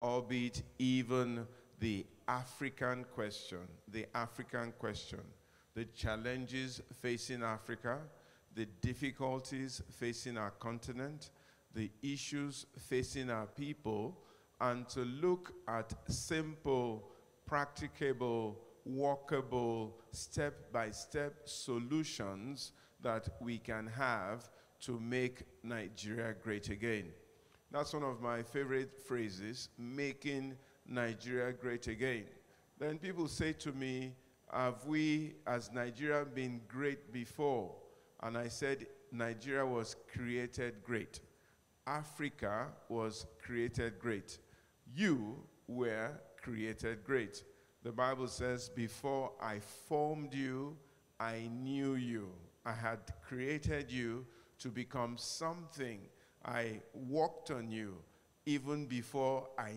albeit even the African question, the challenges facing Africa, the difficulties facing our continent, the issues facing our people, and to look at simple, practicable, workable, step-by-step solutions that we can have to make Nigeria great again. That's one of my favorite phrases, making Nigeria great again. Then people say to me, have we as Nigeria been great before? And I said, Nigeria was created great. Africa was created great. You were created great. The Bible says, before I formed you, I knew you. I had created you to become something. I worked on you even before I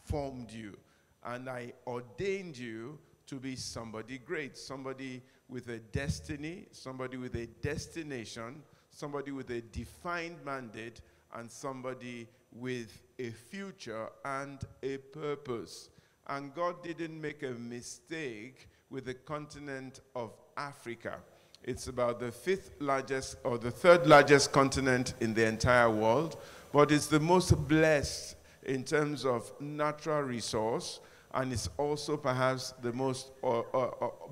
formed you. And I ordained you to be somebody great, somebody with a destiny, somebody with a destination, somebody with a defined mandate, and somebody with a future and a purpose. And God didn't make a mistake with the continent of Africa. It's about the fifth largest or the third largest continent in the entire world, but it's the most blessed in terms of natural resource, and it's also perhaps the most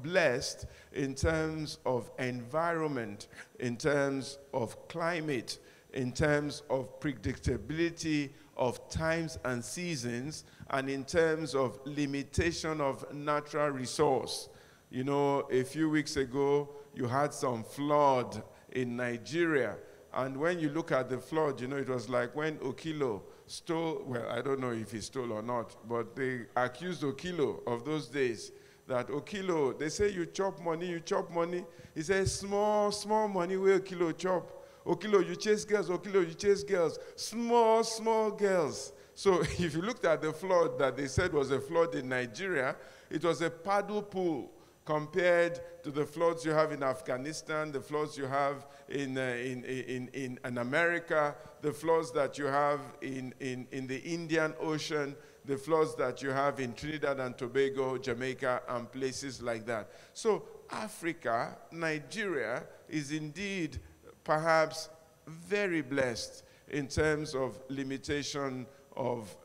blessed in terms of environment, in terms of climate, in terms of predictability of times and seasons, and in terms of limitation of natural resource. You know, a few weeks ago, you had some flood in Nigeria. And when you look at the flood, you know, it was like when Okilo stole, well, I don't know if he stole or not, but they accused Okilo of those days that Okilo, they say you chop money, you chop money. He says, small money where Okilo chop. Okilo, you chase girls, Okilo, you chase girls. Small girls. So if you looked at the flood that they said was a flood in Nigeria, it was a paddle pool compared to the floods you have in Afghanistan, the floods you have in America, the floods that you have in the Indian Ocean, the floods that you have in Trinidad and Tobago, Jamaica, and places like that. So Africa, Nigeria, is indeed perhaps very blessed in terms of limitation of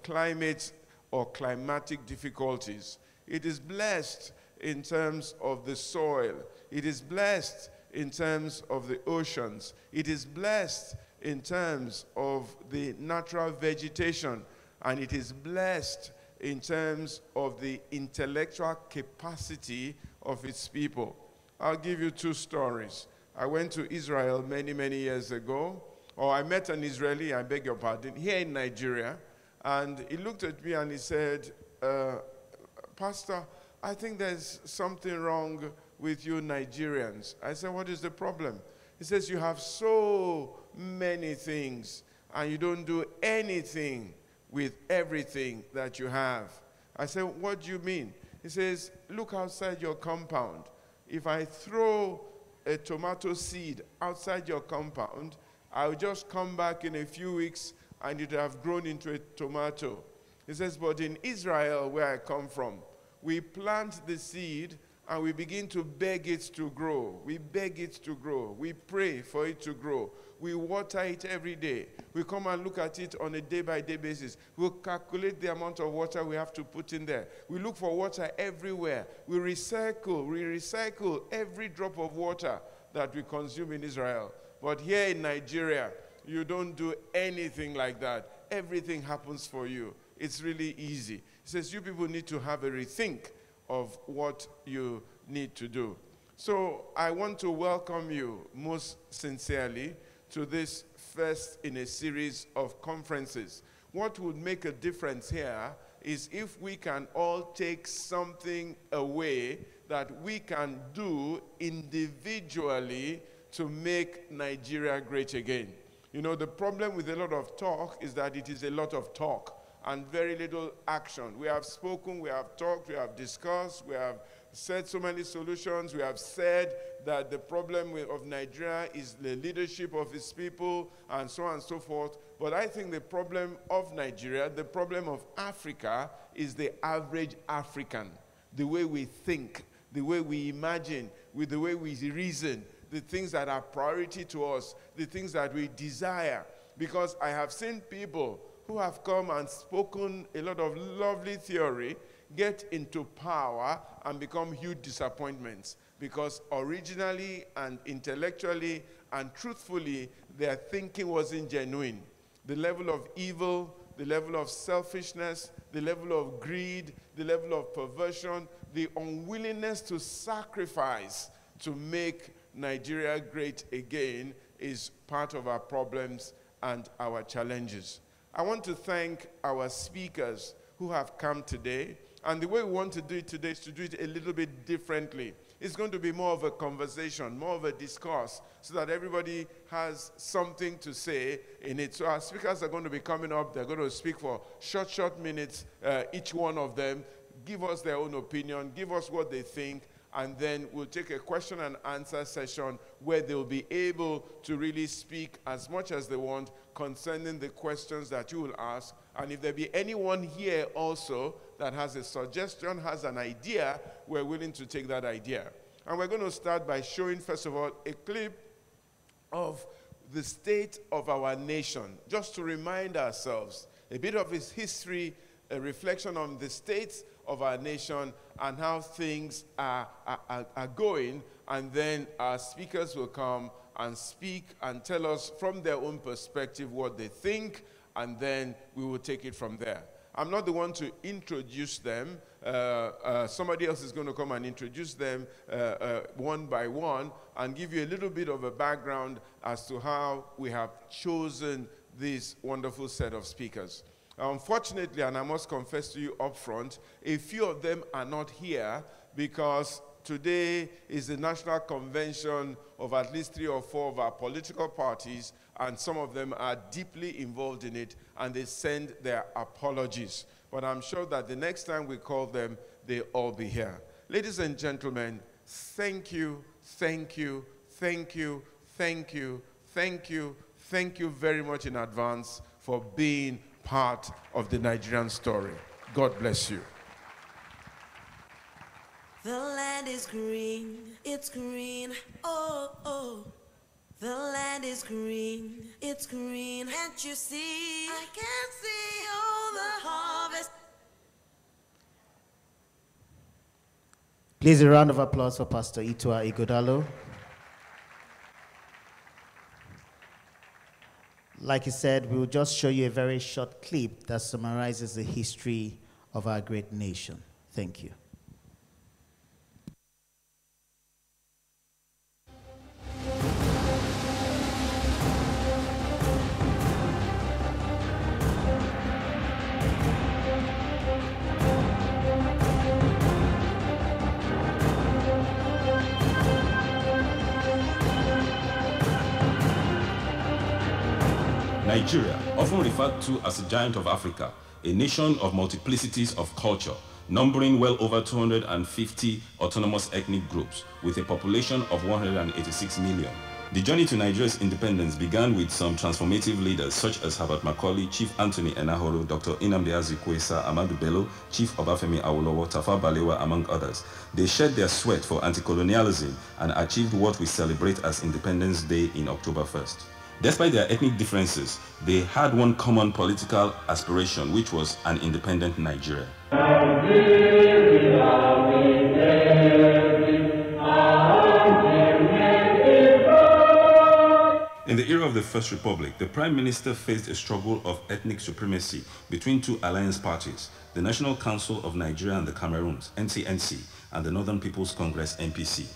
climate or climatic difficulties. It is blessed in terms of the soil. It is blessed in terms of the oceans. It is blessed in terms of the natural vegetation. And it is blessed in terms of the intellectual capacity of its people. I'll give you two stories. I went to Israel many years ago, or I met an Israeli, I beg your pardon, here in Nigeria, and he looked at me and he said, Pastor, I think there's something wrong with you Nigerians. I said, what is the problem? He says, you have so many things, and you don't do anything with everything that you have. I said, what do you mean? He says, look outside your compound. If I throw a tomato seed outside your compound, I'll just come back in a few weeks and it will have grown into a tomato. He says, but in Israel, where I come from, we plant the seed and we begin to beg it to grow. We beg it to grow. We pray for it to grow. We water it every day. We come and look at it on a day-by-day basis. We'll calculate the amount of water we have to put in there. We look for water everywhere. We recycle every drop of water that we consume in Israel. But here in Nigeria, you don't do anything like that. Everything happens for you. It's really easy. He says you people need to have a rethink of what you need to do. So I want to welcome you most sincerely to this first in a series of conferences. What would make a difference here is if we can all take something away that we can do individually to make Nigeria great again. You know, the problem with a lot of talk is that it is a lot of talk and very little action. We have spoken, we have talked, we have discussed, we have said so many solutions. We have said that the problem of Nigeria is the leadership of its people and so on and so forth. But I think the problem of Nigeria, the problem of Africa, is the average African. The way we think, the way we imagine, with the way we reason, the things that are priority to us, the things that we desire. Because I have seen people who have come and spoken a lot of lovely theory, get into power and become huge disappointments. Because originally and intellectually and truthfully, their thinking wasn't genuine. The level of evil, the level of selfishness, the level of greed, the level of perversion, the unwillingness to sacrifice to make Nigeria great again is part of our problems and our challenges. I want to thank our speakers who have come today. And the way we want to do it today is to do it a little bit differently. It's going to be more of a conversation, more of a discourse, so that everybody has something to say in it. So our speakers are going to be coming up. They're going to speak for short minutes, each one of them, give us their own opinion, give us what they think, and then we'll take a question and answer session where they'll be able to really speak as much as they want concerning the questions that you will ask. And if there be anyone here also that has a suggestion, has an idea, we're willing to take that idea. And we're going to start by showing, first of all, a clip of the state of our nation, just to remind ourselves a bit of its history, a reflection on the state of our nation and how things are going. And then our speakers will come and speak and tell us from their own perspective what they think, and then we will take it from there. I'm not the one to introduce them. Somebody else is going to come and introduce them one by one and give you a little bit of a background as to how we have chosen this wonderful set of speakers. Unfortunately, and I must confess to you up front, a few of them are not here because today is the national convention of at least 3 or 4 of our political parties, and some of them are deeply involved in it, and they send their apologies. But I'm sure that the next time we call them, they'll all be here. Ladies and gentlemen, thank you, thank you, thank you, thank you, thank you, thank you very much in advance for being part of the Nigerian story. God bless you. The land is green, it's green, oh, oh. The land is green, it's green. Can't you see? I can't see all the harvest. Please a round of applause for Pastor Itua Ighodalo. Like he said, we will just show you a very short clip that summarizes the history of our great nation. Thank you. Nigeria, often referred to as a giant of Africa, a nation of multiplicities of culture, numbering well over 250 autonomous ethnic groups with a population of 186 million. The journey to Nigeria's independence began with some transformative leaders such as Herbert Macaulay, Chief Anthony Enahoro, Dr. Nnamdi Azikiwe, Ahmadu Bello, Chief Obafemi Awolowo, Tafawa Balewa, among others. They shed their sweat for anti-colonialism and achieved what we celebrate as Independence Day in October 1st. Despite their ethnic differences, they had one common political aspiration, which was an independent Nigeria. In the era of the First Republic, the Prime Minister faced a struggle of ethnic supremacy between 2 alliance parties, the National Council of Nigeria and the Cameroons, NCNC, and the Northern People's Congress, NPC.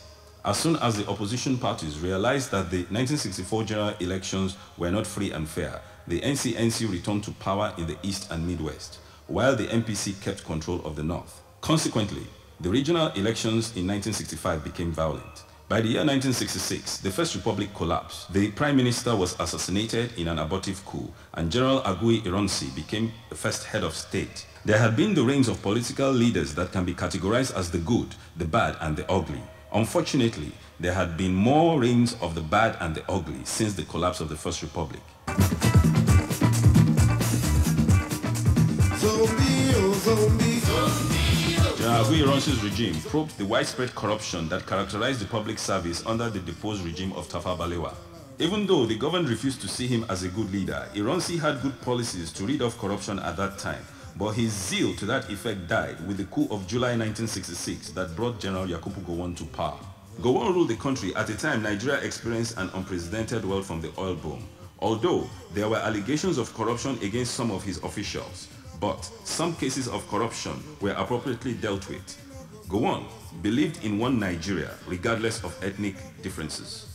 As soon as the opposition parties realized that the 1964 general elections were not free and fair, the NCNC returned to power in the East and Midwest, while the NPC kept control of the North. Consequently, the regional elections in 1965 became violent. By the year 1966, the First Republic collapsed. The Prime Minister was assassinated in an abortive coup, and General Agui Ironsi became the first head of state. There had been the reigns of political leaders that can be categorized as the good, the bad, and the ugly. Unfortunately, there had been more reigns of the bad and the ugly since the collapse of the First Republic. General Ironsi's regime probed the widespread corruption that characterized the public service under the deposed regime of Tafawa Balewa. Even though the government refused to see him as a good leader, Ironsi had good policies to rid off corruption at that time, but his zeal to that effect died with the coup of July 1966 that brought General Yakubu Gowon to power. Gowon ruled the country at a time Nigeria experienced an unprecedented wealth from the oil boom, although there were allegations of corruption against some of his officials. But some cases of corruption were appropriately dealt with. Gowon believed in one Nigeria, regardless of ethnic differences.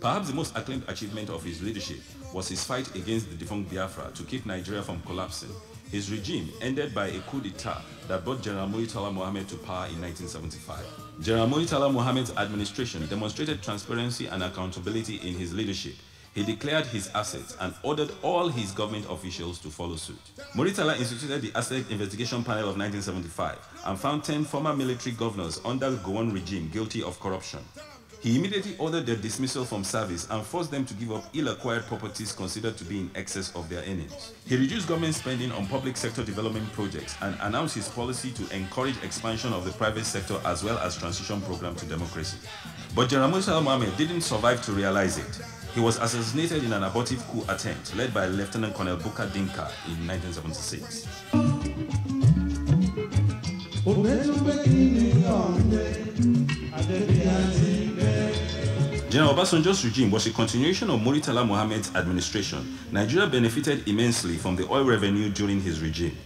Perhaps the most acclaimed achievement of his leadership was his fight against the defunct Biafra to keep Nigeria from collapsing. His regime ended by a coup d'etat that brought General Murtala Mohammed to power in 1975. General Murtala Mohammed's administration demonstrated transparency and accountability in his leadership. He declared his assets and ordered all his government officials to follow suit. Murtala instituted the Asset Investigation Panel of 1975 and found 10 former military governors under Gowon regime guilty of corruption. He immediately ordered their dismissal from service and forced them to give up ill-acquired properties considered to be in excess of their earnings. He reduced government spending on public sector development projects and announced his policy to encourage expansion of the private sector as well as transition program to democracy. But General Murtala Mohammed didn't survive to realize it. He was assassinated in an abortive coup attempt led by Lieutenant Colonel Bukar Dinka in 1976. General Obasanjo's regime was a continuation of Murtala Mohammed's administration. Nigeria benefited immensely from the oil revenue during his regime.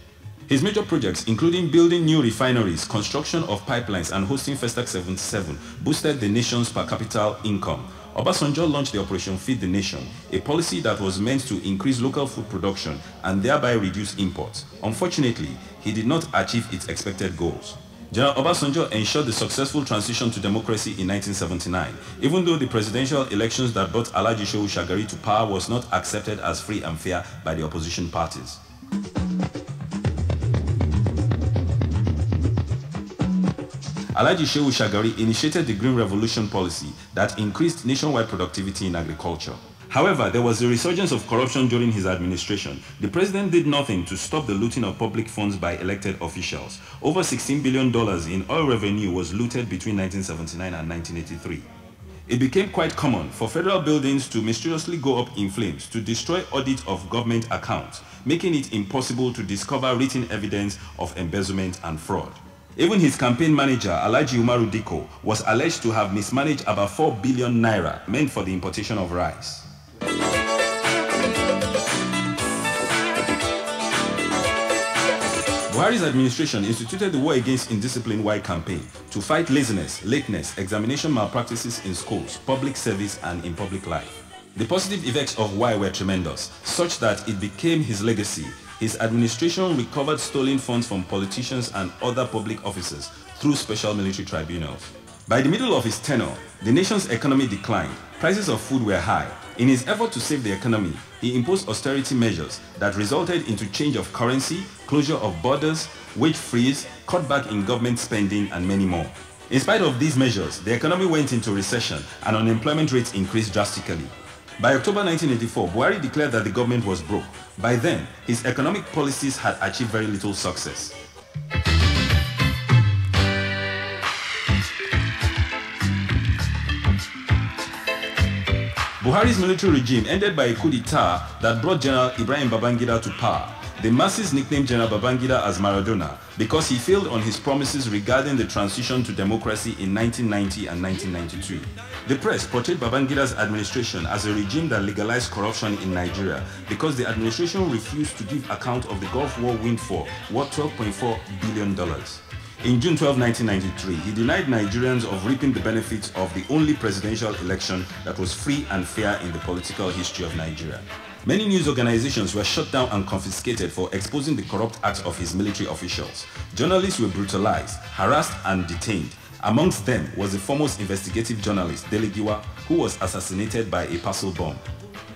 His major projects, including building new refineries, construction of pipelines, and hosting Festac 77, boosted the nation's per capita income. Obasanjo launched the Operation Feed the Nation, a policy that was meant to increase local food production and thereby reduce imports. Unfortunately, he did not achieve its expected goals. General Obasanjo ensured the successful transition to democracy in 1979, even though the presidential elections that brought Alhaji Shehu Shagari to power was not accepted as free and fair by the opposition parties. Alhaji Shehu Shagari initiated the Green Revolution policy that increased nationwide productivity in agriculture. However, there was a resurgence of corruption during his administration. The president did nothing to stop the looting of public funds by elected officials. Over $16 billion in oil revenue was looted between 1979 and 1983. It became quite common for federal buildings to mysteriously go up in flames to destroy audit of government accounts, making it impossible to discover written evidence of embezzlement and fraud. Even his campaign manager, Alhaji Umaru Dikko, was alleged to have mismanaged about 4 billion naira meant for the importation of rice. Buhari's administration instituted the War Against Indiscipline Wide campaign to fight laziness, lateness, examination malpractices in schools, public service, and in public life. The positive effects of Y were tremendous, such that it became his legacy. His administration recovered stolen funds from politicians and other public officers through special military tribunals. By the middle of his tenure, the nation's economy declined, prices of food were high. In his effort to save the economy, he imposed austerity measures that resulted into change of currency, closure of borders, wage freeze, cutback in government spending, and many more. In spite of these measures, the economy went into recession and unemployment rates increased drastically. By October 1984, Buhari declared that the government was broke. By then, his economic policies had achieved very little success. Buhari's military regime ended by a coup d'etat that brought General Ibrahim Babangida to power. The masses nicknamed General Babangida as Maradona because he failed on his promises regarding the transition to democracy in 1990 and 1992. The press portrayed Babangida's administration as a regime that legalized corruption in Nigeria because the administration refused to give account of the Gulf War windfall worth $12.4 billion. In June 12, 1993, he denied Nigerians of reaping the benefits of the only presidential election that was free and fair in the political history of Nigeria. Many news organizations were shut down and confiscated for exposing the corrupt acts of his military officials. Journalists were brutalized, harassed, and detained. Amongst them was the foremost investigative journalist, Delegiwa, who was assassinated by a parcel bomb.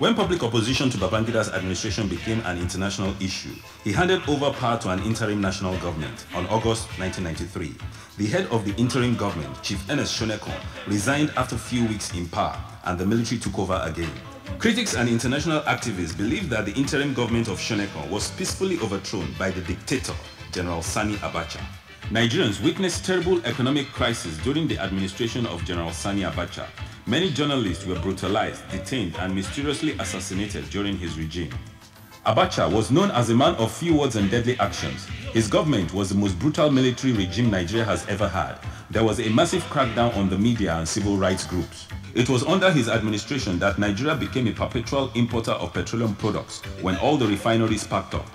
When public opposition to Babangida's administration became an international issue, he handed over power to an interim national government on August 1993. The head of the interim government, Chief Ernest Shonekon, resigned after a few weeks in power, and the military took over again. Critics and international activists believe that the interim government of Shonekon was peacefully overthrown by the dictator, General Sani Abacha. Nigerians witnessed terrible economic crisis during the administration of General Sani Abacha. Many journalists were brutalized, detained, and mysteriously assassinated during his regime. Abacha was known as a man of few words and deadly actions. His government was the most brutal military regime Nigeria has ever had. There was a massive crackdown on the media and civil rights groups. It was under his administration that Nigeria became a perpetual importer of petroleum products when all the refineries packed up.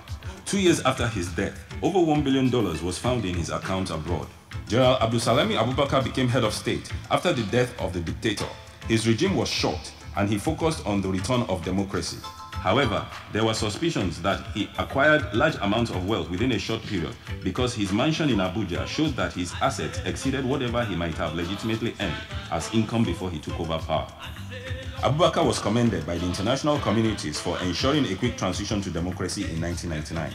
2 years after his death, over $1 billion was found in his account abroad. General Abdulsalami Abubakar became head of state after the death of the dictator. His regime was short and he focused on the return of democracy. However, there were suspicions that he acquired large amounts of wealth within a short period because his mansion in Abuja showed that his assets exceeded whatever he might have legitimately earned as income before he took over power. Abubakar was commended by the international communities for ensuring a quick transition to democracy in 1999.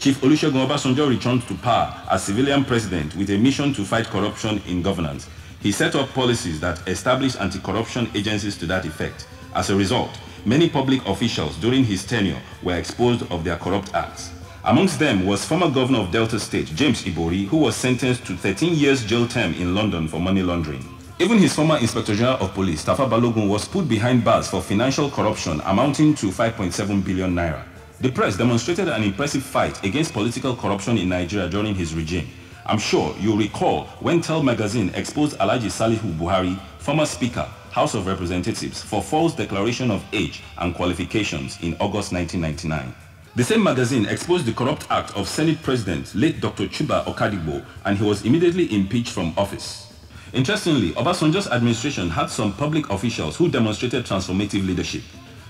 Chief Olusegun Obasanjo returned to power as civilian president with a mission to fight corruption in governance. He set up policies that established anti-corruption agencies to that effect. As a result, many public officials during his tenure were exposed of their corrupt acts. Amongst them was former governor of Delta State, James Ibori, who was sentenced to 13 years jail term in London for money laundering. Even his former Inspector General of Police, Tafa Balogun, was put behind bars for financial corruption amounting to 5.7 billion naira. The press demonstrated an impressive fight against political corruption in Nigeria during his regime. I'm sure you'll recall when Tel magazine exposed Alhaji Salihu Buhari, former Speaker, House of Representatives, for false declaration of age and qualifications in August 1999. The same magazine exposed the corrupt act of Senate President, late Dr. Chuba Okadigbo, and he was immediately impeached from office. Interestingly, Obasanjo's administration had some public officials who demonstrated transformative leadership.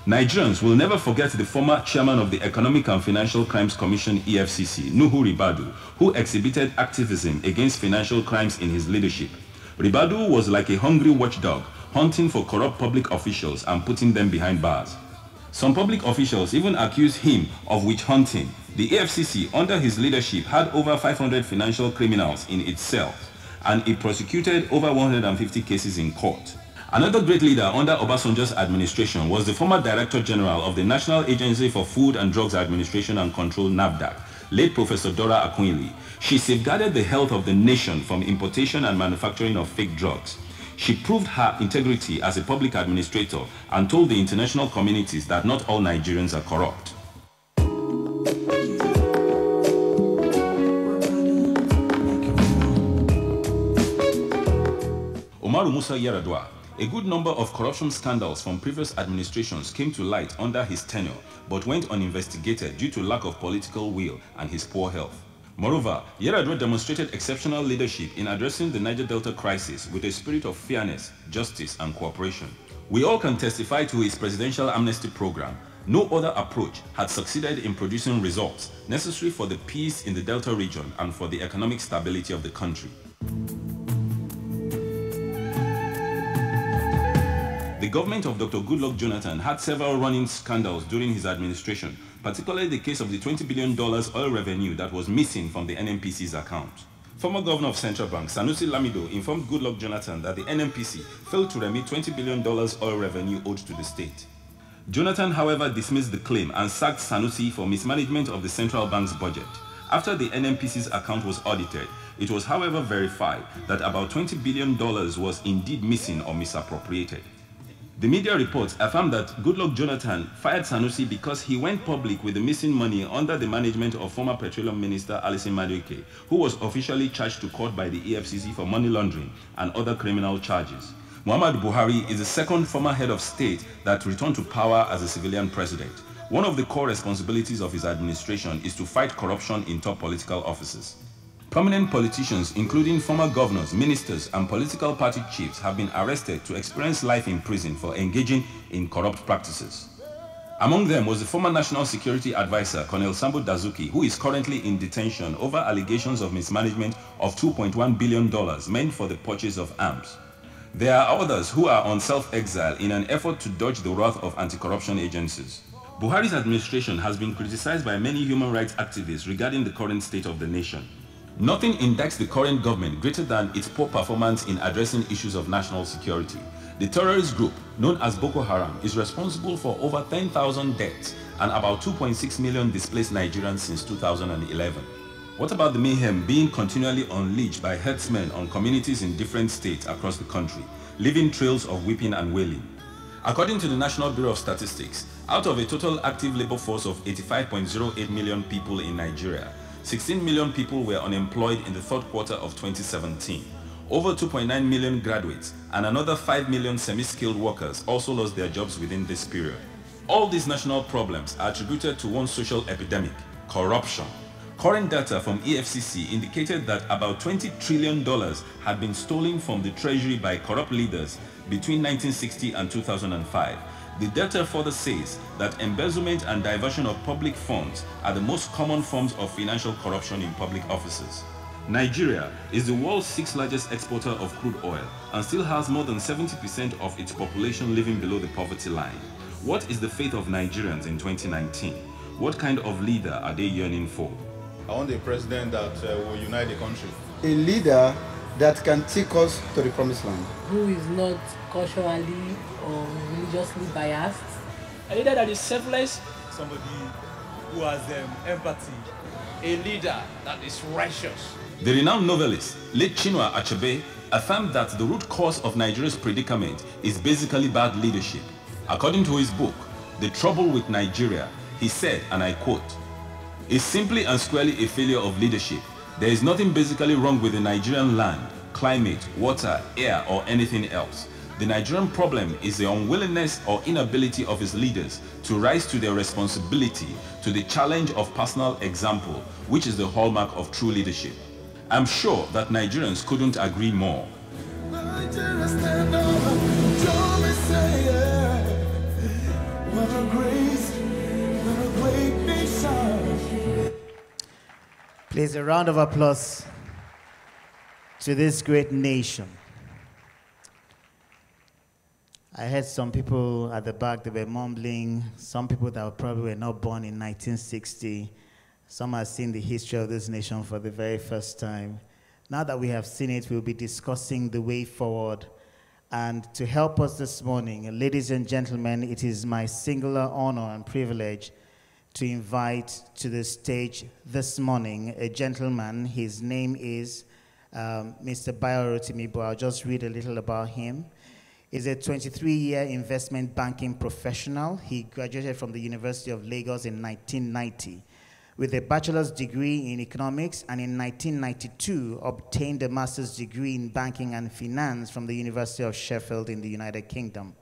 Nigerians will never forget the former chairman of the Economic and Financial Crimes Commission EFCC, Nuhu Ribadu, who exhibited activism against financial crimes in his leadership. Ribadu was like a hungry watchdog, hunting for corrupt public officials and putting them behind bars. Some public officials even accused him of witch hunting. The EFCC, under his leadership, had over 500 financial criminals in its cells, and it prosecuted over 150 cases in court. Another great leader under Obasanjo's administration was the former Director General of the National Agency for Food and Drugs Administration and Control, NAFDAC, late Professor Dora Akunili. She safeguarded the health of the nation from importation and manufacturing of fake drugs. She proved her integrity as a public administrator and told the international communities that not all Nigerians are corrupt. Umaru Musa Yar'Adua. A good number of corruption scandals from previous administrations came to light under his tenure, but went uninvestigated due to lack of political will and his poor health. Moreover, Yar'Adua demonstrated exceptional leadership in addressing the Niger Delta crisis with a spirit of fairness, justice, and cooperation. We all can testify to his presidential amnesty program. No other approach had succeeded in producing results necessary for the peace in the Delta region and for the economic stability of the country. The government of Dr. Goodluck Jonathan had several running scandals during his administration, particularly the case of the $20 billion oil revenue that was missing from the NNPC's account. Former governor of Central Bank, Sanusi Lamido, informed Goodluck Jonathan that the NNPC failed to remit $20 billion oil revenue owed to the state. Jonathan, however, dismissed the claim and sacked Sanusi for mismanagement of the central bank's budget. After the NNPC's account was audited, it was, however, verified that about $20 billion was indeed missing or misappropriated. The media reports affirmed that Goodluck Jonathan fired Sanusi because he went public with the missing money under the management of former Petroleum Minister Alison Madueke, who was officially charged to court by the EFCC for money laundering and other criminal charges. Muhammadu Buhari is the second former head of state that returned to power as a civilian president. One of the core responsibilities of his administration is to fight corruption in top political offices. Prominent politicians, including former governors, ministers, and political party chiefs, have been arrested to experience life in prison for engaging in corrupt practices. Among them was the former National Security Advisor, Colonel Sambo Dazuki, who is currently in detention over allegations of mismanagement of $2.1 billion meant for the purchase of arms. There are others who are on self-exile in an effort to dodge the wrath of anti-corruption agencies. Buhari's administration has been criticized by many human rights activists regarding the current state of the nation. Nothing indicts the current government greater than its poor performance in addressing issues of national security. The terrorist group, known as Boko Haram, is responsible for over 10,000 deaths and about 2.6 million displaced Nigerians since 2011. What about the mayhem being continually unleashed by herdsmen on communities in different states across the country, leaving trails of weeping and wailing? According to the National Bureau of Statistics, out of a total active labor force of 85.08 million people in Nigeria, 16 million people were unemployed in the third quarter of 2017. Over 2.9 million graduates and another 5 million semi-skilled workers also lost their jobs within this period. All these national problems are attributed to one social epidemic: corruption. Current data from EFCC indicated that about $20 trillion had been stolen from the treasury by corrupt leaders between 1960 and 2005. The data further says that embezzlement and diversion of public funds are the most common forms of financial corruption in public offices. Nigeria is the world's 6th largest exporter of crude oil and still has more than 70% of its population living below the poverty line. What is the fate of Nigerians in 2019? What kind of leader are they yearning for? I want a president that will unite the country. A leader that can take us to the promised land. Who is not culturally or religiously biased. A leader that is selfless. Somebody who has empathy. A leader that is righteous. The renowned novelist, late Chinua Achebe, affirmed that the root cause of Nigeria's predicament is basically bad leadership. According to his book, The Trouble with Nigeria, he said, and I quote, "It's simply and squarely a failure of leadership. There is nothing basically wrong with the Nigerian land, climate, water, air, or anything else. The Nigerian problem is the unwillingness or inability of its leaders to rise to their responsibility, to the challenge of personal example, which is the hallmark of true leadership." I'm sure that Nigerians couldn't agree more. Please, a round of applause to this great nation. I heard some people at the back, they were mumbling, some people that probably were not born in 1960. Some have seen the history of this nation for the very first time. Now that we have seen it, we'll be discussing the way forward. And to help us this morning, ladies and gentlemen, it is my singular honor and privilege to invite to the stage this morning a gentleman. His name is Mr. Bayo Rotimi, but I'll just read a little about him. He's a 23-year investment banking professional. He graduated from the University of Lagos in 1990 with a bachelor's degree in economics, and in 1992 obtained a master's degree in banking and finance from the University of Sheffield in the United Kingdom.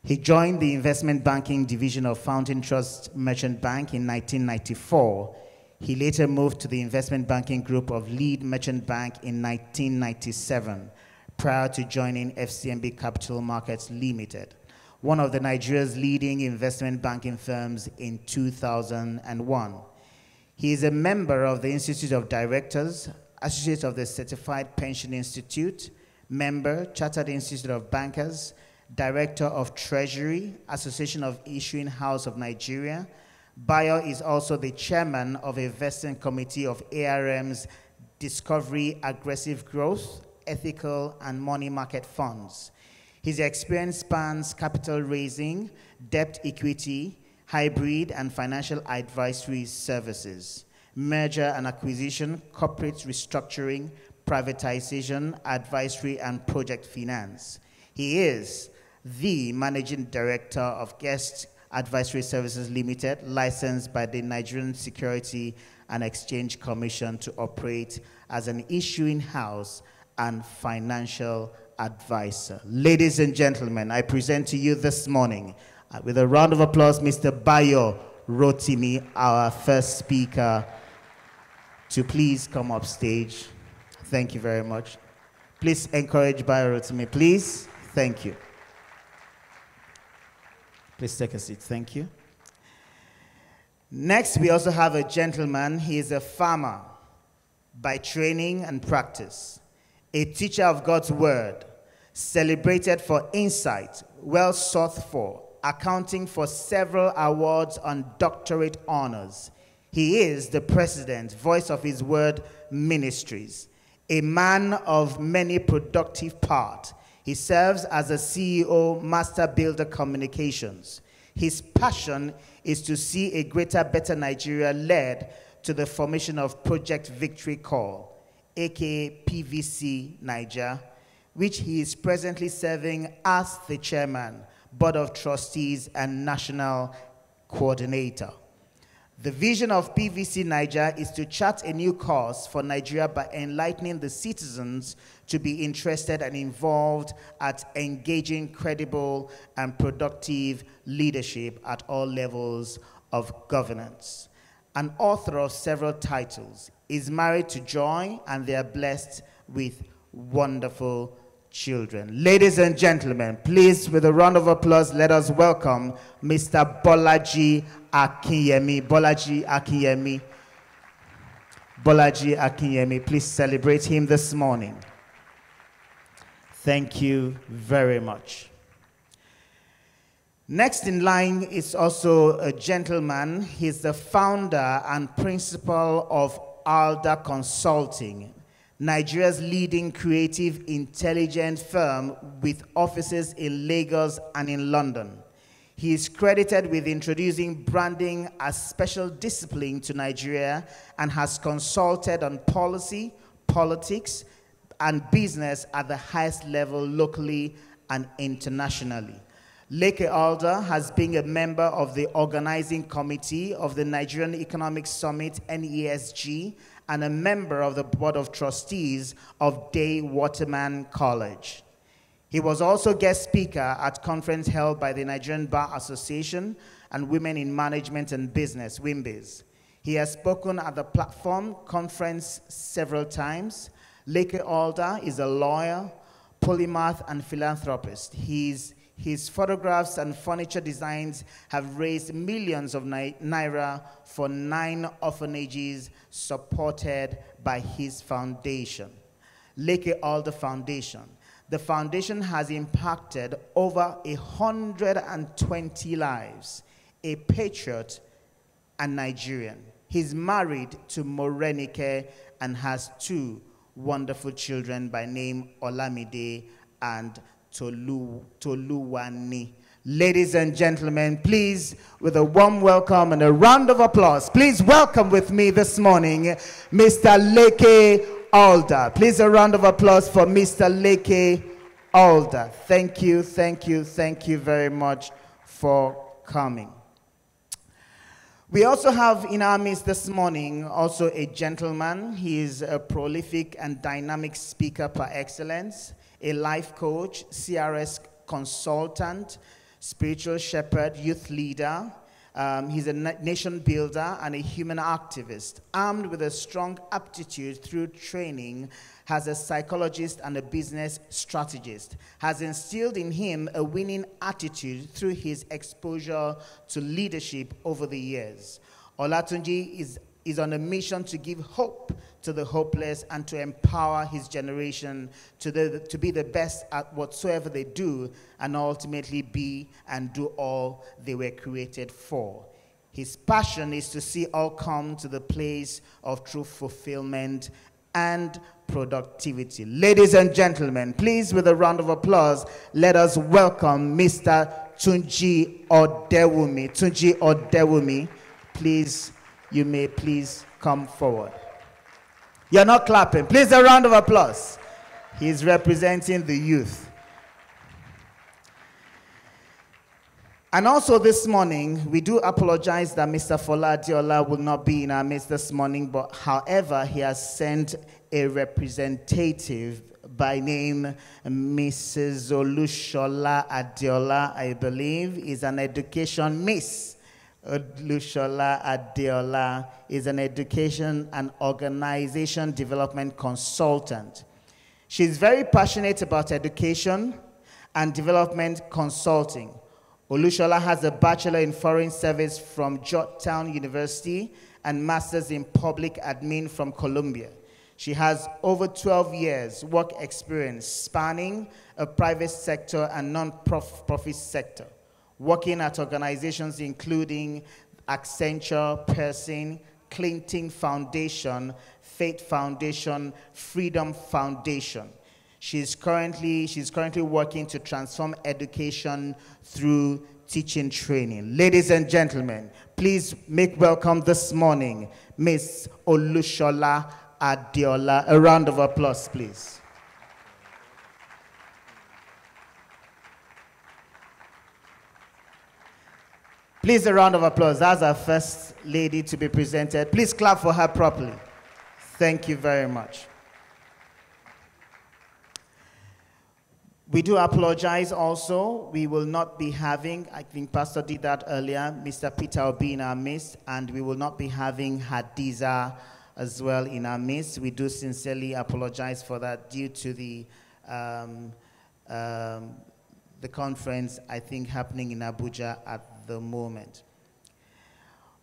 He joined the investment banking division of Fountain Trust Merchant Bank in 1994. He later moved to the investment banking group of Lead Merchant Bank in 1997, prior to joining FCMB Capital Markets Limited, one of Nigeria's leading investment banking firms, in 2001. He is a member of the Institute of Directors, Associate of the Certified Pension Institute, member, Chartered Institute of Bankers, Director of Treasury, Association of Issuing House of Nigeria. Bayo is also the chairman of a vesting committee of ARM's Discovery Aggressive Growth, Ethical and Money Market Funds. His experience spans capital raising, debt equity, hybrid and financial advisory services, merger and acquisition, corporate restructuring, privatization, advisory and project finance. He is the Managing Director of Guest Advisory Services Limited, licensed by the Nigerian Security and Exchange Commission to operate as an issuing house and financial advisor. Ladies and gentlemen, I present to you this morning, with a round of applause, Mr. Bayo Rotimi, our first speaker, to please come up stage. Thank you very much. Please encourage Bayo Rotimi, please. Thank you. Please take a seat. Thank you. Next, we also have a gentleman. He is a farmer by training and practice, a teacher of God's word, celebrated for insight, well sought for, accounting for several awards and doctorate honors. He is the president, voice of his word ministries, a man of many productive parts. He serves as a CEO, Master Builder Communications. His passion is to see a greater, better Nigeria led to the formation of Project Victory Call, aka PVC Nigeria, which he is presently serving as the chairman, board of trustees, and national coordinator. The vision of PVC Nigeria is to chart a new course for Nigeria by enlightening the citizens to be interested and involved at engaging credible and productive leadership at all levels of governance. An author of several titles, is married to Joy, and they are blessed with wonderful children. Ladies and gentlemen, please, with a round of applause, let us welcome Mr. Bolaji Akinyemi. Bolaji Akinyemi. Bolaji Akinyemi, please celebrate him this morning. Thank you very much. Next in line is also a gentleman. He's the founder and principal of ALDA Consulting, Nigeria's leading creative intelligence firm with offices in Lagos and in London. He is credited with introducing branding as special discipline to Nigeria and has consulted on policy, politics, and business at the highest level locally and internationally. Leke Alda has been a member of the organizing committee of the Nigerian Economic Summit, NESG, and a member of the board of trustees of Day Waterman College. He was also guest speaker at conference held by the Nigerian Bar Association and Women in Management and Business, WIMBIZ. He has spoken at the platform conference several times. Leke Alda is a lawyer, polymath, and philanthropist. His photographs and furniture designs have raised millions of naira for 9 orphanages supported by his foundation, Leke Alda Foundation. The foundation has impacted over 120 lives, a patriot and Nigerian. He's married to Morenike and has 2 wonderful children by name Olamide and Toluwani. Ladies and gentlemen, please, with a warm welcome and a round of applause, please welcome with me this morning Mr. Leke Alda. Please, a round of applause for Mr. Leke Alda. Thank you, thank you, thank you very much for coming. We also have in our midst this morning also a gentleman. He is a prolific and dynamic speaker par excellence, a life coach, CRS consultant, spiritual shepherd, youth leader. He's a nation builder and a human activist. Armed with a strong aptitude through training, as a psychologist and a business strategist, has instilled in him a winning attitude through his exposure to leadership over the years. Olatunji is on a mission to give hope to the hopeless and to empower his generation to be the best at whatsoever they do and ultimately be and do all they were created for. His passion is to see all come to the place of true fulfillment and productivity. Ladies and gentlemen, please, with a round of applause, let us welcome Mr. Tunji Odewumi. Tunji Odewumi, please, you may please come forward. You're not clapping. Please, a round of applause. He's representing the youth. And also this morning, we do apologize that Mr. Fola Adiola will not be in our midst this morning, but however, he has sent a representative by name Mrs. Olushola Adiola, I believe, is an education miss. Olushola Adiola is an education and organization development consultant. She's very passionate about education and development consulting. Olushola has a Bachelor in Foreign Service from Georgetown University and Master's in Public Admin from Columbia. She has over 12 years work experience spanning a private sector and non-profit sector, working at organizations including Accenture, Pearson, Clinton Foundation, Faith Foundation, Freedom Foundation. She's currently working to transform education through teaching training. Ladies and gentlemen, please make welcome this morning Miss Olushola Adiola. A round of applause, please. Please, a round of applause. That's our first lady to be presented. Please clap for her properly. Thank you very much. We do apologize also. We will not be having, I think Pastor did that earlier, Mr. Peter Obi in our midst, and we will not be having Hadiza as well in our midst. We do sincerely apologize for that due to the conference, I think, happening in Abuja at the moment.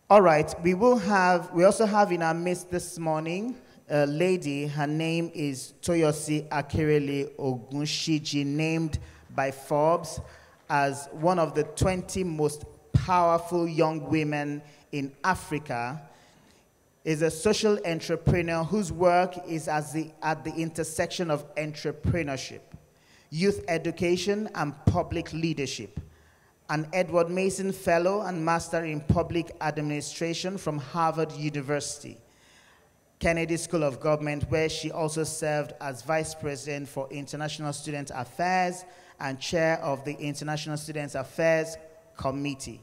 All right, we also have in our midst this morning a lady. Her name is Toyosi Akerele Ogunshiji, named by Forbes as one of the 20 most powerful young women in Africa. Is a social entrepreneur whose work is at the intersection of entrepreneurship, youth education, and public leadership. An Edward Mason Fellow and Master in Public Administration from Harvard University, Kennedy School of Government, where she also served as Vice President for International Student Affairs and Chair of the International Student Affairs Committee.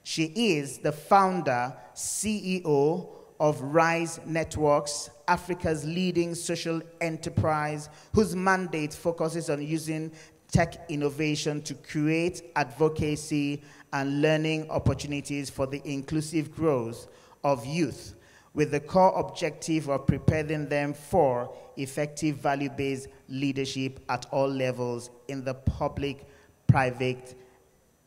She is the founder, CEO of Rise Networks, Africa's leading social enterprise, whose mandate focuses on using tech innovation to create advocacy and learning opportunities for the inclusive growth of youth, with the core objective of preparing them for effective value-based leadership at all levels in the public-private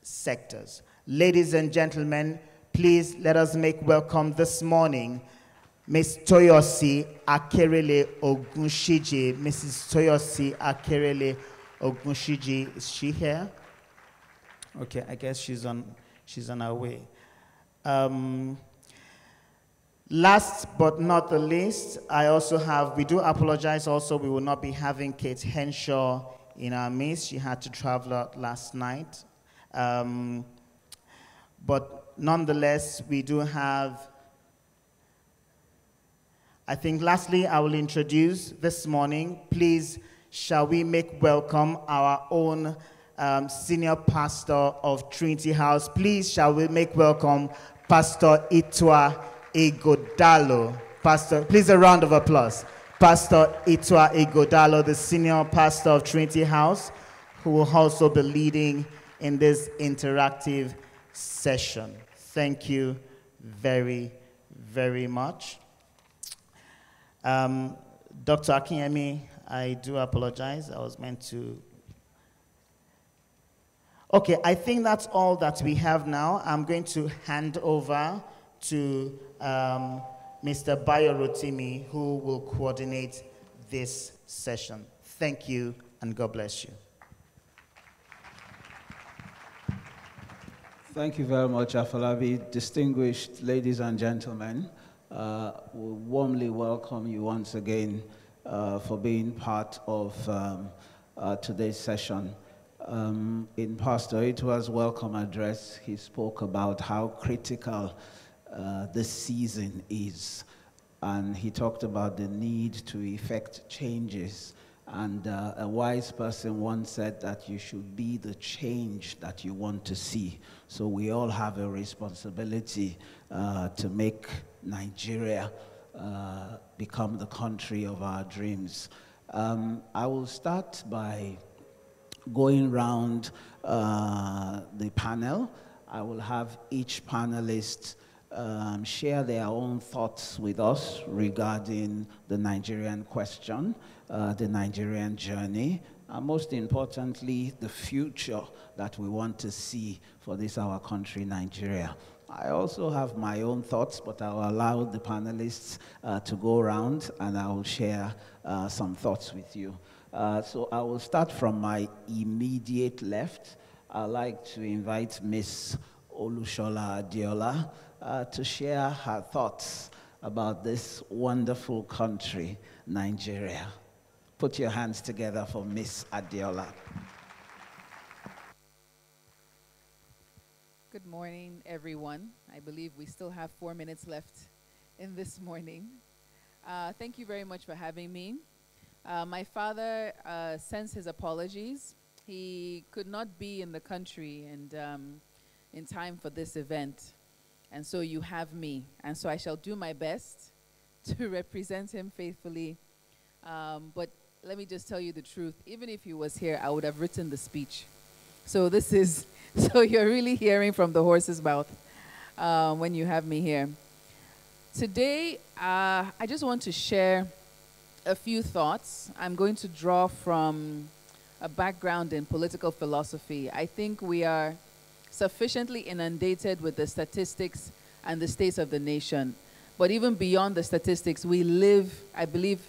sectors. Ladies and gentlemen, please let us make welcome this morning Ms. Toyosi Akerele Ogunshiji. Mrs. Toyosi Akerele Ogunshiji, is she here? Okay, I guess she's on her way. Last but not the least, we do apologize also, we will not be having Kate Henshaw in our midst. She had to travel out last night. But nonetheless, we do have, I think lastly, I will introduce this morning, please, shall we make welcome our own senior pastor of Trinity House. Please, shall we make welcome Pastor Itwa Igodalo. Pastor, please a round of applause. Pastor Itwa Igodalo, the senior pastor of Trinity House, who will also be leading in this interactive session. Thank you very, very much. Dr. Akinyemi, I do apologize. I was meant to. Okay, I think that's all that we have now. I'm going to hand over to Mr. Bayo Rotimi, who will coordinate this session. Thank you, and God bless you. Thank you very much, Afolabi. Distinguished ladies and gentlemen, we warmly welcome you once again for being part of today's session. In Pastor Itwa's welcome address, he spoke about how critical this season is, and he talked about the need to effect changes. And a wise person once said that you should be the change that you want to see. So we all have a responsibility to make Nigeria become the country of our dreams. I will start by going round the panel. I will have each panelist share their own thoughts with us regarding the Nigerian question, the Nigerian journey, and most importantly, the future that we want to see for this our country, Nigeria. I also have my own thoughts, but I'll allow the panelists to go around, and I will share some thoughts with you. So I will start from my immediate left. I'd like to invite Ms. Olushola Adiola to share her thoughts about this wonderful country, Nigeria. Put your hands together for Miss Adiola. Good morning, everyone. I believe we still have 4 minutes left in this morning. Thank you very much for having me. My father sends his apologies. He could not be in the country and in time for this event. And so you have me. And so I shall do my best to represent him faithfully. But let me just tell you the truth. Even if he was here, I would have written the speech. So this is, so you're really hearing from the horse's mouth when you have me here. Today, I just want to share a few thoughts. I'm going to draw from a background in political philosophy. I think we are sufficiently inundated with the statistics and the states of the nation. But even beyond the statistics, we live, I believe,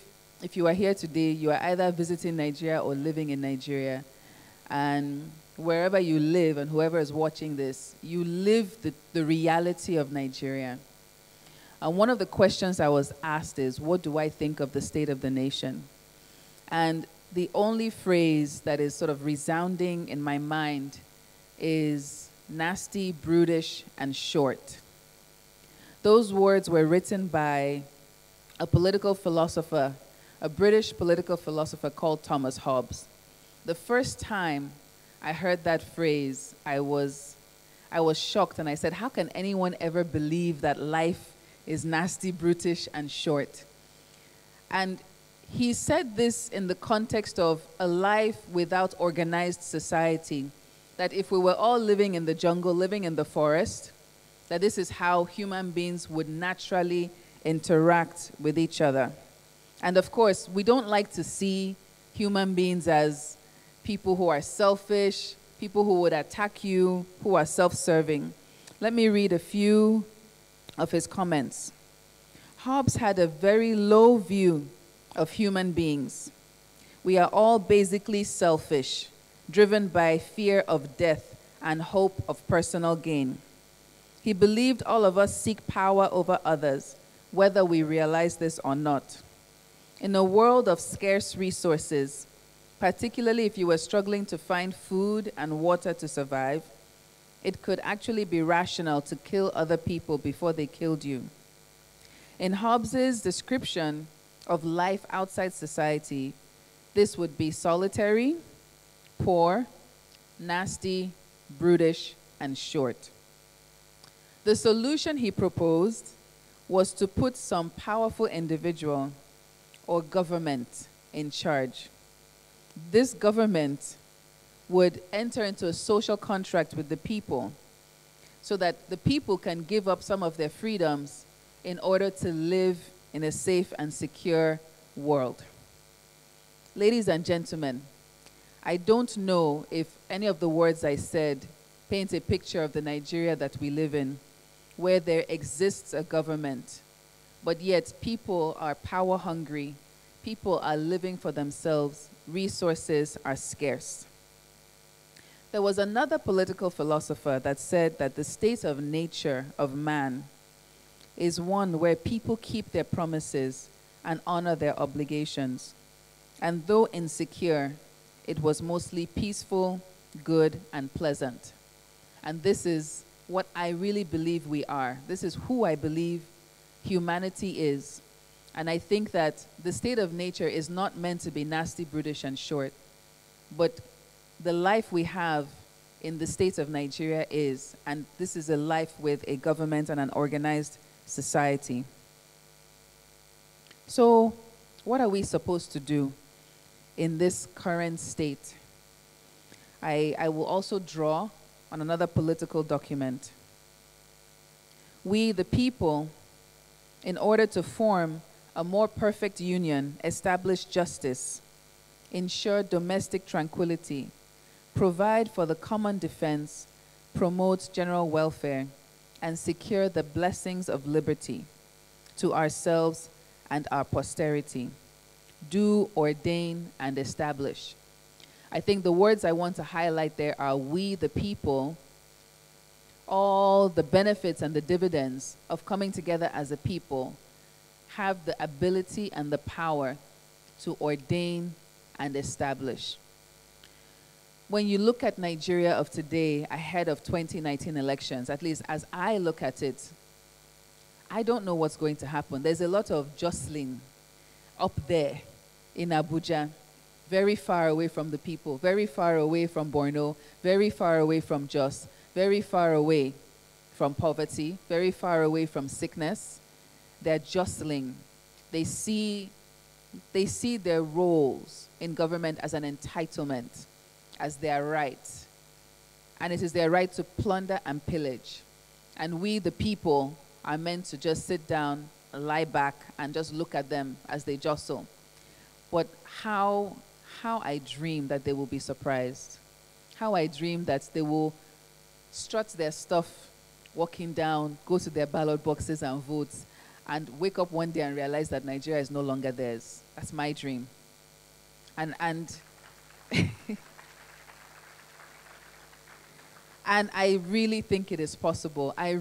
if you are here today, you are either visiting Nigeria or living in Nigeria. And wherever you live and whoever is watching this, you live the reality of Nigeria. And one of the questions I was asked is, what do I think of the state of the nation? And the only phrase that is sort of resounding in my mind is nasty, brutish, and short. Those words were written by a political philosopher, a British political philosopher called Thomas Hobbes. The first time I heard that phrase, I was shocked, and I said, how can anyone ever believe that life is nasty, brutish, and short? And he said this in the context of a life without organized society, that if we were all living in the jungle, living in the forest, that this is how human beings would naturally interact with each other. And of course, we don't like to see human beings as people who are selfish, people who would attack you, who are self-serving. Let me read a few of his comments. Hobbes had a very low view of human beings. We are all basically selfish, driven by fear of death and hope of personal gain. He believed all of us seek power over others, whether we realize this or not. In a world of scarce resources, particularly if you were struggling to find food and water to survive, it could actually be rational to kill other people before they killed you. In Hobbes's description of life outside society, this would be solitary, poor, nasty, brutish, and short. The solution he proposed was to put some powerful individual or government in charge. This government would enter into a social contract with the people so that the people can give up some of their freedoms in order to live in a safe and secure world. Ladies and gentlemen, I don't know if any of the words I said paint a picture of the Nigeria that we live in, where there exists a government, but yet people are power hungry, people are living for themselves, resources are scarce. There was another political philosopher that said that the state of nature of man is one where people keep their promises and honor their obligations. And though insecure, it was mostly peaceful, good, and pleasant. And this is what I really believe we are. This is who I believe humanity is. And I think that the state of nature is not meant to be nasty, brutish, and short. But the life we have in the state of Nigeria is, and this is a life with a government and an organized society. So, what are we supposed to do in this current state? I will also draw on another political document. We, the people, in order to form a more perfect union, establish justice, ensure domestic tranquility, provide for the common defense, promote general welfare, and secure the blessings of liberty to ourselves and our posterity. Do, ordain, and establish. I think the words I want to highlight there are we, the people, all the benefits and the dividends of coming together as a people have the ability and the power to ordain and establish. When you look at Nigeria of today ahead of 2019 elections, at least as I look at it, I don't know what's going to happen. There's a lot of jostling up there in Abuja, very far away from the people, very far away from Borno, very far away from Jos, very far away from poverty, very far away from sickness. They're jostling. They see their roles in government as an entitlement, as their right. And it is their right to plunder and pillage. And we, the people, are meant to just sit down, lie back, and just look at them as they jostle. But how I dream that they will be surprised. How I dream that they will strut their stuff, walking down, go to their ballot boxes and vote, and wake up one day and realize that Nigeria is no longer theirs. That's my dream. And and I really think it is possible. I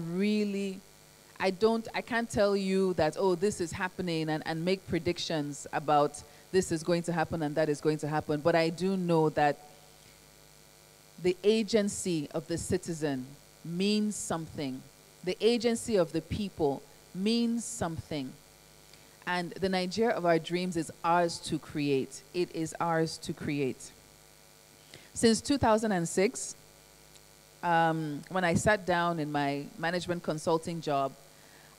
can't tell you that, oh, this is happening and make predictions about this is going to happen and that is going to happen. But I do know that the agency of the citizen means something. The agency of the people means something. And the Nigeria of our dreams is ours to create. It is ours to create. Since 2006, when I sat down in my management consulting job,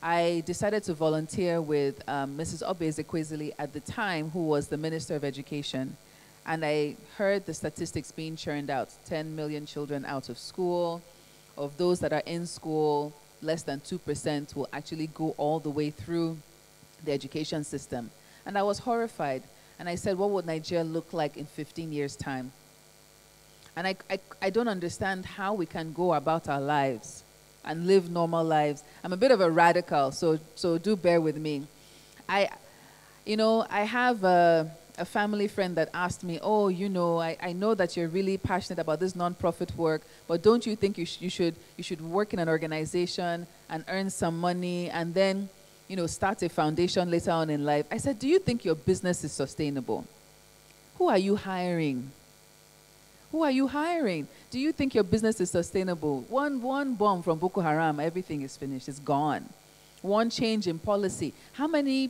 I decided to volunteer with Mrs. Obezekwesili at the time, who was the Minister of Education. And I heard the statistics being churned out, 10 million children out of school. Of those that are in school, less than 2% will actually go all the way through the education system. And I was horrified. And I said, what would Nigeria look like in 15 years' time? And I don't understand how we can go about our lives and live normal lives. I'm a bit of a radical, so do bear with me. I have a family friend that asked me, oh, I know that you're really passionate about this non-profit work, but don't you think you should work in an organization and earn some money and then, start a foundation later on in life? I said, do you think your business is sustainable? Who are you hiring? Who are you hiring? Do you think your business is sustainable? One bomb from Boko Haram, everything is finished, it's gone. One change in policy. How many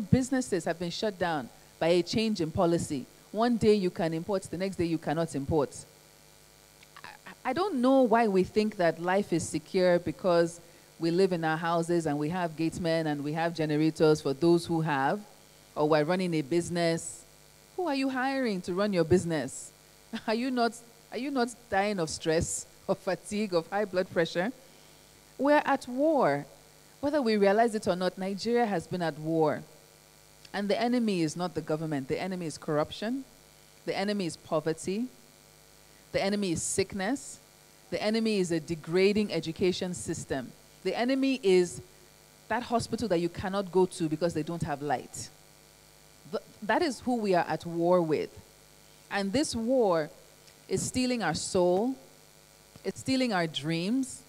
businesses have been shut down by a change in policy? One day you can import, the next day you cannot import. I don't know why we think that life is secure because we live in our houses and we have gatesmen and we have generators for those who have, or we're running a business. Who are you hiring to run your business? Are you not dying of stress, of fatigue, of high blood pressure? We're at war. Whether we realize it or not, Nigeria has been at war. And the enemy is not the government. The enemy is corruption. The enemy is poverty. The enemy is sickness. The enemy is a degrading education system. The enemy is that hospital that you cannot go to because they don't have light. That is who we are at war with. And this war is stealing our soul, it's stealing our dreams,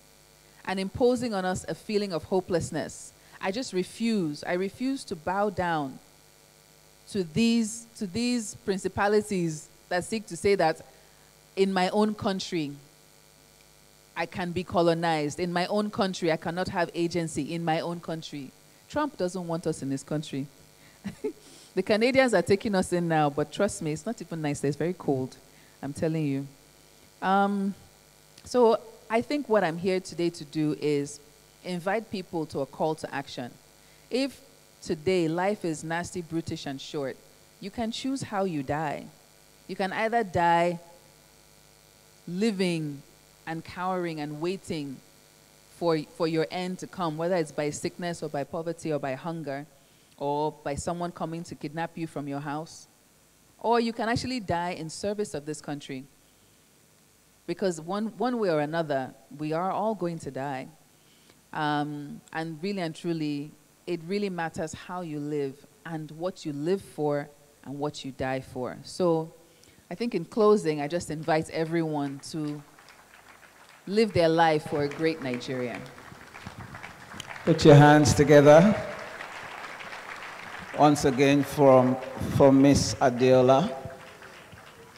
and imposing on us a feeling of hopelessness. I refuse to bow down to these principalities that seek to say that in my own country, I can be colonized. In my own country, I cannot have agency in my own country. Trump doesn't want us in his country. The Canadians are taking us in now, but trust me, it's not even nice. It's very cold, I'm telling you. So I think what I'm here today to do is invite people to a call to action. If today life is nasty, brutish, and short, you can choose how you die. You can either die living and cowering and waiting for your end to come, whether it's by sickness or by poverty or by hunger, or by someone coming to kidnap you from your house. Or you can actually die in service of this country. Because one way or another, we are all going to die. And really and truly, it really matters how you live and what you live for and what you die for. So I think in closing, I just invite everyone to live their life for a great Nigeria. Put your hands together. once again from Miss Adeola.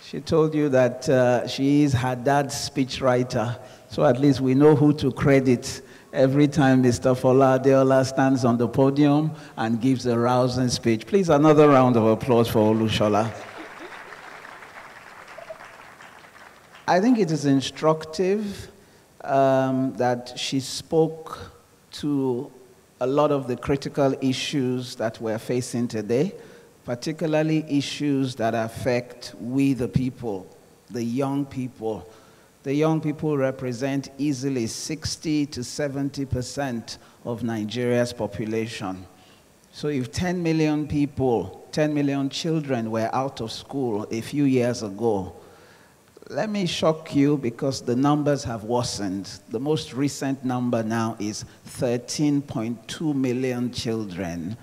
She told you that she is her dad's speechwriter, so at least we know who to credit every time Mr. Fola Adeola stands on the podium and gives a rousing speech. Please, another round of applause for Olushola. I think it is instructive that she spoke to a lot of the critical issues that we're facing today, particularly issues that affect we the people, the young people. The young people represent easily 60 to 70% of Nigeria's population. So if 10 million people, 10 million children were out of school a few years ago, let me shock you because the numbers have worsened. The most recent number now is 13.2 million children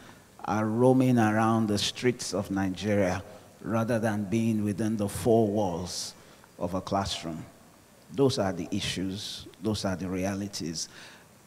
are roaming around the streets of Nigeria rather than being within the four walls of a classroom. Those are the issues. Those are the realities.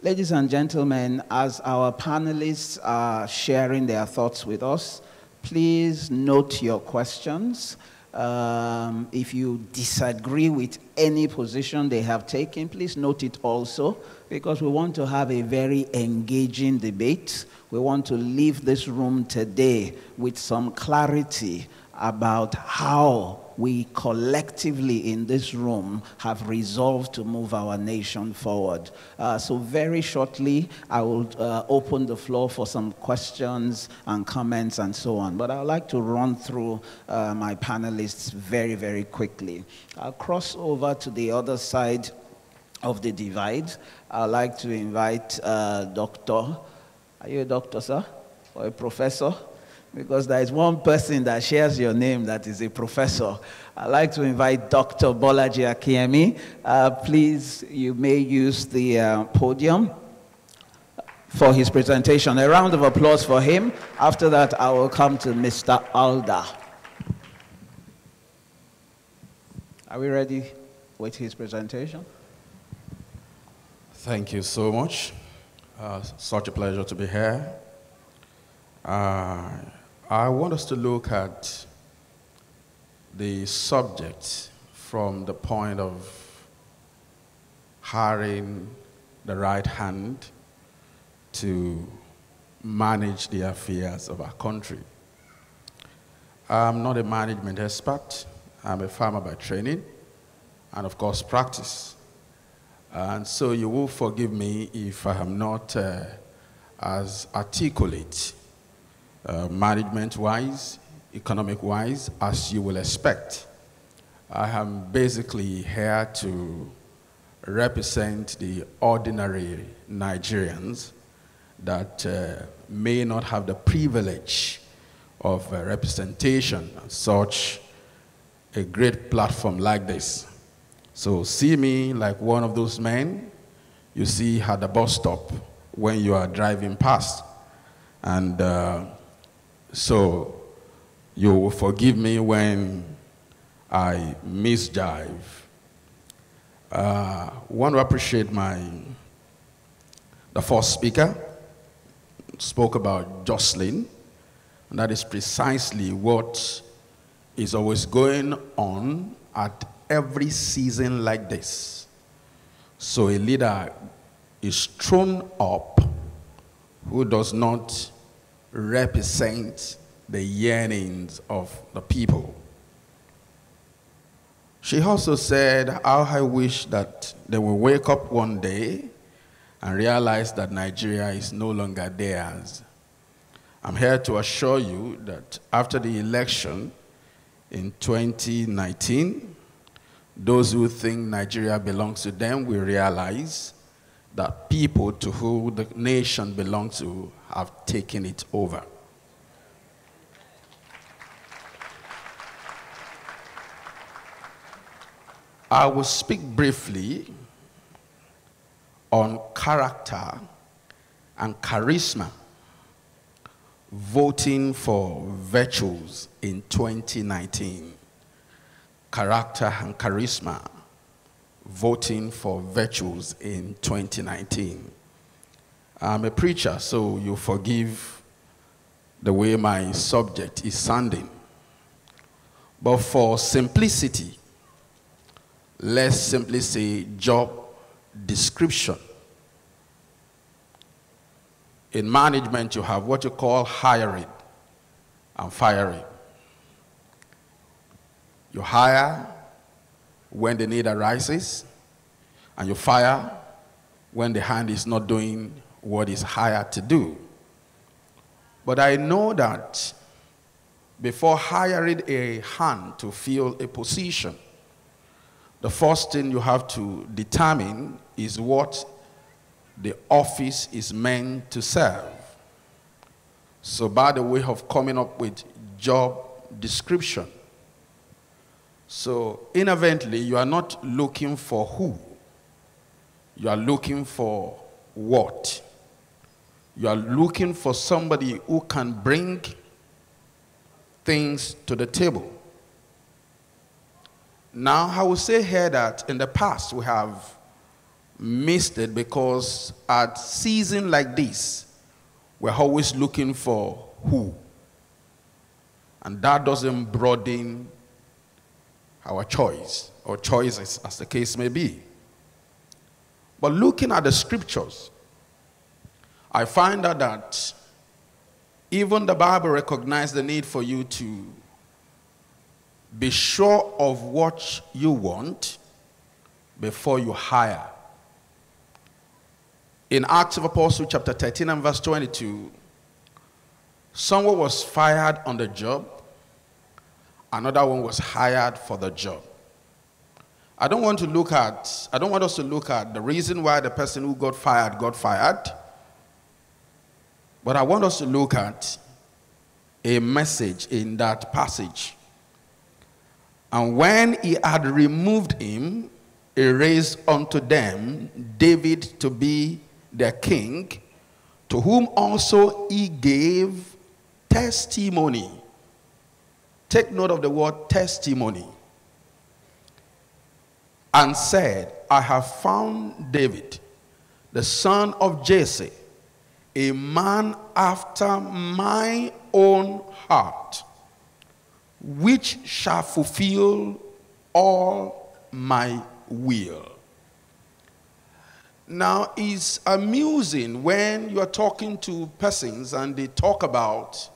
Ladies and gentlemen, as our panelists are sharing their thoughts with us, please note your questions. If you disagree with any position they have taken, please note it also, because we want to have a very engaging debate. We want to leave this room today with some clarity about how we collectively in this room have resolved to move our nation forward. So very shortly, I will open the floor for some questions and comments and so on. But I would like to run through my panelists very, very quickly. I'll cross over to the other side of the divide. I'd like to invite Doctor. Are you a doctor, sir? Or a professor? Because there is one person that shares your name that is a professor. I'd like to invite Dr. Bolaji Akinyemi. Please, you may use the podium for his presentation. A round of applause for him. After that, I will come to Mr. Alda. Are we ready with his presentation? Thank you so much. Such a pleasure to be here. I want us to look at the subject from the point of hiring the right hand to manage the affairs of our country. I'm not a management expert. I'm a farmer by training and, of course, practice. And so you will forgive me if I am not as articulate management-wise, economic-wise, as you will expect. I am basically here to represent the ordinary Nigerians that may not have the privilege of representation on such a great platform like this. So see me like one of those men you see at the bus stop when you are driving past. And so you will forgive me when I misjive. Want to appreciate the first speaker, spoke about jostling, and that is precisely what is always going on at every season like this. So a leader is thrown up who does not represent the yearnings of the people. She also said, how I wish that they will wake up one day and realize that Nigeria is no longer theirs. I'm here to assure you that after the election in 2019, those who think Nigeria belongs to them will realize that people to whom the nation belongs to have taken it over. I will speak briefly on character and charisma, voting for virtues in 2019. Character and charisma, voting for virtues in 2019. I'm a preacher, so you forgive the way my subject is sounding. But for simplicity, let's simply say job description. In management, you have what you call hiring and firing. You hire when the need arises, and you fire when the hand is not doing what is hired to do. But I know that before hiring a hand to fill a position, the first thing you have to determine is what the office is meant to serve. So by the way of coming up with job description. So inadvertently, you are not looking for who. You are looking for what. You are looking for somebody who can bring things to the table. Now, I will say here that in the past we have missed it because at season like this, we're always looking for who. And that doesn't broaden our choice, or choices as the case may be. But looking at the scriptures, I find out that even the Bible recognizes the need for you to be sure of what you want before you hire. In Acts of Apostles chapter 13 and verse 22, someone was fired on the job, another one was hired for the job. I don't want us to look at the reason why the person who got fired, but I want us to look at a message in that passage. And when he had removed him, he raised unto them David to be their king, to whom also he gave testimony. Take note of the word testimony. And said, I have found David, the son of Jesse, a man after my own heart, which shall fulfill all my will. Now, it's amusing when you are talking to persons and they talk about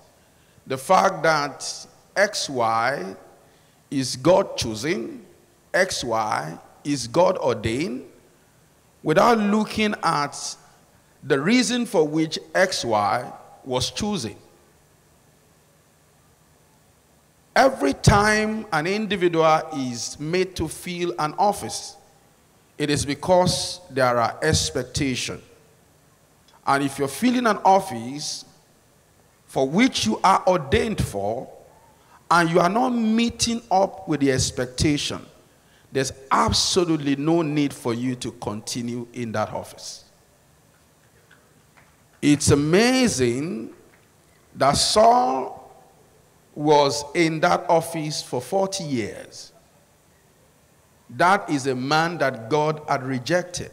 the fact that XY is God choosing, XY is God ordained, without looking at the reason for which XY was chosen. Every time an individual is made to fill an office, it is because there are expectations. And if you're filling an office for which you are ordained for, and you are not meeting up with the expectation, there's absolutely no need for you to continue in that office. It's amazing that Saul was in that office for 40 years. That is a man that God had rejected.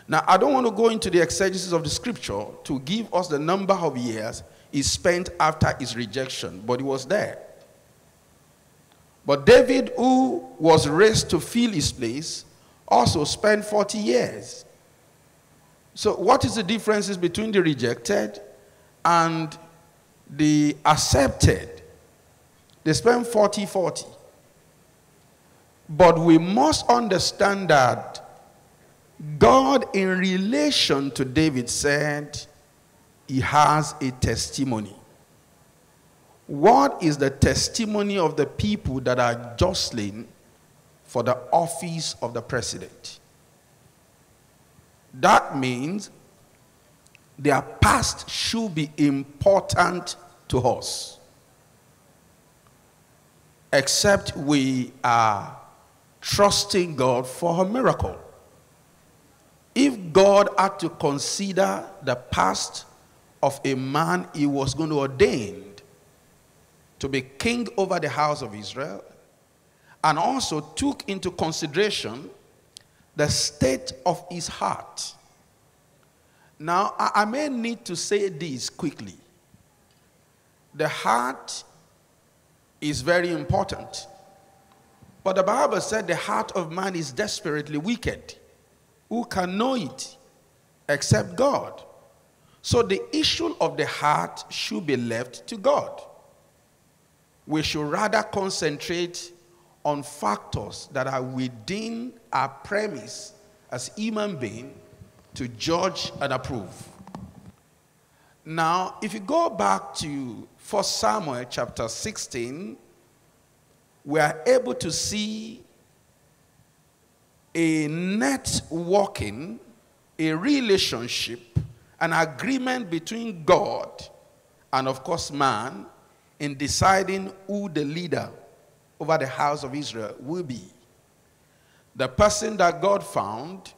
Now, I don't want to go into the exegesis of the scripture to give us the number of years he spent after his rejection, but he was there. But David, who was raised to fill his place, also spent 40 years. So what is the differences between the rejected and the accepted? They spent 40. But we must understand that God, in relation to David, said he has a testimony. What is the testimony of the people that are jostling for the office of the president? That means their past should be important to us, except we are trusting God for a miracle. If God had to consider the past of a man he was going to ordain to be king over the house of Israel, and also took into consideration the state of his heart. Now, I may need to say this quickly. the heart is very important. But the Bible said the heart of man is desperately wicked. Who can know it except God? So the issue of the heart should be left to God. We should rather concentrate on factors that are within our premise as human beings to judge and approve. Now, if you go back to 1 Samuel chapter 16, we are able to see a networking, a relationship, an agreement between God and, of course, man in deciding who the leader over the house of Israel will be. The person that God found,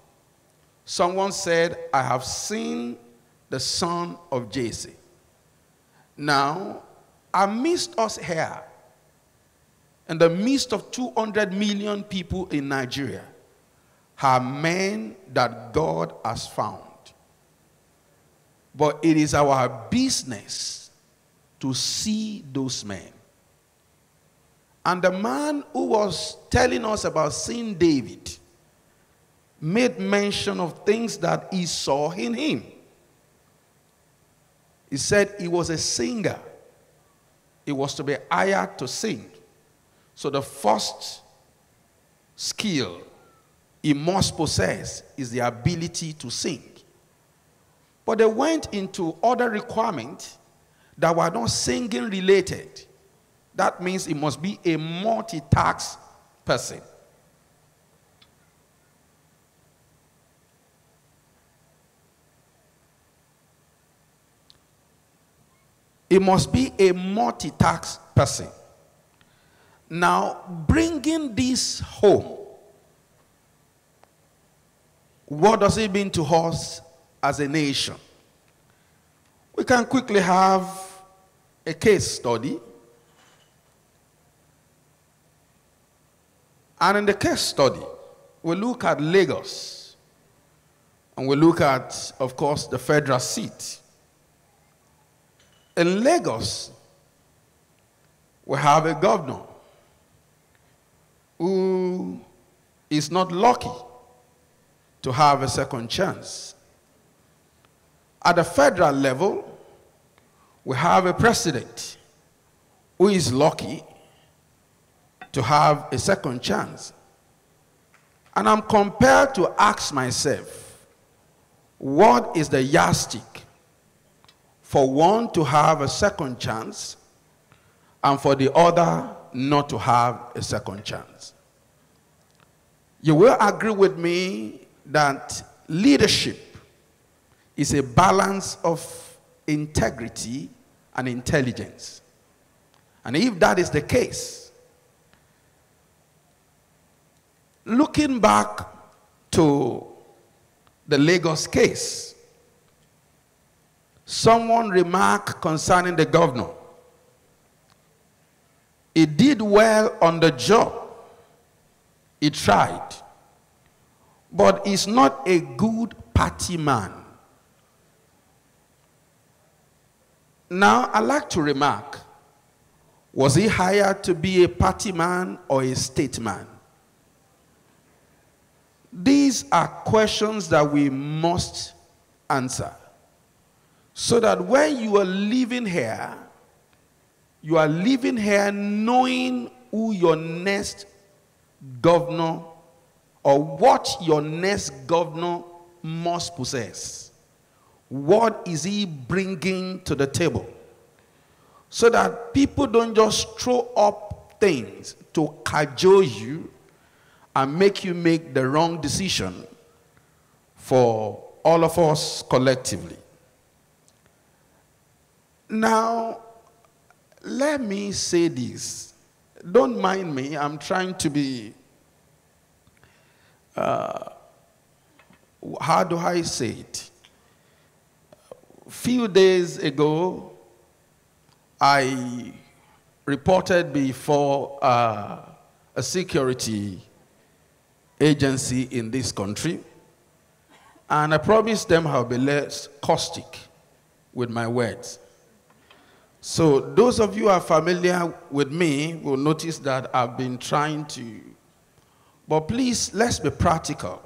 someone said, I have seen the son of Jesse. Now, amidst us here, in the midst of 200 million people in Nigeria, are men that God has found. But it is our business to see those men. And the man who was telling us about seeing David made mention of things that he saw in him. He said he was a singer. He was to be hired to sing. So the first skill he must possess is the ability to sing. But they went into other requirements that were not singing related. That means he must be a multitask person. He must be a multitask person. Now, bringing this home, what does it mean to us as a nation? We can quickly have a case study. And in the case study, we look at Lagos. And we look at, of course, the federal seat. In Lagos, we have a governor who is not lucky to have a second chance. At the federal level, we have a president who is lucky to have a second chance. And I'm compelled to ask myself, what is the yardstick for one to have a second chance and for the other not to have a second chance? You will agree with me that leadership is a balance of integrity and intelligence. And if that is the case, looking back to the Lagos case, someone remarked concerning the governor. He did well on the job. He tried. But he's not a good party man. Now, I'd like to remark, was he hired to be a party man or a statesman? These are questions that we must answer. So that when you are living here knowing who your next governor or what your next governor must possess. What is he bringing to the table? So that people don't just throw up things to cajole you and make you make the wrong decision for all of us collectively. Now, let me say this. Don't mind me. I'm trying to be, how do I say it? A few days ago, I reported before a security agency in this country, and I promised them I'll be less caustic with my words. So those of you who are familiar with me will notice that I've been trying to, but please, let's be practical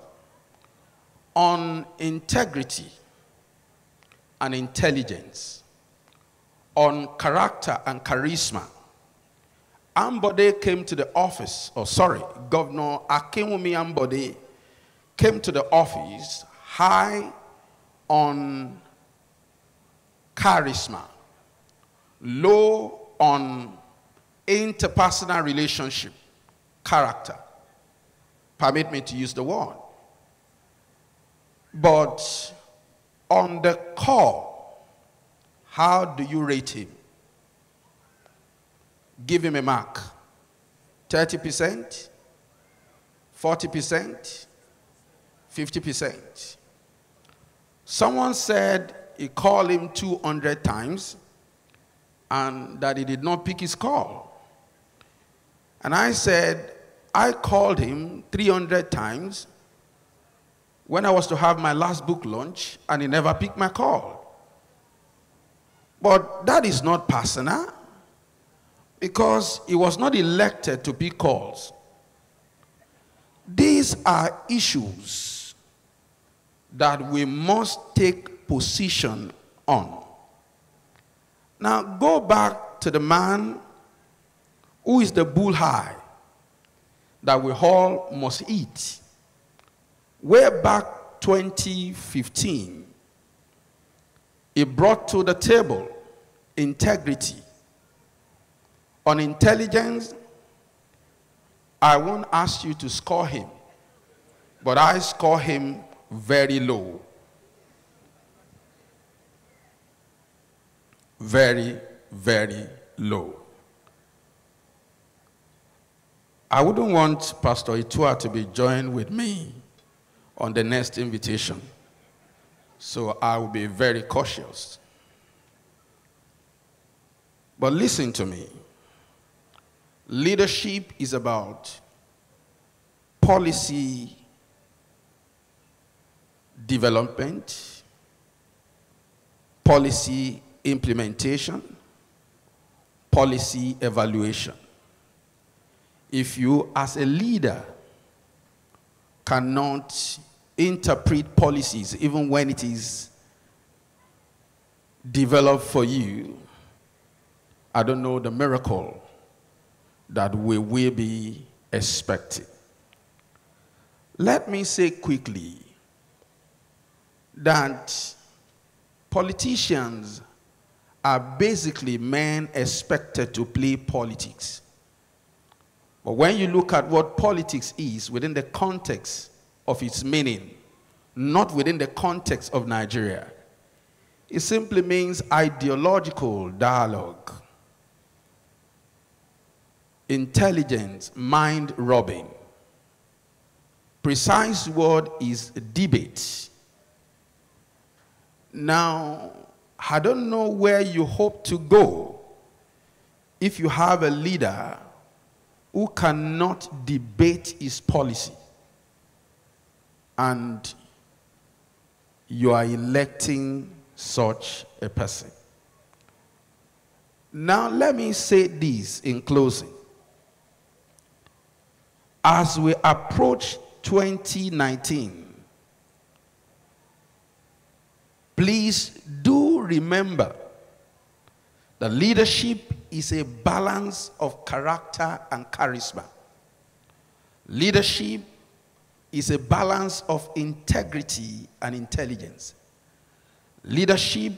on integrity and intelligence, on character and charisma. Ambode came to the office, Governor Akinwumi Ambode came to the office high on charisma, low on interpersonal relationship, character. Permit me to use the word. But on the core, how do you rate him? Give him a mark. 30%, 40%, 50%. Someone said he called him 200 times and that he did not pick his call. And I said, I called him 300 times when I was to have my last book launch and he never picked my call. But that is not personal, because he was not elected to pick calls. These are issues that we must take position on. Now go back to the man who is the bullseye that we all must eat. Way back 2015, he brought to the table integrity. On intelligence, I won't ask you to score him, but I score him very low. Very, very low. I wouldn't want Pastor Itua to be joined with me on the next invitation, so I will be very cautious. But listen to me. Leadership is about policy development, policy implementation, policy evaluation. If you as a leader cannot interpret policies even when it is developed for you, I don't know the miracle that we will be expecting. Let me say quickly that politicians are basically men expected to play politics. But when you look at what politics is within the context of its meaning, not within the context of Nigeria, it simply means ideological dialogue, intelligence, mind robbing. Precise word is debate. Now, I don't know where you hope to go if you have a leader who cannot debate his policy and you are electing such a person. Now, let me say this in closing. As we approach 2019, please do remember that leadership is a balance of character and charisma. Leadership is a balance of integrity and intelligence. Leadership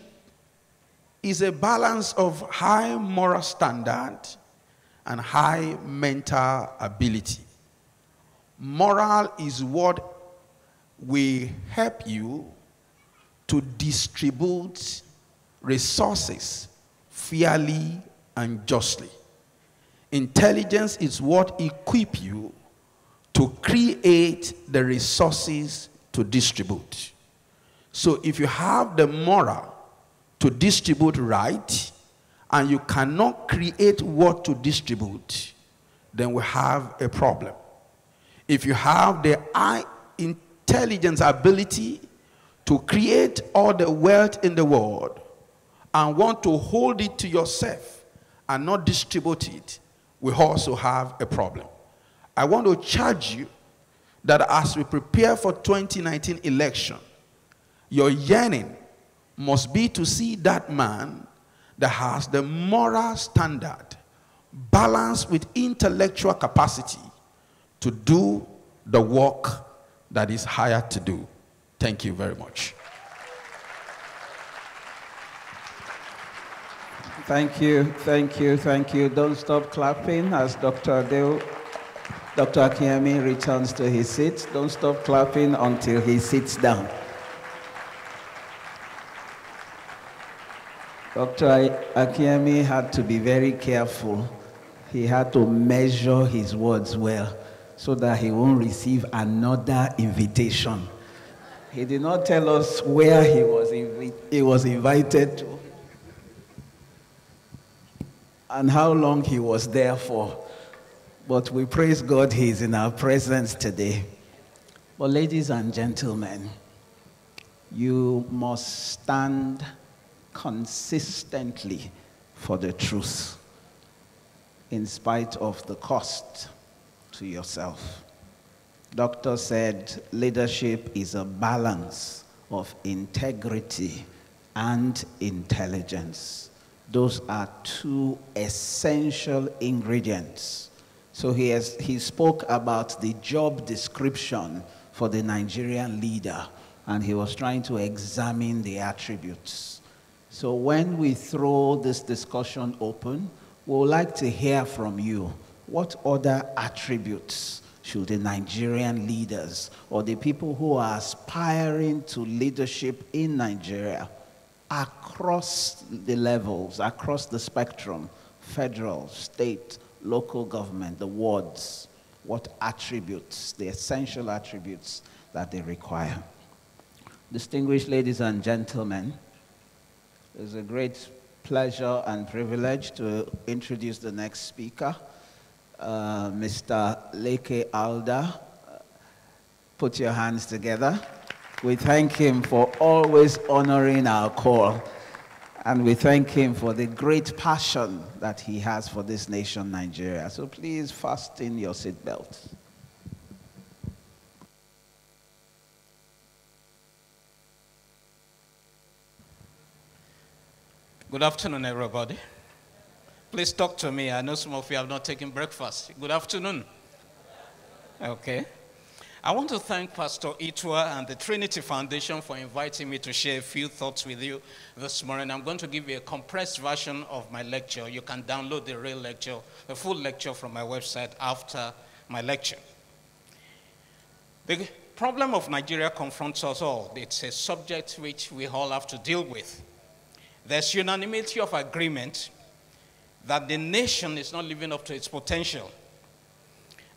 is a balance of high moral standard and high mental ability. Moral is what will help you to distribute resources fairly and justly. Intelligence is what equips you to create the resources to distribute. So if you have the moral to distribute right and you cannot create what to distribute, then we have a problem. If you have the high intelligence ability to create all the wealth in the world and want to hold it to yourself and not distribute it, we also have a problem. I want to charge you that as we prepare for 2019 election, your yearning must be to see that man that has the moral standard balanced with intellectual capacity to do the work that is hired to do. Thank you very much. Thank you, thank you, thank you. Don't stop clapping as Dr. Akinyemi returns to his seat. Don't stop clapping until he sits down. Dr. Akinyemi had to be very careful. He had to measure his words well so that he won't receive another invitation. He did not tell us where he was invited to and how long he was there for. But we praise God he's in our presence today. But ladies and gentlemen, you must stand consistently for the truth in spite of the cost to yourself. Doctor said leadership is a balance of integrity and intelligence. Those are two essential ingredients. So he spoke about the job description for the Nigerian leader, and he was trying to examine the attributes. So when we throw this discussion open, we would like to hear from you. What other attributes should the Nigerian leaders or the people who are aspiring to leadership in Nigeria across the levels, across the spectrum, federal, state, local government, the wards, what attributes, the essential attributes that they require? Distinguished ladies and gentlemen, it's a great pleasure and privilege to introduce the next speaker, Mr. Leke Alda. Put your hands together. We thank him for always honoring our call, and we thank him for the great passion that he has for this nation, Nigeria. So please fasten your seatbelts. Good afternoon, everybody. Please talk to me. I know some of you have not taken breakfast. Good afternoon. Okay. I want to thank Pastor Itwa and the Trinity Foundation for inviting me to share a few thoughts with you this morning. I'm going to give you a compressed version of my lecture. You can download the real lecture, the full lecture from my website after my lecture. The problem of Nigeria confronts us all. It's a subject which we all have to deal with. There's unanimity of agreement that the nation is not living up to its potential.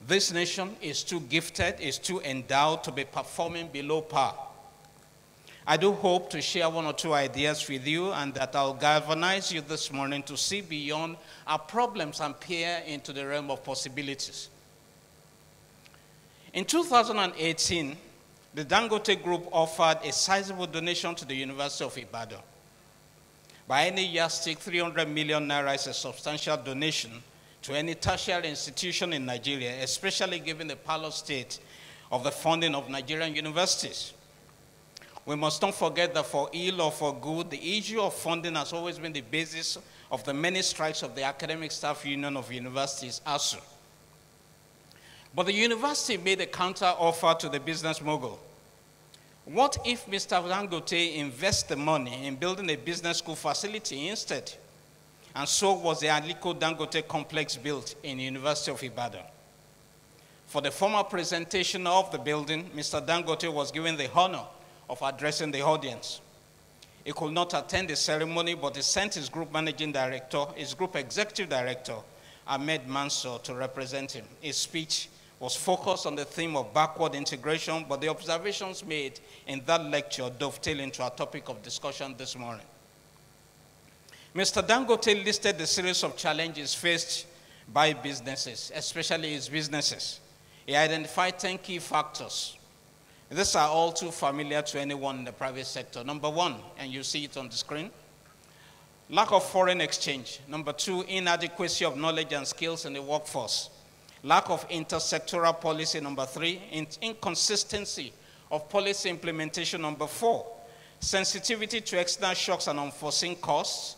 This nation is too gifted, is too endowed to be performing below par. I do hope to share one or two ideas with you, and that I'll galvanize you this morning to see beyond our problems and peer into the realm of possibilities. In 2018, the Dangote Group offered a sizable donation to the University of Ibadan. By any yardstick, 300 million naira is a substantial donation to any tertiary institution in Nigeria, especially given the parlor state of the funding of Nigerian universities. We must not forget that for ill or for good, the issue of funding has always been the basis of the many strikes of the Academic Staff Union of Universities, ASU. But the university made a counter offer to the business mogul. What if Mr. Dangote invests the money in building a business school facility instead? And so was the Aliko Dangote complex built in the University of Ibadan. For the formal presentation of the building, Mr. Dangote was given the honor of addressing the audience. He could not attend the ceremony, but he sent his group managing director, his group executive director, Ahmed Mansour, to represent him. His speech was focused on the theme of backward integration, but the observations made in that lecture dovetail into our topic of discussion this morning. Mr. Dangote listed the series of challenges faced by businesses, especially his businesses. He identified 10 key factors. These are all too familiar to anyone in the private sector. Number one, and you see it on the screen, Lack of foreign exchange. Number 2, inadequacy of knowledge and skills in the workforce. Lack of intersectoral policy. Number 3, inconsistency of policy implementation. Number 4, sensitivity to external shocks and unforeseen costs.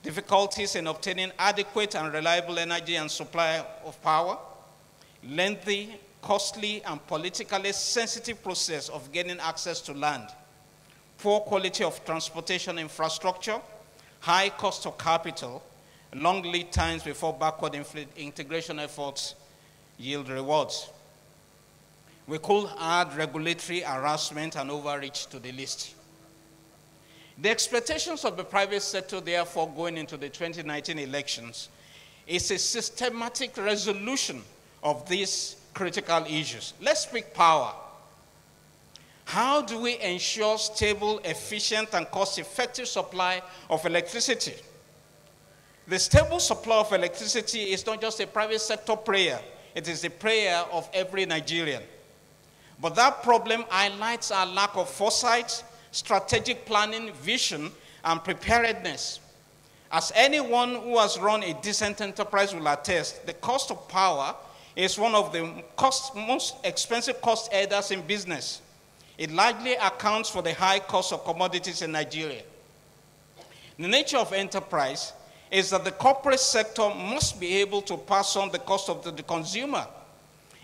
Difficulties in obtaining adequate and reliable energy and supply of power. Lengthy, costly, and politically sensitive process of gaining access to land. Poor quality of transportation infrastructure. High cost of capital. Long lead times before backward integration efforts yield rewards. We could add regulatory harassment and overreach to the list. The expectations of the private sector, therefore, going into the 2019 elections is a systematic resolution of these critical issues. Let's speak power. How do we ensure stable, efficient, and cost-effective supply of electricity? The stable supply of electricity is not just a private sector prayer. It is the prayer of every Nigerian. But that problem highlights our lack of foresight, strategic planning, vision, and preparedness. As anyone who has run a decent enterprise will attest, the cost of power is one of the most expensive cost headers in business. It largely accounts for the high cost of commodities in Nigeria. The nature of enterprise is that the corporate sector must be able to pass on the cost of the consumer.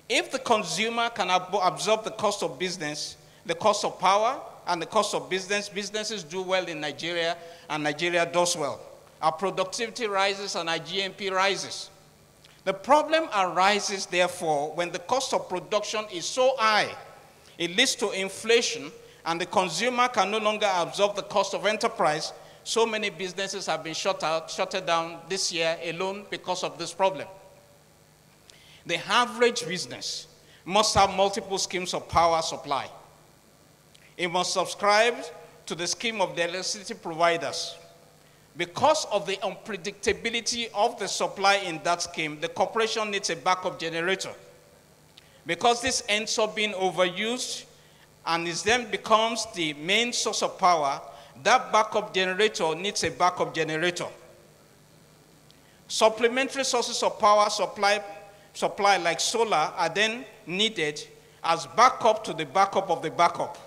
If the consumer can absorb the cost of business, the cost of power, and the cost of business, businesses do well in Nigeria, and Nigeria does well. Our productivity rises and our GNP rises. The problem arises, therefore, when the cost of production is so high, it leads to inflation, and the consumer can no longer absorb the cost of enterprise. So many businesses have been shut down this year alone because of this problem. The average business must have multiple schemes of power supply. It must subscribe to the scheme of the electricity providers. Because of the unpredictability of the supply in that scheme, the corporation needs a backup generator. Because this ends up being overused and it then becomes the main source of power, that backup generator needs a backup generator. Supplementary sources of power supply like solar are then needed as backup to the backup of the backup.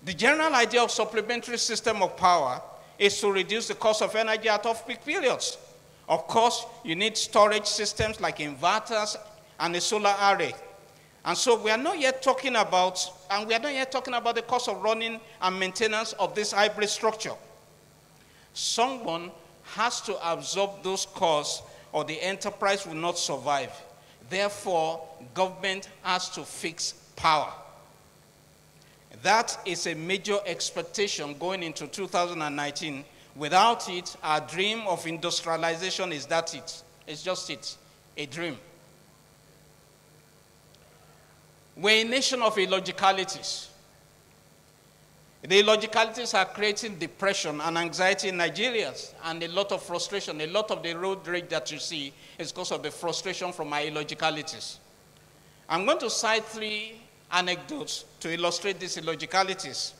The general idea of supplementary system of power is to reduce the cost of energy at off-peak periods. Of course, you need storage systems like inverters and a solar array. And so we are not yet talking about, the cost of running and maintenance of this hybrid structure. Someone has to absorb those costs or the enterprise will not survive. Therefore, government has to fix power. That is a major expectation going into 2019. Without it, our dream of industrialization is that it. It's just it, a dream. We're a nation of illogicalities. The illogicalities are creating depression and anxiety in Nigerians and a lot of frustration. A lot of the road rage that you see is because of the frustration from our illogicalities. I'm going to cite 3 anecdotes to illustrate these illogicalities.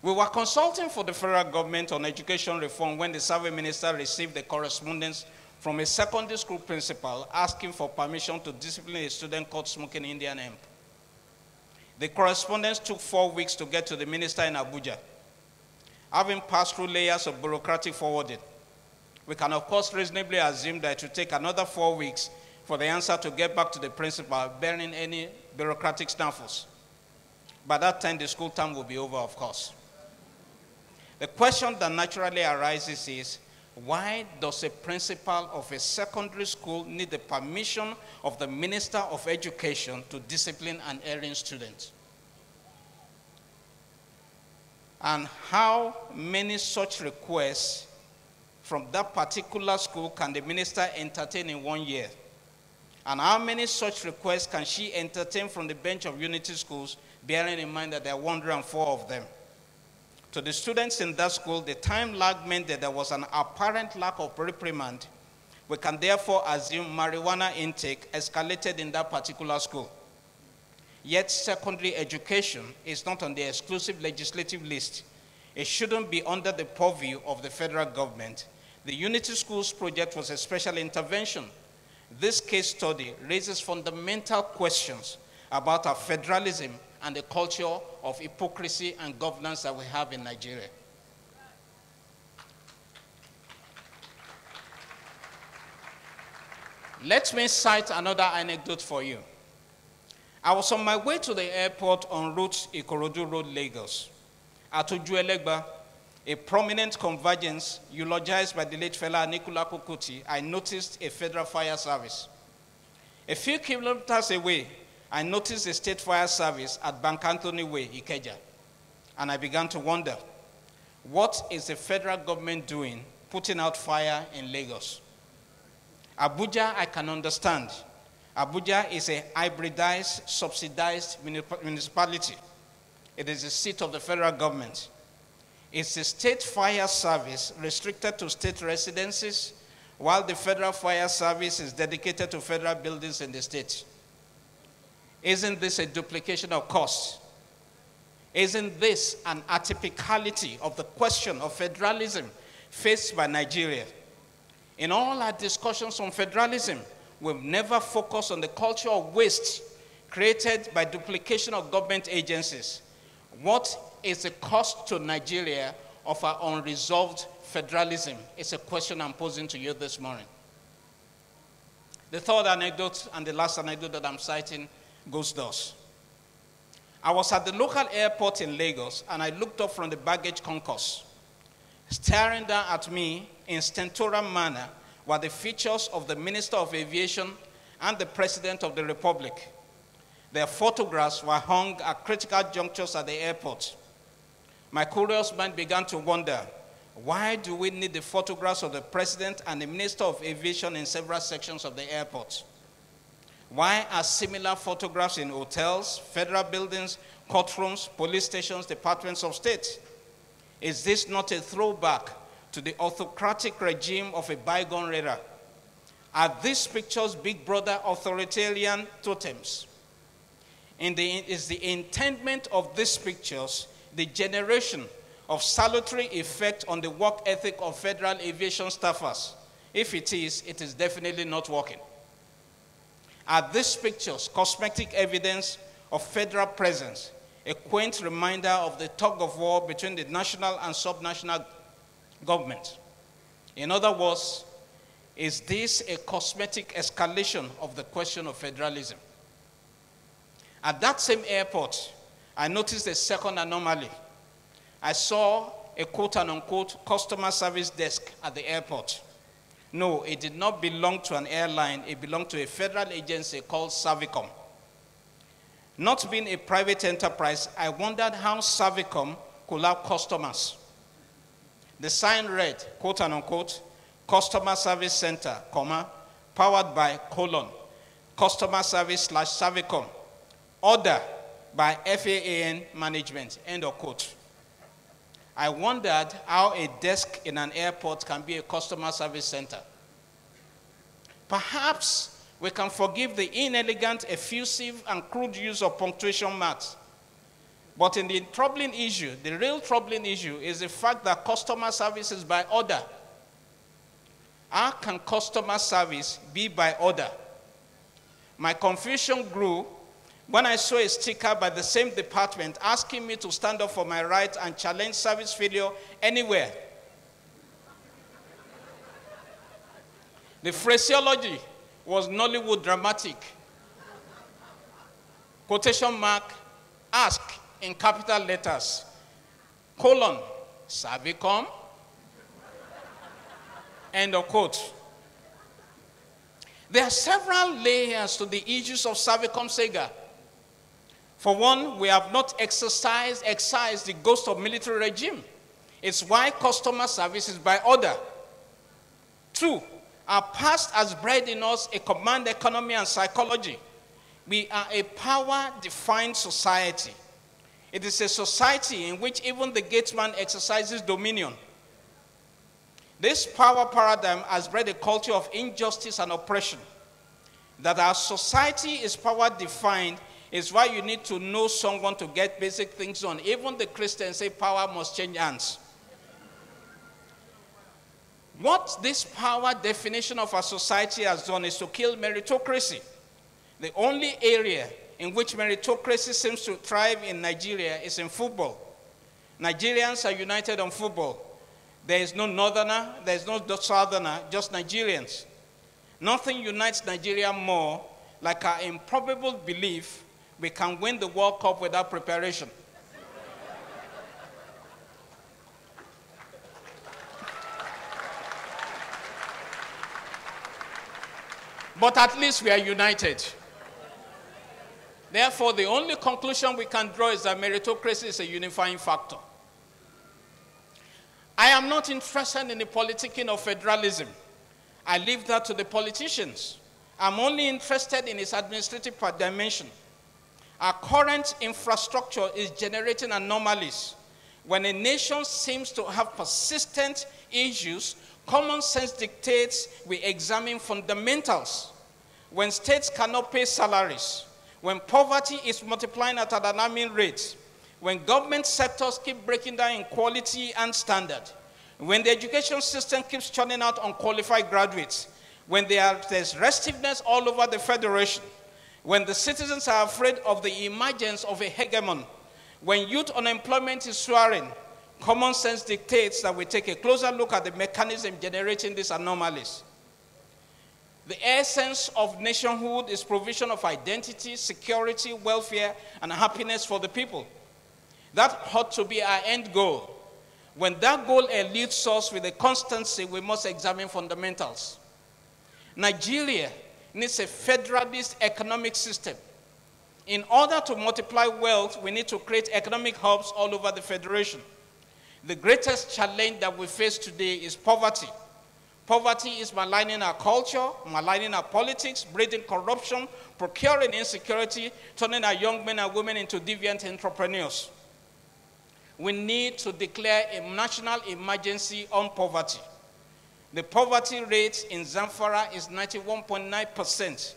We were consulting for the federal government on education reform when the survey minister received a correspondence from a secondary school principal asking for permission to discipline a student caught smoking Indian hemp. The correspondence took 4 weeks to get to the minister in Abuja. Having passed through layers of bureaucratic forwarding, we can of course reasonably assume that it will take another 4 weeks for the answer to get back to the principal, bearing any bureaucratic snaffles. By that time, the school term will be over, of course. The question that naturally arises is, why does a principal of a secondary school need the permission of the Minister of Education to discipline an erring student? And how many such requests from that particular school can the minister entertain in 1 year? And how many such requests can she entertain from the bench of unity schools, bearing in mind that there are 104 of them? To the students in that school, the time lag meant that there was an apparent lack of reprimand. We can therefore assume marijuana intake escalated in that particular school. Yet secondary education is not on the exclusive legislative list. It shouldn't be under the purview of the federal government. The Unity Schools project was a special intervention. This case study raises fundamental questions about our federalism and the culture of hypocrisy and governance that we have in Nigeria. Let me cite another anecdote for you. I was on my way to the airport en route Ikorodu Road, Lagos. At Ojuelegba, a prominent convergence eulogized by the late fella Anikulapo Kuti, I noticed a federal fire service. A few kilometers away, I noticed a state fire service at Bank Anthony Way, Ikeja. And I began to wonder, what is the federal government doing putting out fire in Lagos? Abuja, I can understand. Abuja is a hybridized, subsidized municipality. It is the seat of the federal government. It's the state fire service restricted to state residences, while the federal fire service is dedicated to federal buildings in the state. Isn't this a duplication of costs? Isn't this an atypicality of the question of federalism faced by Nigeria? In all our discussions on federalism, we've never focused on the culture of waste created by duplication of government agencies. What is the cost to Nigeria of our unresolved federalism? It's a question I'm posing to you this morning. The third anecdote and the last anecdote that I'm citing goes thus. I was at the local airport in Lagos and I looked up from the baggage concourse. Staring down at me in stentorian manner were the features of the Minister of Aviation and the President of the Republic. Their photographs were hung at critical junctures at the airport. My curious mind began to wonder, why do we need the photographs of the President and the Minister of Aviation in several sections of the airport? Why are similar photographs in hotels, federal buildings, courtrooms, police stations, departments of state? Is this not a throwback to the autocratic regime of a bygone era? Are these pictures Big Brother authoritarian totems? Is the intendment of these pictures the generation of salutary effect on the work ethic of federal aviation staffers? If it is definitely not working. Are these pictures cosmetic evidence of federal presence, a quaint reminder of the tug of war between the national and subnational government? In other words, is this a cosmetic escalation of the question of federalism? At that same airport, I noticed a second anomaly. I saw a quote-unquote customer service desk at the airport. No, it did not belong to an airline. It belonged to a federal agency called Savicom. Not being a private enterprise, I wondered how Savicom could have customers. The sign read, quote-unquote, Customer Service Center, comma, powered by, colon, Customer Service / Savicom, order by FAAN Management, end of quote. I wondered how a desk in an airport can be a customer service center. Perhaps we can forgive the inelegant, effusive, and crude use of punctuation marks. But in the troubling issue, the real troubling issue is the fact that customer service is by order. How can customer service be by order? My confusion grew when I saw a sticker by the same department asking me to stand up for my rights and challenge service failure anywhere. The phraseology was Nollywood dramatic. Quotation mark, ask in capital letters, colon, Savicom, end of quote. There are several layers to the issues of Savicom Sega. For one, we have not excised the ghost of military regime. It's why customer service is by order. Two, our past has bred in us a command economy and psychology. We are a power-defined society. It is a society in which even the gatesman exercises dominion. This power paradigm has bred a culture of injustice and oppression. That our society is power-defined It's why you need to know someone to get basic things done. Even the Christians say power must change hands. What this power definition of our society has done is to kill meritocracy. The only area in which meritocracy seems to thrive in Nigeria is in football. Nigerians are united on football. There is no northerner, there is no southerner, just Nigerians. Nothing unites Nigeria more like our improbable belief we can win the World Cup without preparation. But at least we are united. Therefore, the only conclusion we can draw is that meritocracy is a unifying factor. I am not interested in the politicking of federalism. I leave that to the politicians. I'm only interested in its administrative dimension. Our current infrastructure is generating anomalies. When a nation seems to have persistent issues, common sense dictates we examine fundamentals. When states cannot pay salaries, when poverty is multiplying at an alarming rate, when government sectors keep breaking down in quality and standard, when the education system keeps churning out unqualified graduates, when there's restiveness all over the federation, when the citizens are afraid of the emergence of a hegemon, when youth unemployment is soaring, common sense dictates that we take a closer look at the mechanism generating these anomalies. The essence of nationhood is provision of identity, security, welfare, and happiness for the people. That ought to be our end goal. When that goal eludes us with a constancy, we must examine fundamentals. Nigeria needs a federalist economic system. In order to multiply wealth, we need to create economic hubs all over the federation. The greatest challenge that we face today is poverty. Poverty is maligning our culture, maligning our politics, breeding corruption, procuring insecurity, turning our young men and women into deviant entrepreneurs. We need to declare a national emergency on poverty. The poverty rate in Zamfara is 91.9%,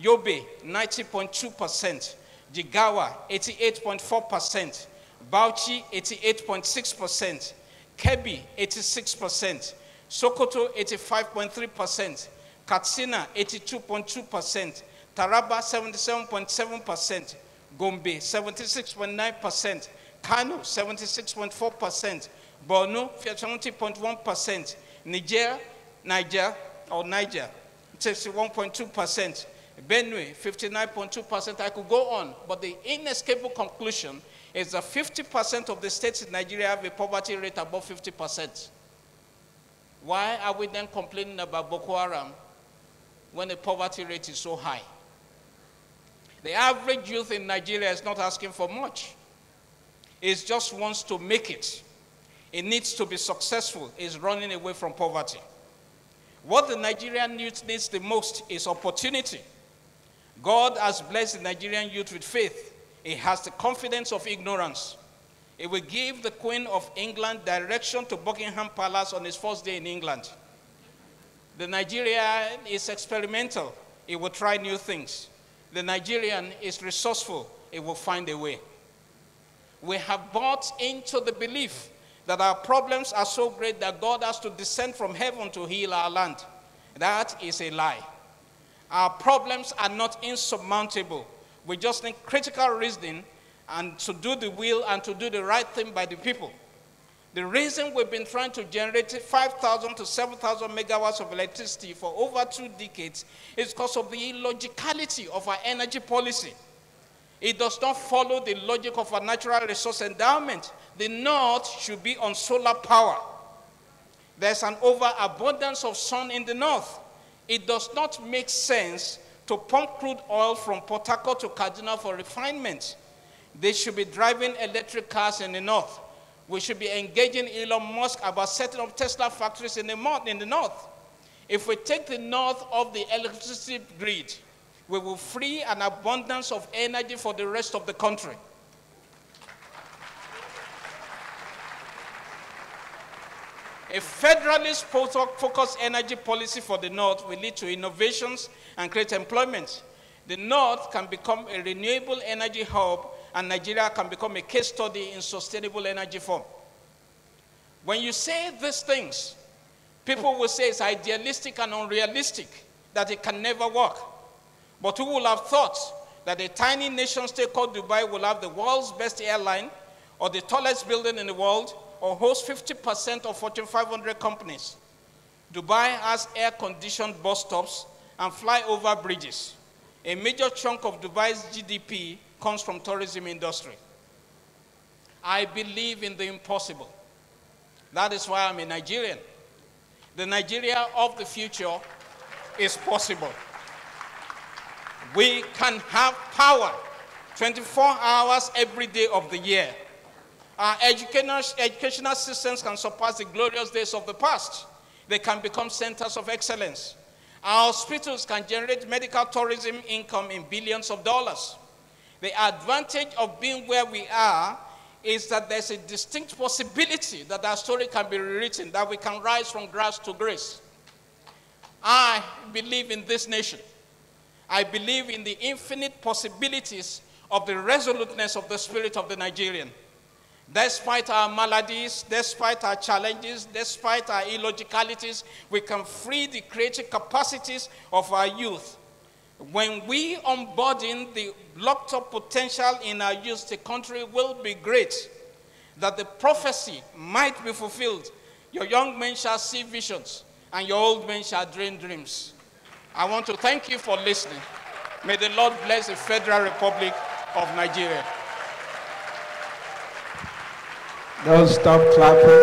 Yobe 90.2%, Jigawa 88.4%, Bauchi 88.6%, Kebbi 86%, Sokoto 85.3%, Katsina 82.2%, Taraba 77.7%, Gombe 76.9%, Kano 76.4%, Borno 70.1%, Niger 61.2%, Benue 59.2%. I could go on, but the inescapable conclusion is that 50% of the states in Nigeria have a poverty rate above 50%. Why are we then complaining about Boko Haram when the poverty rate is so high? The average youth in Nigeria is not asking for much. It just wants to make it. It needs to be successful. It's running away from poverty. What the Nigerian youth needs the most is opportunity. God has blessed the Nigerian youth with faith. It has the confidence of ignorance. It will give the Queen of England direction to Buckingham Palace on his first day in England. The Nigerian is experimental. It will try new things. The Nigerian is resourceful. It will find a way. We have bought into the belief that our problems are so great that God has to descend from heaven to heal our land. That is a lie. Our problems are not insurmountable. We just need critical reasoning and to do the will and to do the right thing by the people. The reason we've been trying to generate 5,000 to 7,000 megawatts of electricity for over 2 decades is because of the illogicality of our energy policy. It does not follow the logic of our natural resource endowment. The north should be on solar power. There's an overabundance of sun in the north. It does not make sense to pump crude oil from Port Harcourt to Kaduna for refinement. They should be driving electric cars in the north. We should be engaging Elon Musk about setting up Tesla factories in the north. If we take the north off the electricity grid, we will free an abundance of energy for the rest of the country. A federalist focused energy policy for the north will lead to innovations and create employment. the North can become a renewable energy hub, and Nigeria can become a case study in sustainable energy form. When you say these things, people will say it's idealistic and unrealistic, that it can never work. But who will have thought that a tiny nation state called Dubai will have the world's best airline, or the tallest building in the world, or host 50% of Fortune 500 companies? Dubai has air-conditioned bus stops and flyover bridges. A major chunk of Dubai's GDP comes from tourism industry. I believe in the impossible. That is why I'm a Nigerian. The Nigeria of the future is possible. We can have power 24 hours every day of the year. Our educational systems can surpass the glorious days of the past. They can become centers of excellence. Our hospitals can generate medical tourism income in billions of dollars. The advantage of being where we are is that there's a distinct possibility that our story can be rewritten, that we can rise from grass to grace. I believe in this nation. I believe in the infinite possibilities of the resoluteness of the spirit of the Nigerian. Despite our maladies, despite our challenges, despite our illogicalities, we can free the creative capacities of our youth. When we unburden the locked up potential in our youth, the country will be great. That the prophecy might be fulfilled. Your young men shall see visions, and your old men shall dream dreams. I want to thank you for listening. May the Lord bless the Federal Republic of Nigeria. Don't stop clapping.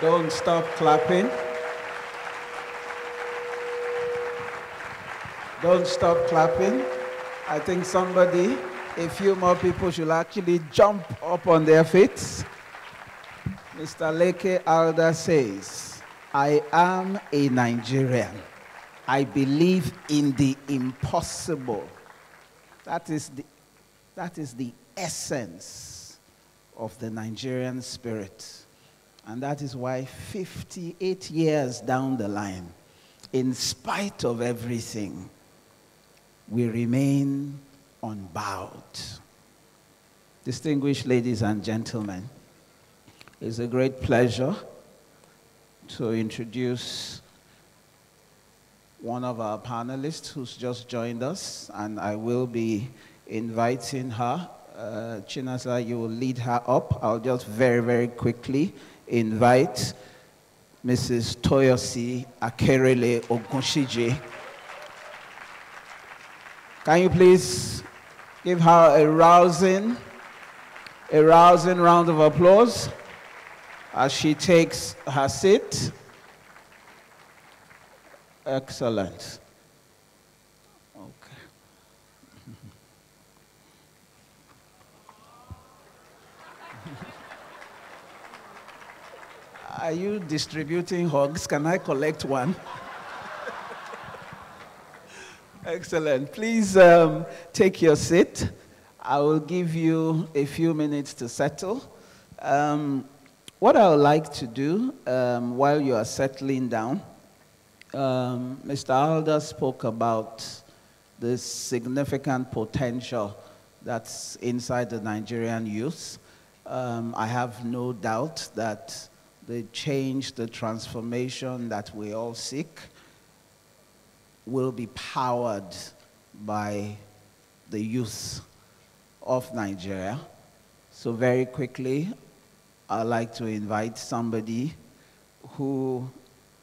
Don't stop clapping. Don't stop clapping. I think somebody, a few more people should actually jump up on their feet. Mr. Leke Alda says, I am a Nigerian. I believe in the impossible. That is the essence of the Nigerian spirit. And that is why 58 years down the line, in spite of everything, we remain unbowed. Distinguished ladies and gentlemen, it's a great pleasure to introduce one of our panelists who's just joined us, and I will be inviting her. Chinasa, you will lead her up. I'll just very, very quickly invite Mrs. Toyosi Akerele Ogunshije. Can you please give her a rousing round of applause as she takes her seat? Excellent. Are you distributing hugs? Can I collect one? Excellent. Please take your seat. I will give you a few minutes to settle. What I would like to do while you are settling down, Mr. Alda spoke about the significant potential that's inside the Nigerian youth. I have no doubt that the change, the transformation that we all seek will be powered by the youth of Nigeria. So very quickly, I'd like to invite somebody who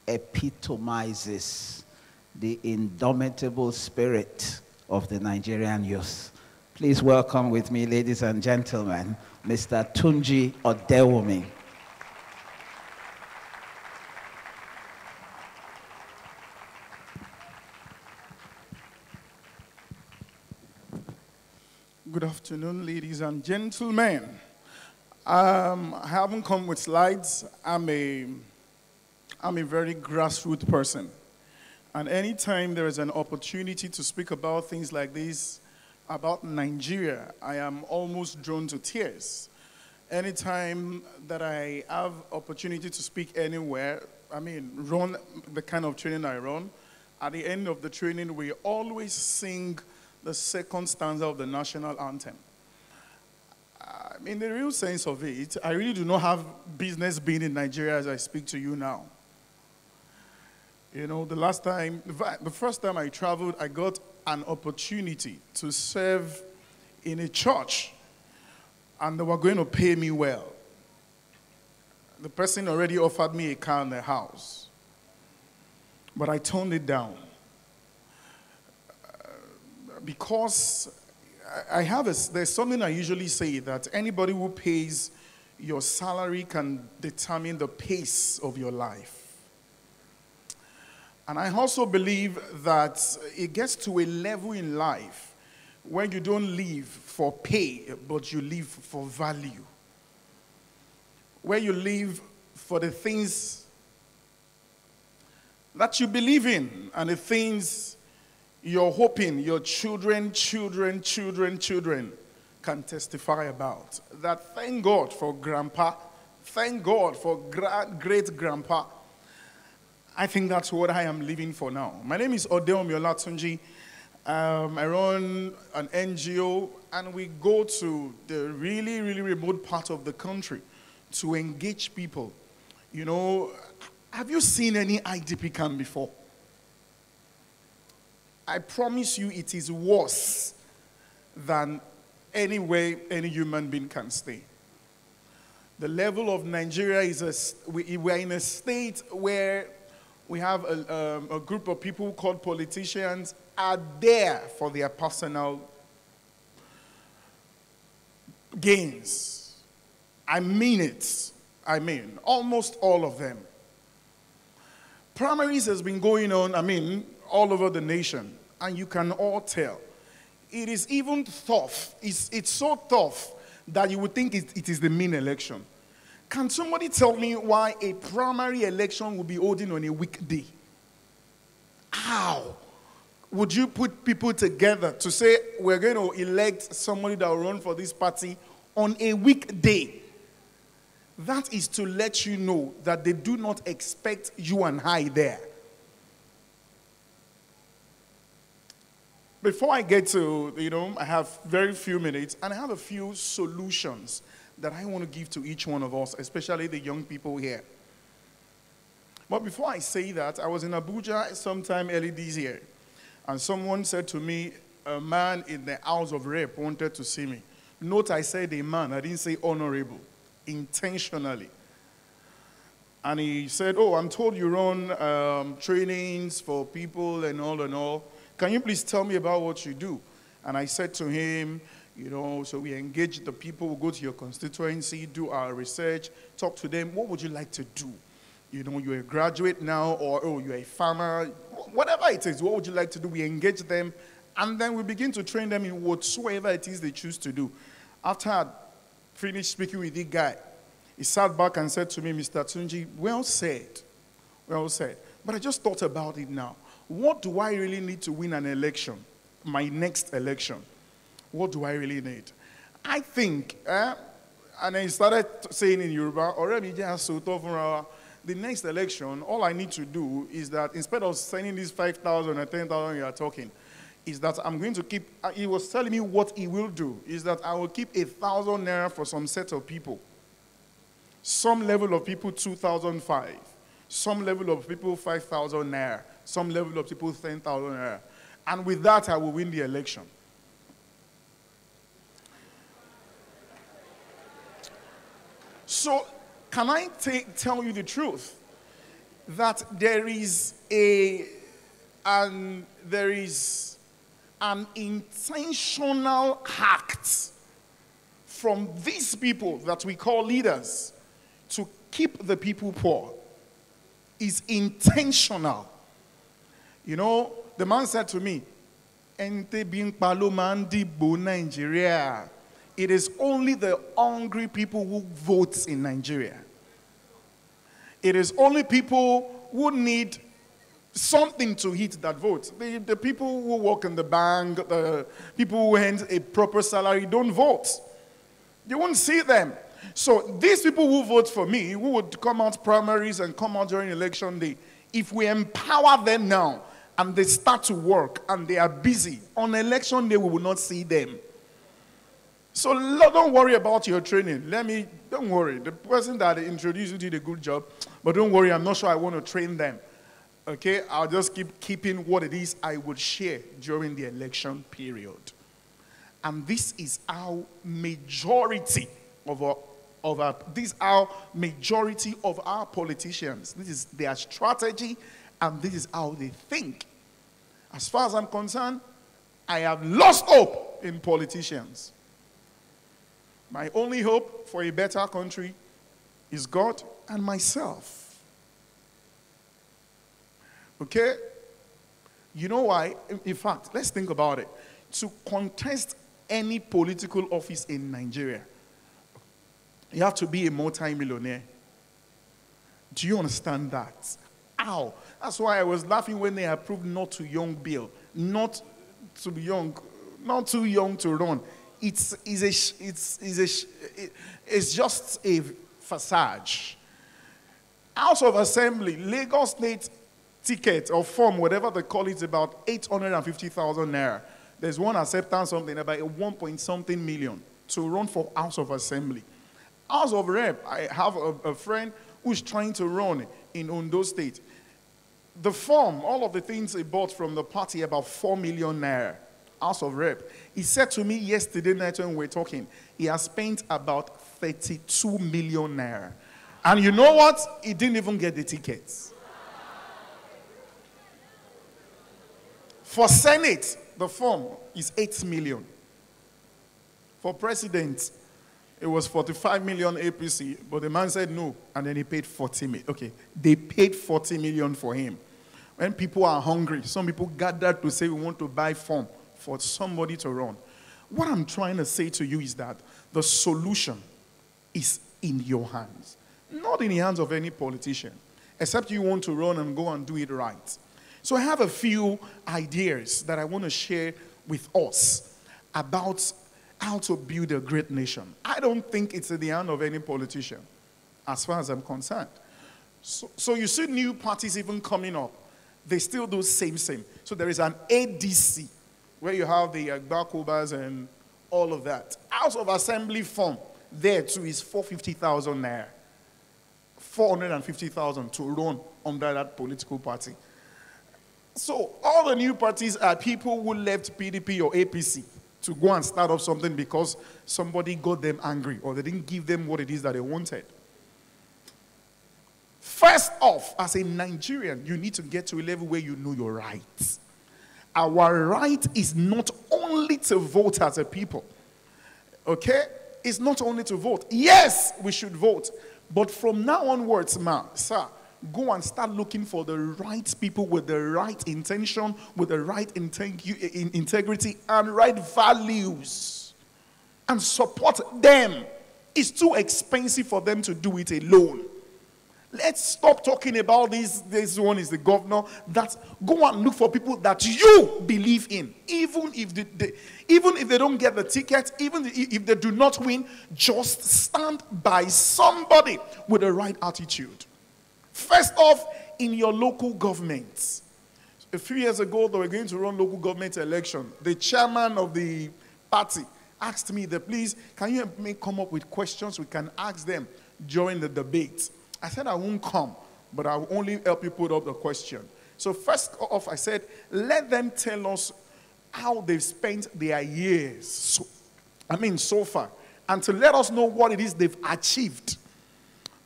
epitomizes the indomitable spirit of the Nigerian youth. Please welcome with me, ladies and gentlemen, Mr. Tunji Odewumi. Good afternoon, ladies and gentlemen. I haven't come with slides. I'm a very grassroots person. And anytime there is an opportunity to speak about things like this, about Nigeria, I am almost drawn to tears. Anytime that I have opportunity to speak anywhere, run the kind of training I run, at the end of the training, we always sing the second stanza of the national anthem. In the real sense of it, I really do not have business being in Nigeria as I speak to you now. You know, the first time I traveled, I got an opportunity to serve in a church, and they were going to pay me well. The person already offered me a car and a house, but I turned it down because there's something I usually say, that anybody who pays your salary can determine the pace of your life. And I also believe that it gets to a level in life when you don't live for pay, but you live for value. Where you live for the things that you believe in and the things you're hoping your children can testify about. That thank God for grandpa, thank God for great-grandpa. I think that's what I am living for now. My name is Odeomi Olatunji. I run an NGO, and we go to the really, really remote part of the country to engage people. You know, have you seen any IDP camp before? I promise you it is worse than any way any human being can stay. The level of Nigeria is we're in a state where we have a group of people called politicians are there for their personal gains. I mean it. I mean, almost all of them. Primaries has been going on, all over the nation, and you can all tell. It is even tough. It's so tough that you would think it is the main election. Can somebody tell me why a primary election will be holding on a weekday? How would you put people together to say we're going to elect somebody that will run for this party on a weekday? That is to let you know that they do not expect you and I there. Before I get to, I have very few minutes, and I have a few solutions that I want to give to each one of us, especially the young people here. But before I say that, I was in Abuja sometime early this year, and someone said to me, a man in the House of Rep wanted to see me. Note I said a man, I didn't say honorable, intentionally. And he said, oh, I'm told you run trainings for people and all. Can you please tell me about what you do? And I said to him, so we engage the people, we go to your constituency, do our research, talk to them. What would you like to do? You're a graduate now, or you're a farmer, whatever it is, what would you like to do? We engage them, and then we begin to train them in whatsoever it is they choose to do. After I finished speaking with the guy, he sat back and said to me, Mr. Tunji, well said. But I just thought about it now. What do I really need to win an election, my next election? What do I really need? I think, and I started saying in Yoruba, the next election, all I need to do is that instead of sending these 5,000 or 10,000 you are talking, is that I'm going to keep, he was telling me what he will do, is that I will keep 1,000 naira for some set of people. Some level of people 2,005, some level of people 5,000 naira, some level of people 10,000 naira. And with that, I will win the election. So, can I tell you the truth? That there is an intentional act from these people that we call leaders to keep the people poor. Is intentional. The man said to me, Ente bin palomandi bo Nigeria. It is only the hungry people who vote in Nigeria. It is only people who need something to eat that vote. The people who work in the bank, the people who earn a proper salary don't vote. You won't see them. So these people who vote for me, who would come out primaries and come out during election day, if we empower them now and they start to work and they are busy. On election day, we will not see them. So don't worry about your training. Don't worry. The person that introduced you did a good job, but don't worry, I'm not sure I want to train them. Okay, I'll just keeping what it is I would share during the election period. And this is our majority of our politicians. This is their strategy, and this is how they think. As far as I'm concerned, I have lost hope in politicians. My only hope for a better country is God and myself. Okay? You know why? In fact, let's think about it. To contest any political office in Nigeria, you have to be a multi-millionaire. Do you understand that? Ow. That's why I was laughing when they approved not too young bill. Not to be young, not too young to run. It's just a facade. House of Assembly, Lagos State ticket or form, whatever they call it, about 850,000 naira. There's one acceptance something about 1 million to run for House of Assembly. House of Rep, I have a friend who's trying to run in Ondo State. The form, all of the things he bought from the party, about 4 million naira. House of Rep. He said to me yesterday night when we were talking, he has spent about 32 million naira. And you know what? He didn't even get the tickets. For Senate, the form is 8 million. For president, it was 45 million APC, but the man said no, and then he paid 40 million. Okay, they paid 40 million for him. When people are hungry, some people gathered to say we want to buy form for somebody to run. What I'm trying to say to you is that the solution is in your hands, not in the hands of any politician, except you want to run and go and do it right. So I have a few ideas that I want to share with us about how to build a great nation. I don't think it's in the hand of any politician, as far as I'm concerned. So you see new parties even coming up. They still do same. So there is an ADC, where you have the Bakubas and all of that. House of Assembly form, there too is 450,000 naira. 450,000 to run under that political party. So all the new parties are people who left PDP or APC to go and start up something because somebody got them angry or they didn't give them what it is that they wanted. First off, as a Nigerian, you need to get to a level where you know your rights. Our right is not only to vote as a people. Okay? It's not only to vote. Yes, we should vote. But from now onwards, sir, go and start looking for the right people with the right intention, with the right integrity and right values. And support them. It's too expensive for them to do it alone. Let's stop talking about this one is the governor. Go and look for people that you believe in. Even if they don't get the ticket, even if they do not win, just stand by somebody with the right attitude. First off, in your local government. A few years ago, they were going to run local government election. The chairman of the party asked me, please, can you help me come up with questions we can ask them during the debate? I said I won't come, but I will only help you put up the question. So first off, I said, let them tell us how they've spent their years, so far, and to let us know what it is they've achieved.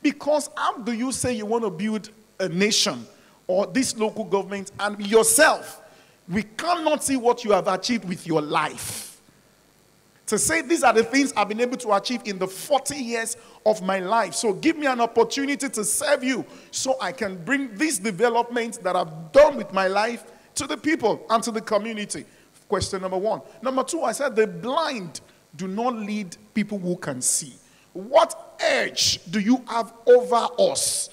Because how do you say you want to build a nation or this local government and yourself, we cannot see what you have achieved with your life? To say these are the things I've been able to achieve in the 40 years of my life. So give me an opportunity to serve you so I can bring these developments that I've done with my life to the people and to the community. Question number one. Number two, I said the blind do not lead people who can see. What edge do you have over us?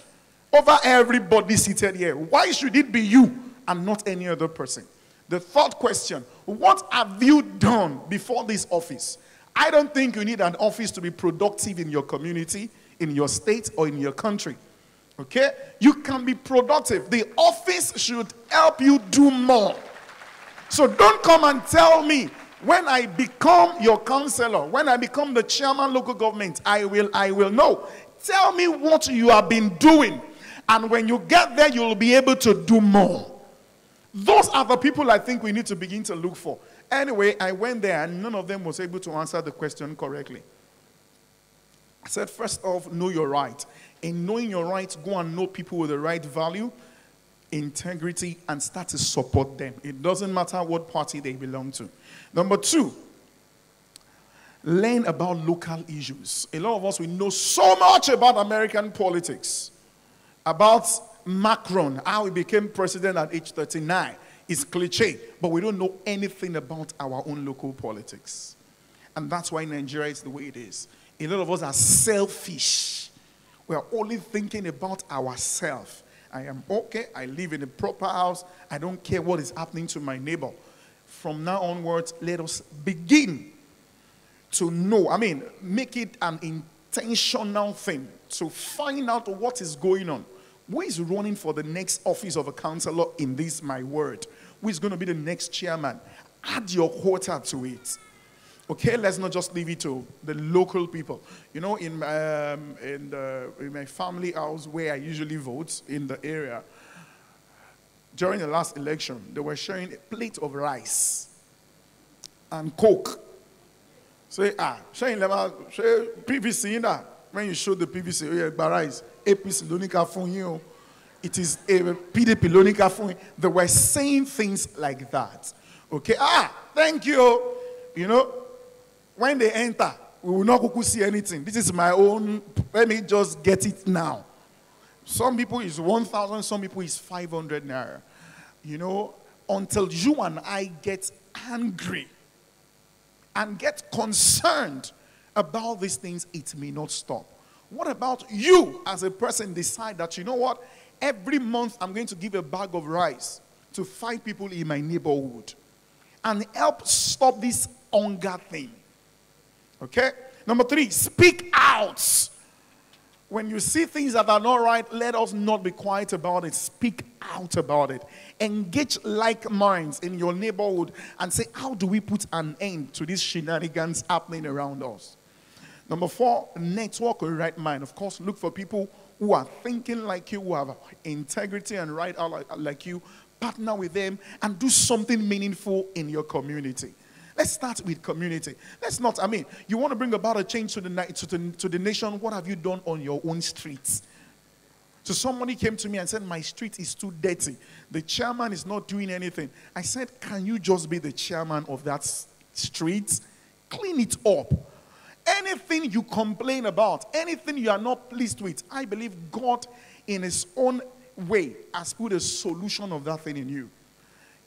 Over everybody seated here? Why should it be you and not any other person? The third question, what have you done before this office? I don't think you need an office to be productive in your community, in your state, or in your country. Okay? You can be productive. The office should help you do more. So don't come and tell me, when I become your counselor, when I become the chairman local government, I will know. Tell me what you have been doing. And when you get there, you'll be able to do more. Those are the people I think we need to begin to look for. Anyway, I went there and none of them was able to answer the question correctly. I said, first off, know your right. In knowing your rights, go and know people with the right value, integrity, and start to support them. It doesn't matter what party they belong to. Number two, learn about local issues. A lot of us, we know so much about American politics, about Macron, how he became president at age 39. It's cliche, but we don't know anything about our own local politics. And that's why Nigeria is the way it is. A lot of us are selfish. We are only thinking about ourselves. I am okay. I live in a proper house. I don't care what is happening to my neighbor. From now onwards, let us begin to know. Make it an intentional thing to find out what is going on. Who is running for the next office of a councillor in this, my ward? Who is going to be the next chairman? Add your quota to it. Okay, let's not just leave it to the local people. You know, in my family house where I usually vote in the area, during the last election, they were sharing a plate of rice and Coke. Say, sharing PVC in that. When you show the PVC, oh yeah, rice, APC lonika fun you. It is a PDP lonika fun. They were saying things like that. Okay, thank you. You know, when they enter, we will not see anything. This is my own, let me just get it now. Some people is 1,000, some people is 500 naira. You know, until you and I get angry and get concerned about these things, it may not stop. What about you as a person decide that, you know what, every month I'm going to give a bag of rice to 5 people in my neighborhood and help stop this hunger thing? Okay? Number 3, speak out. When you see things that are not right, let us not be quiet about it. Speak out about it. Engage like minds in your neighborhood and say, how do we put an end to these shenanigans happening around us? Number 4, network a right mind. Of course, look for people who are thinking like you, who have integrity and right out like you. Partner with them and do something meaningful in your community. Let's start with community. Let's not, you want to bring about a change to the nation. What have you done on your own streets? So somebody came to me and said, my street is too dirty. The chairman is not doing anything. I said, can you just be the chairman of that street? Clean it up. Anything you complain about, anything you are not pleased with, I believe God in his own way has put a solution of that thing in you.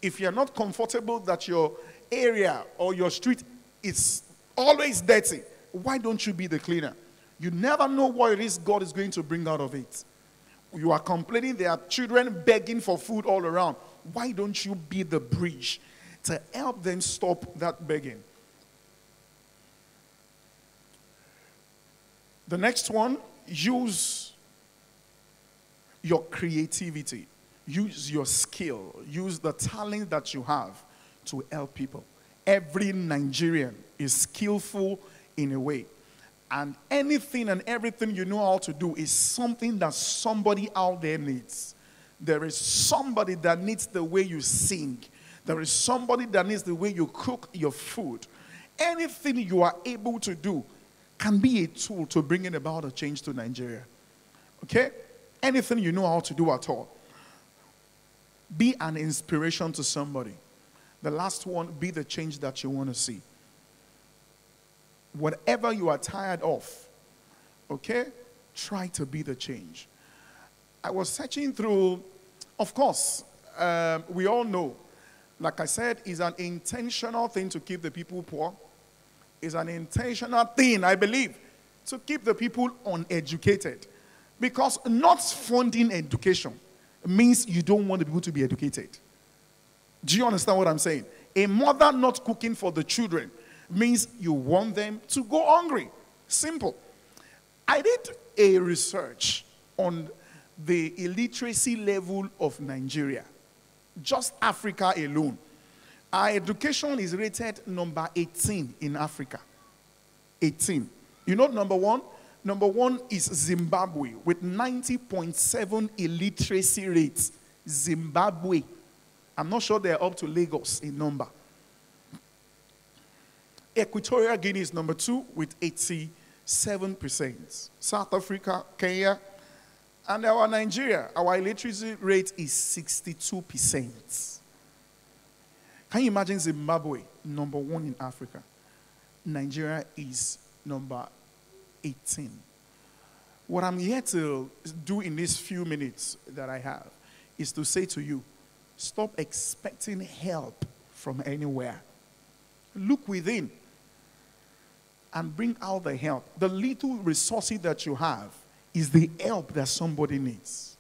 If you're not comfortable that your area or your street is always dirty, why don't you be the cleaner? You never know what it is God is going to bring out of it. You are complaining there are children begging for food all around. Why don't you be the bridge to help them stop that begging? The next one, use your creativity. Use your skill. Use the talent that you have to help people. Every Nigerian is skillful in a way. And anything and everything you know how to do is something that somebody out there needs. There is somebody that needs the way you sing. There is somebody that needs the way you cook your food. Anything you are able to do can be a tool to bringing about a change to Nigeria. Okay? Anything you know how to do at all. Be an inspiration to somebody. The last one, be the change that you want to see. Whatever you are tired of, okay, try to be the change. I was searching through, of course, we all know, like I said, it's an intentional thing to keep the people poor. It's an intentional thing, I believe, to keep the people uneducated. Because not funding education means you don't want the people to be educated. Do you understand what I'm saying? A mother not cooking for the children means you want them to go hungry. Simple. I did a research on the illiteracy level of Nigeria. Just Africa alone. Our education is rated number 18 in Africa. 18. You know number one? Number one is Zimbabwe with 90.7 illiteracy rates. Zimbabwe. I'm not sure they're up to Lagos in number. Equatorial Guinea is number 2 with 87%. South Africa, Kenya, and our Nigeria, our illiteracy rate is 62%. Can you imagine Zimbabwe, number 1 in Africa? Nigeria is number 18. What I'm here to do in these few minutes that I have is to say to you, stop expecting help from anywhere. Look within and bring out the help. The little resources that you have is the help that somebody needs.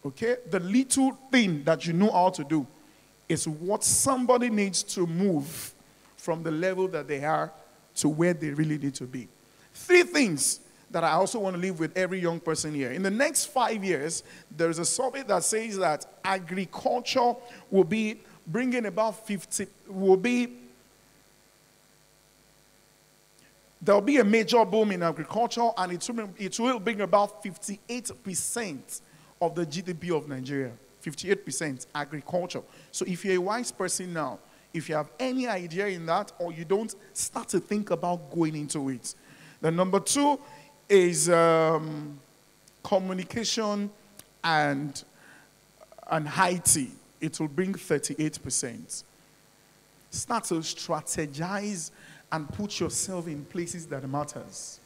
Okay? The little thing that you know how to do is what somebody needs to move from the level that they are to where they really need to be. 3 things that I also want to leave with every young person here. In the next 5 years, there's a survey that says that agriculture will be bringing about there'll be a major boom in agriculture, and it will bring about 58% of the GDP of Nigeria. 58% agriculture. So if you're a wise person now, if you have any idea in that, or you don't, start to think about going into it. The number 2 is communication and IT. It will bring 38%. Start to strategize and put yourself in places that matters.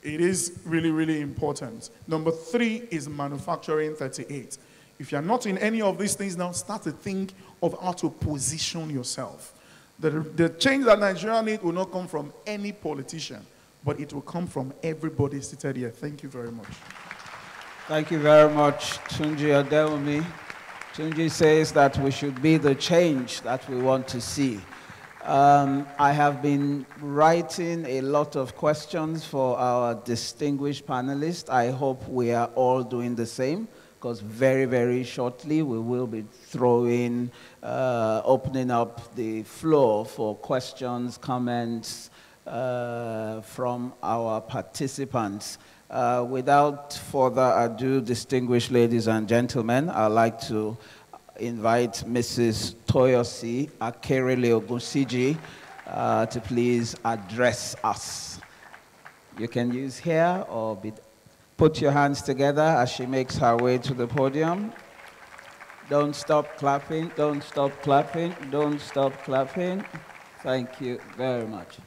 It is really, really important. Number 3 is manufacturing, 38. If you're not in any of these things now, start to think of how to position yourself. The change that Nigeria needs will not come from any politician, but it will come from everybody seated here. Thank you very much. Thank you very much, Tunji Adelmi. Tunji says that we should be the change that we want to see. I have been writing a lot of questions for our distinguished panelists. I hope we are all doing the same, because very, very shortly we will be opening up the floor for questions, comments from our participants. Without further ado, distinguished ladies and gentlemen, I'd like to invite Mrs. Toyosi Akerele-Ogunsiji to please address us. You can use here or put your hands together as she makes her way to the podium. Don't stop clapping, don't stop clapping, don't stop clapping. Thank you very much.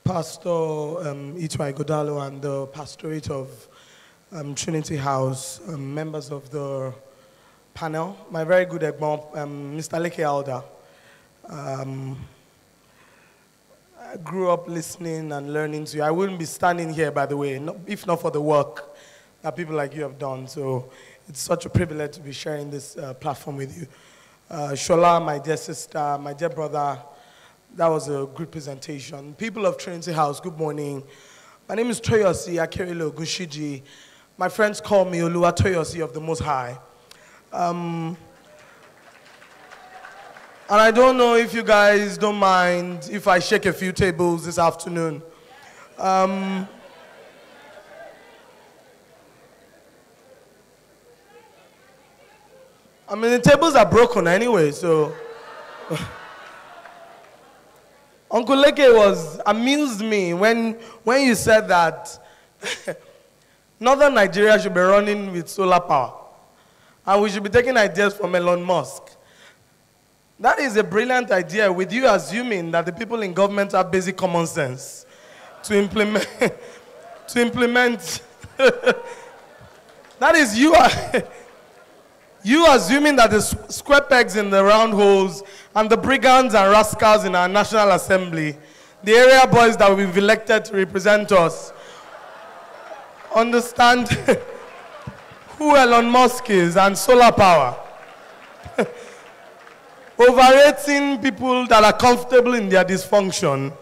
Pastor Itwai Godalo and the pastorate of Trinity House, members of the panel, my very good Egbon, Mr. Leke Alda. I grew up listening and learning to you. I wouldn't be standing here, by the way, if not for the work that people like you have done. So it's such a privilege to be sharing this platform with you. Shola, my dear sister, my dear brother, that was a good presentation. People of Trinity House, good morning. My name is Toyosi Akerele-Ogunsiji. My friends call me Oluwa Toyosi of the Most High. And I don't know if you guys don't mind if I shake a few tables this afternoon. I mean, the tables are broken anyway, so... Uncle Leke amused me when you said that Northern Nigeria should be running with solar power and we should be taking ideas from Elon Musk. That is a brilliant idea, with you assuming that the people in government have basic common sense to implement. That is you assuming that the square pegs in the round holes and the brigands and rascals in our National Assembly, the area boys that we've elected to represent us, understand who Elon Musk is and solar power. Overrating people that are comfortable in their dysfunction.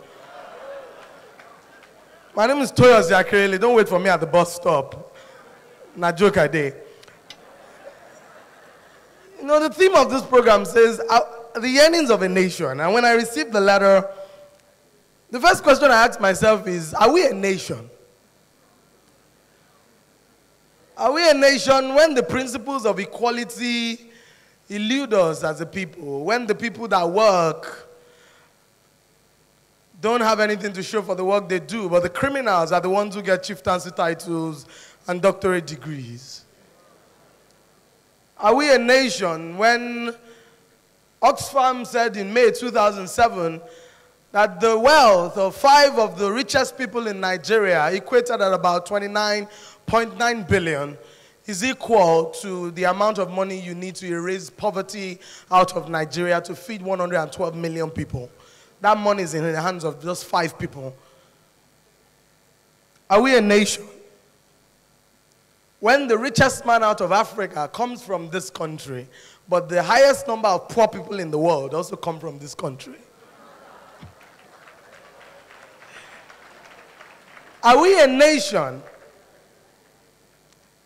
My name is Toyo Zakrele. Don't wait for me at the bus stop. Na joke a day. You know, the theme of this program says the yearnings of a nation. And when I received the letter, the first question I asked myself is, are we a nation? Are we a nation when the principles of equality elude us as a people? When the people that work don't have anything to show for the work they do, but the criminals are the ones who get chieftaincy titles and doctorate degrees? Are we a nation when Oxfam said in May 2007 that the wealth of 5 of the richest people in Nigeria, equated at about 29.9 billion, is equal to the amount of money you need to erase poverty out of Nigeria to feed 112 million people? That money is in the hands of just 5 people. Are we a nation when the richest man out of Africa comes from this country, but the highest number of poor people in the world also come from this country? Are we a nation?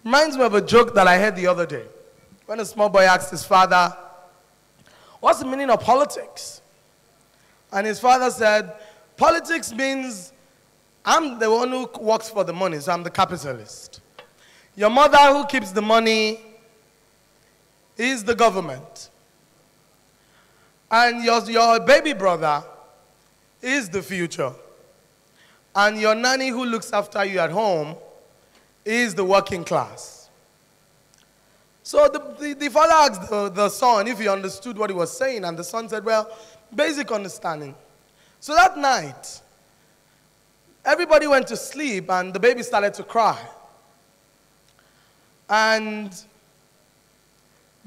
Reminds me of a joke that I heard the other day. When a small boy asked his father, what's the meaning of politics? And his father said, politics means I'm the one who works for the money, so I'm the capitalist. Your mother who keeps the money is the government. And your baby brother is the future. And your nanny who looks after you at home is the working class. So the father asked the son if he understood what he was saying, and the son said, well, basic understanding. So that night, everybody went to sleep and the baby started to cry. And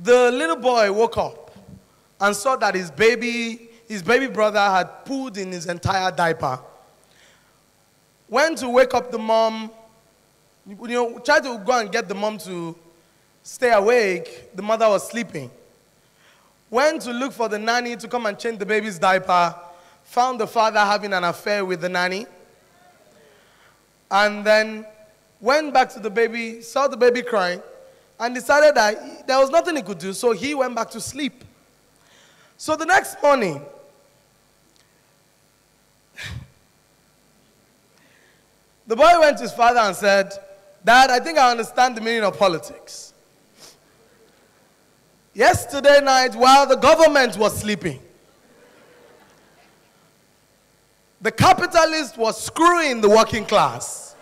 the little boy woke up and saw that his baby brother had pooed in his entire diaper. Went to wake up the mom, tried to go and get the mom to stay awake. The mother was sleeping. Went to look for the nanny to come and change the baby's diaper. Found the father having an affair with the nanny. And then went back to the baby, saw the baby crying, and decided that there was nothing he could do, so he went back to sleep. So the next morning, the boy went to his father and said, Dad, I think I understand the meaning of politics. Yesterday night, while the government was sleeping, the capitalist was screwing the working class,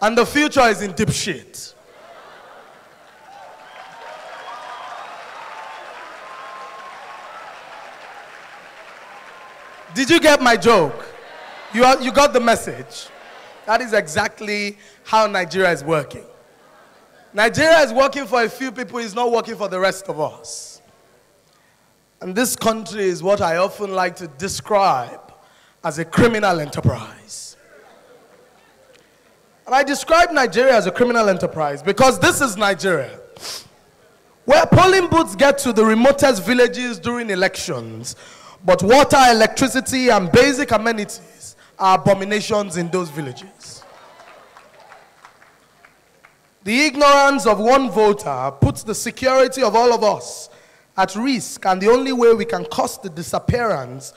and the future is in deep shit. Did you get my joke? You got the message. That is exactly how Nigeria is working. Nigeria is working for a few people, it's not working for the rest of us. And this country is what I often like to describe as a criminal enterprise. And I describe Nigeria as a criminal enterprise because this is Nigeria, where polling booths get to the remotest villages during elections, but water, electricity, and basic amenities are abominations in those villages. The ignorance of one voter puts the security of all of us at risk, and the only way we can cause the disappearance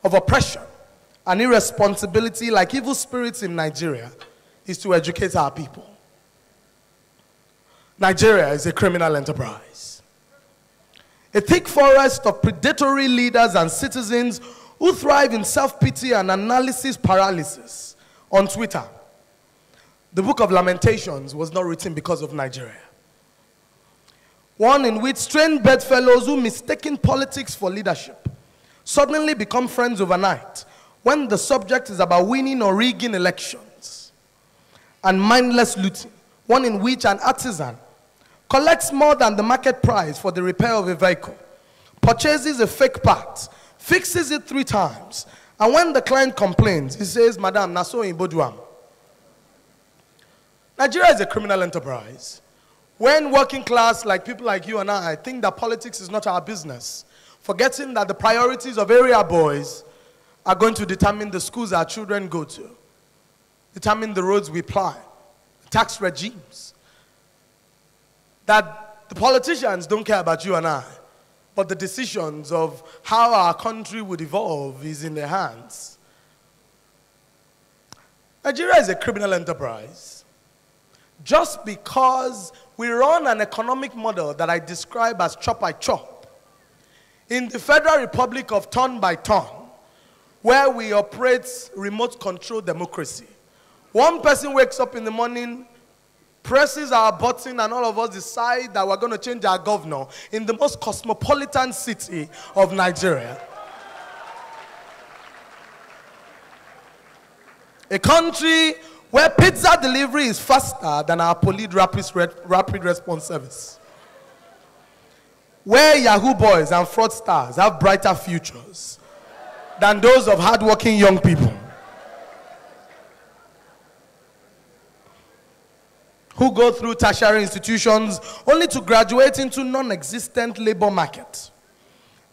of oppression and irresponsibility like evil spirits in Nigeria is to educate our people. Nigeria is a criminal enterprise. A thick forest of predatory leaders and citizens who thrive in self-pity and analysis paralysis on Twitter. The book of Lamentations was not written because of Nigeria. One in which strange bedfellows who mistaken politics for leadership suddenly become friends overnight when the subject is about winning or rigging elections. And mindless looting, one in which an artisan collects more than the market price for the repair of a vehicle, purchases a fake part, fixes it 3 times, and when the client complains, he says, Madam, naso in boduam. Nigeria is a criminal enterprise. When working class, like people like you and I, think that politics is not our business, forgetting that the priorities of area boys are going to determine the schools our children go to, determine the roads we ply, tax regimes. That the politicians don't care about you and I, but the decisions of how our country would evolve is in their hands. Nigeria is a criminal enterprise. Just because we run an economic model that I describe as chop by chop, in the Federal Republic of turn by turn, where we operate remote control democracy. One person wakes up in the morning, presses our button, and all of us decide that we're going to change our governor in the most cosmopolitan city of Nigeria. A country where pizza delivery is faster than our police rapid response service. Where Yahoo boys and fraudsters have brighter futures than those of hardworking young people who go through tertiary institutions only to graduate into non-existent labor market.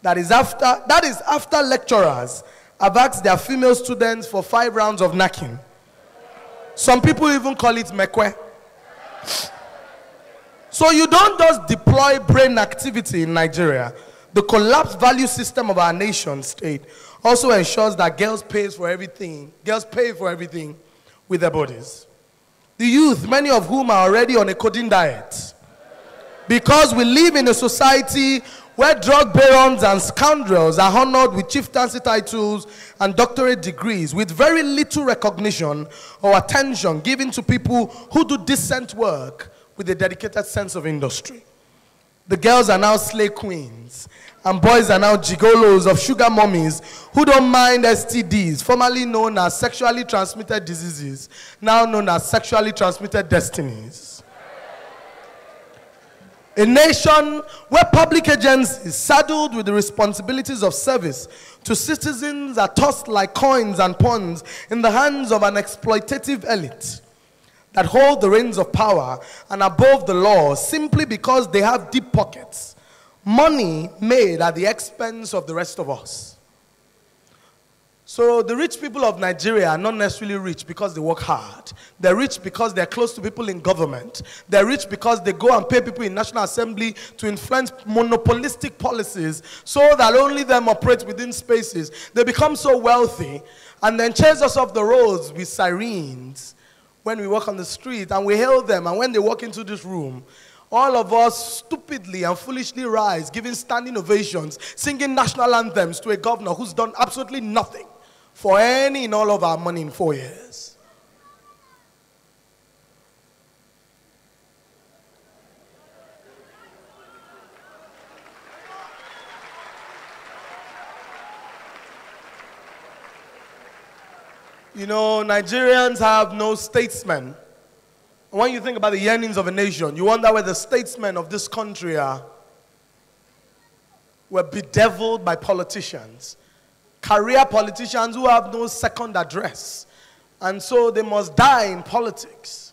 That is after lecturers have asked their female students for 5 rounds of knacking. Some people even call it mekwe. So you don't just deploy brain activity in Nigeria. The collapsed value system of our nation state also ensures that girls pay for everything with their bodies. The youth, many of whom are already on a codeine diet, because we live in a society where drug barons and scoundrels are honored with chieftaincy titles and doctorate degrees with very little recognition or attention given to people who do decent work with a dedicated sense of industry. The girls are now slay queens, and boys are now gigolos of sugar mummies who don't mind STDs, formerly known as sexually transmitted diseases, now known as sexually transmitted destinies. A nation where public agencies saddled with the responsibilities of service to citizens are tossed like coins and pawns in the hands of an exploitative elite that hold the reins of power and above the law simply because they have deep pockets. Money made at the expense of the rest of us. So the rich people of Nigeria are not necessarily rich because they work hard. They're rich because they're close to people in government. They're rich because they go and pay people in National Assembly to influence monopolistic policies so that only them operate within spaces. They become so wealthy and then chase us off the roads with sirens when we walk on the street, and we hail them, and when they walk into this room, all of us stupidly and foolishly rise, giving standing ovations, singing national anthems to a governor who's done absolutely nothing for any and all of our money in 4 years. You know, Nigerians have no statesmen. When you think about the yearnings of a nation, you wonder where the statesmen of this country are. We're bedeviled by politicians. Career politicians who have no second address. And so they must die in politics.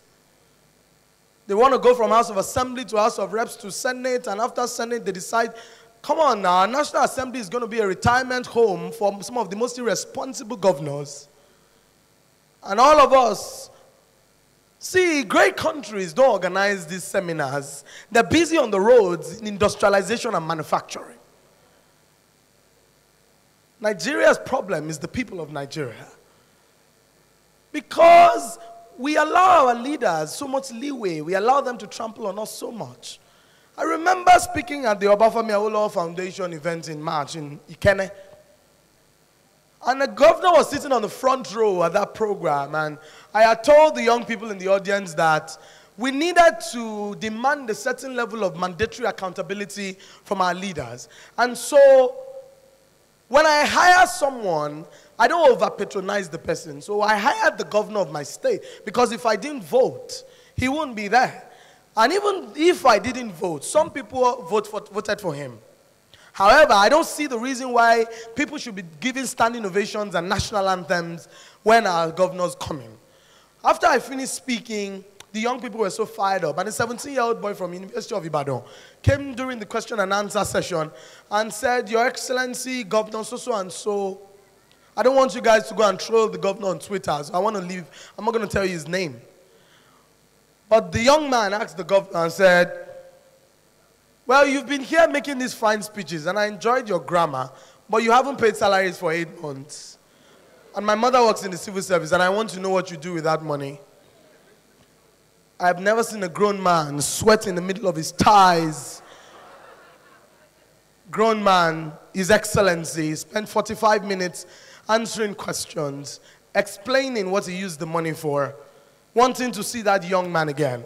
They want to go from House of Assembly to House of Reps to Senate, and after Senate they decide, come on now, our National Assembly is going to be a retirement home for some of the most irresponsible governors. And all of us, see, great countries don't organize these seminars. They're busy on the roads in industrialization and manufacturing. Nigeria's problem is the people of Nigeria. Because we allow our leaders so much leeway. We allow them to trample on us so much. I remember speaking at the Obafemi Awolowo Foundation event in March in Ikene. And the governor was sitting on the front row at that program, and I had told the young people in the audience that we needed to demand a certain level of mandatory accountability from our leaders. And so, when I hire someone, I don't over-patronize the person. So I hired the governor of my state, because if I didn't vote, he wouldn't be there. And even if I didn't vote, some people voted for him. However, I don't see the reason why people should be giving standing ovations and national anthems when our governor's coming. After I finished speaking, the young people were so fired up. And a 17-year-old boy from University of Ibadan came during the question and answer session and said, Your Excellency, Governor so-so and so, I don't want you guys to go and troll the governor on Twitter, so I want to leave. I'm not going to tell you his name. But the young man asked the governor and said, well, you've been here making these fine speeches, and I enjoyed your grammar, but you haven't paid salaries for 8 months. And my mother works in the civil service, and I want to know what you do with that money. I've never seen a grown man sweat in the middle of his ties. Grown man, His Excellency, spent 45 minutes answering questions, explaining what he used the money for, wanting to see that young man again.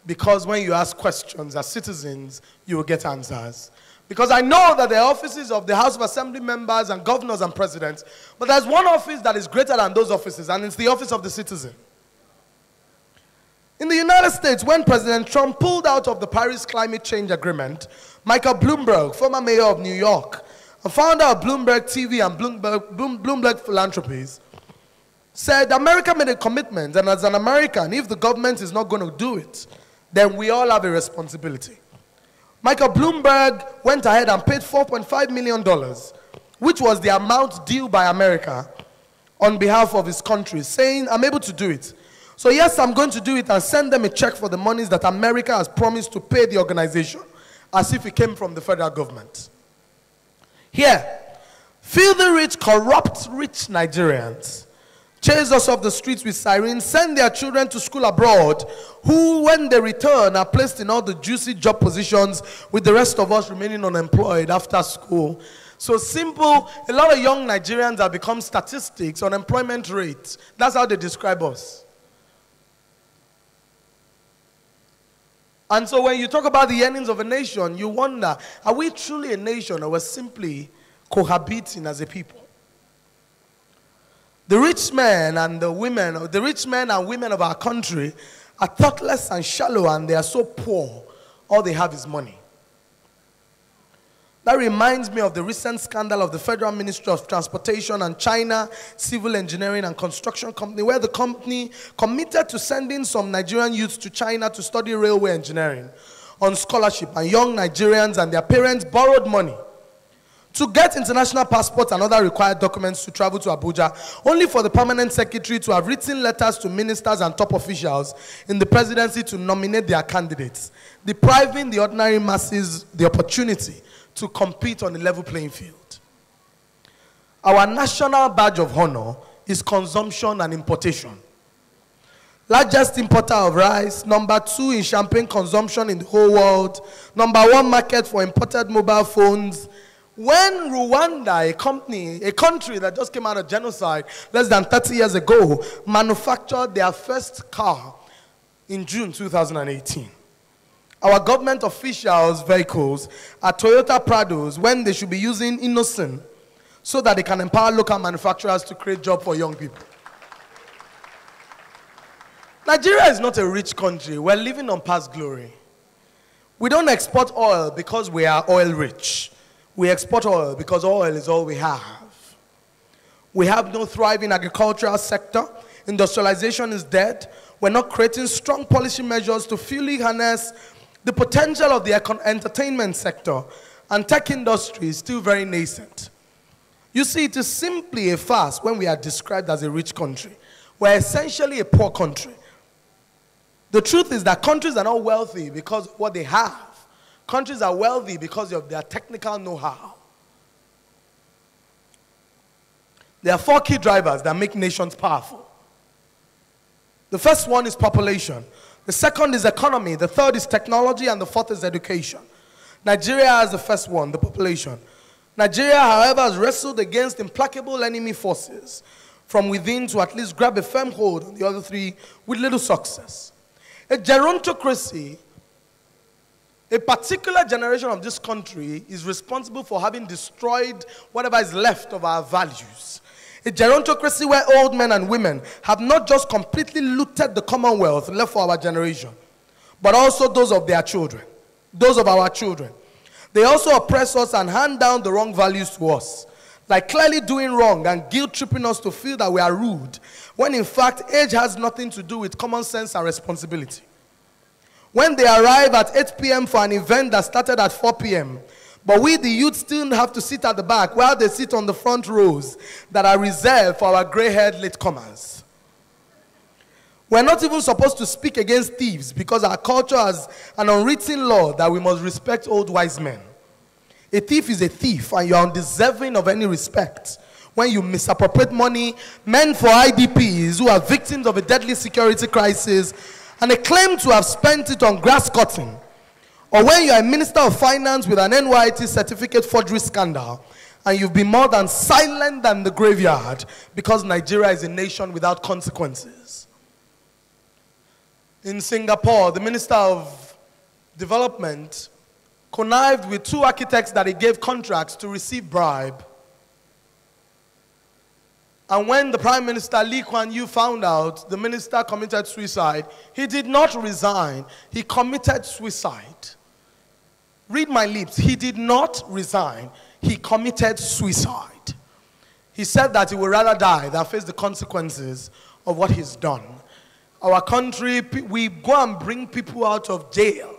Because when you ask questions as citizens, you will get answers. Because I know that there are offices of the House of Assembly members and governors and presidents, but there's one office that is greater than those offices, and it's the office of the citizen. In the United States, when President Trump pulled out of the Paris Climate Change Agreement, Michael Bloomberg, former mayor of New York, and founder of Bloomberg TV and Bloomberg Philanthropies, said America made a commitment, and as an American, if the government is not going to do it, then we all have a responsibility. Michael Bloomberg went ahead and paid $4.5 million, which was the amount due by America on behalf of his country, saying, I'm able to do it. So yes, I'm going to do it and send them a check for the monies that America has promised to pay the organization, as if it came from the federal government. Here, filthy rich, corrupt rich Nigerians chase us off the streets with sirens, send their children to school abroad, who, when they return, are placed in all the juicy job positions with the rest of us remaining unemployed after school. So simple, a lot of young Nigerians have become statistics, unemployment rates. That's how they describe us. And so when you talk about the earnings of a nation, you wonder, are we truly a nation, or we're simply cohabiting as a people? The rich men and women of our country are thoughtless and shallow, and they are so poor, all they have is money. That reminds me of the recent scandal of the Federal Ministry of Transportation and China Civil Engineering and Construction Company, where the company committed to sending some Nigerian youths to China to study railway engineering on scholarship, and young Nigerians and their parents borrowed money to get international passports and other required documents to travel to Abuja, only for the permanent secretary to have written letters to ministers and top officials in the presidency to nominate their candidates, depriving the ordinary masses the opportunity to compete on a level playing field. Our national badge of honor is consumption and importation. Largest importer of rice, number 2 in champagne consumption in the whole world, number 1 market for imported mobile phones. When Rwanda, a country that just came out of genocide less than 30 years ago, manufactured their first car in June 2018. Our government officials' vehicles are Toyota Prados when they should be using Innocent so that they can empower local manufacturers to create jobs for young people. Nigeria is not a rich country. We're living on past glory. We don't export oil because we are oil rich. We export oil because oil is all we have. We have no thriving agricultural sector. Industrialization is dead. We're not creating strong policy measures to fully harness the potential of the entertainment sector, and tech industry is still very nascent. You see, it is simply a farce when we are described as a rich country. We're essentially a poor country. The truth is that countries are not wealthy because of what they have. Countries are wealthy because of their technical know-how. There are 4 key drivers that make nations powerful. The first one is population. The second is economy. The third is technology. And the fourth is education. Nigeria has the first one, the population. Nigeria, however, has wrestled against implacable enemy forces from within to at least grab a firm hold on the other 3 with little success. A gerontocracy, a particular generation of this country, is responsible for having destroyed whatever is left of our values. A gerontocracy where old men and women have not just completely looted the commonwealth left for our generation, but also those of their children, those of our children. They also oppress us and hand down the wrong values to us, like clearly doing wrong and guilt-tripping us to feel that we are rude when in fact age has nothing to do with common sense and responsibility. When they arrive at 8 p.m. for an event that started at 4 p.m., but we, the youth, still have to sit at the back while they sit on the front rows that are reserved for our gray-haired latecomers. We're not even supposed to speak against thieves because our culture has an unwritten law that we must respect old wise men. A thief is a thief, and you are undeserving of any respect when you misappropriate money meant for IDPs who are victims of a deadly security crisis and they claim to have spent it on grass cutting. Or when you are a minister of finance with an NYT certificate forgery scandal and you've been more than silent than the graveyard because Nigeria is a nation without consequences. In Singapore, the Minister of Development connived with 2 architects that he gave contracts to receive bribe. And when the Prime Minister Lee Kuan Yew found out the minister committed suicide, he did not resign, he committed suicide. Read my lips, he did not resign, he committed suicide. He said that he would rather die than face the consequences of what he's done. Our country, we go and bring people out of jail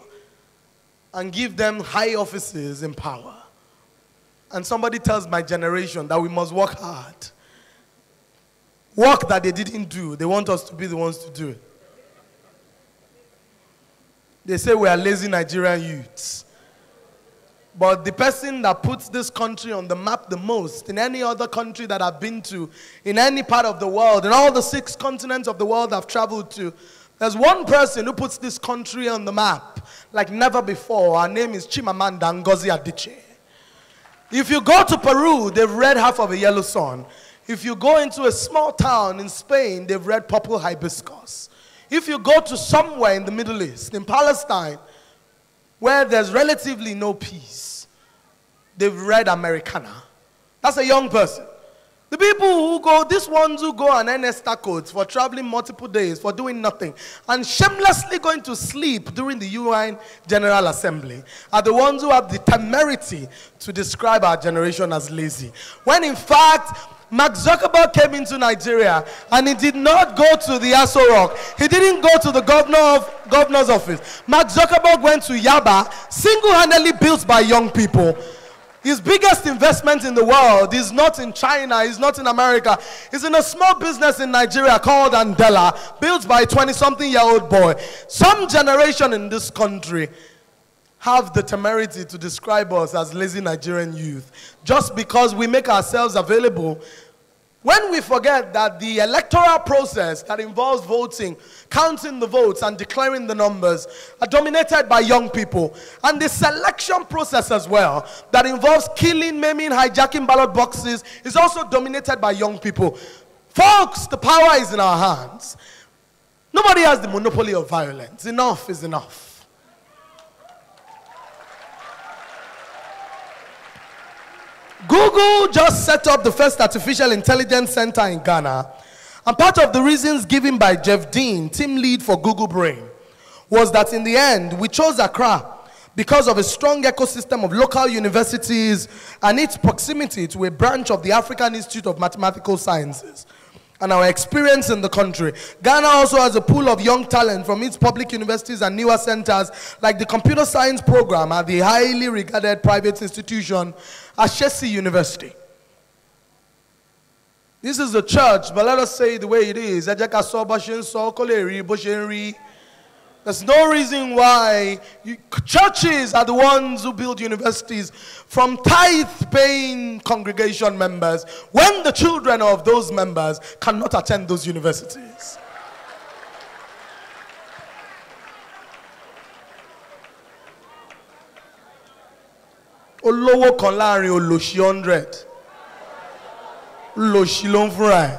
and give them high offices in power. And somebody tells my generation that we must work hard. Work that they didn't do, they want us to be the ones to do it. They say we are lazy Nigerian youths. But the person that puts this country on the map the most, in any other country that I've been to, in any part of the world, in all the 6 continents of the world I've traveled to, there's one person who puts this country on the map like never before. Her name is Chimamanda Ngozi Adichie. If you go to Peru, they've read half of A Yellow Sun. If you go into a small town in Spain, they've read Purple Hibiscus. If you go to somewhere in the Middle East, in Palestine, where there's relatively no peace, they've read Americana. That's a young person. The people who go, these ones who go on NS codes for traveling multiple days, for doing nothing, and shamelessly going to sleep during the UN General Assembly, are the ones who have the temerity to describe our generation as lazy. When in fact, Mark Zuckerberg came into Nigeria and he did not go to the Aso Rock. He didn't go to the governor's office. Mark Zuckerberg went to Yaba, single-handedly built by young people. His biggest investment in the world is not in China, is not in America. It's in a small business in Nigeria called Andela, built by a 20-something-year-old boy. Some generation in this country have the temerity to describe us as lazy Nigerian youth just because we make ourselves available. When we forget that the electoral process that involves voting, counting the votes and declaring the numbers are dominated by young people. And the selection process as well that involves killing, maiming, hijacking ballot boxes is also dominated by young people. Folks, the power is in our hands. Nobody has the monopoly of violence. Enough is enough. Google just set up the first artificial intelligence center in Ghana, and part of the reasons given by Jeff Dean, team lead for Google Brain, was that in the end we chose Accra because of a strong ecosystem of local universities and its proximity to a branch of the African Institute of Mathematical Sciences and our experience in the country. Ghana also has a pool of young talent from its public universities and newer centers like the computer science program at the highly regarded private institution Ashesi University. This is the church, but let us say it the way it is. There's no reason why churches are the ones who build universities from tithe-paying congregation members when the children of those members cannot attend those universities. Olówó kan láàrin olòṣì 100. Olòṣì ló ń fúnra ẹ̀.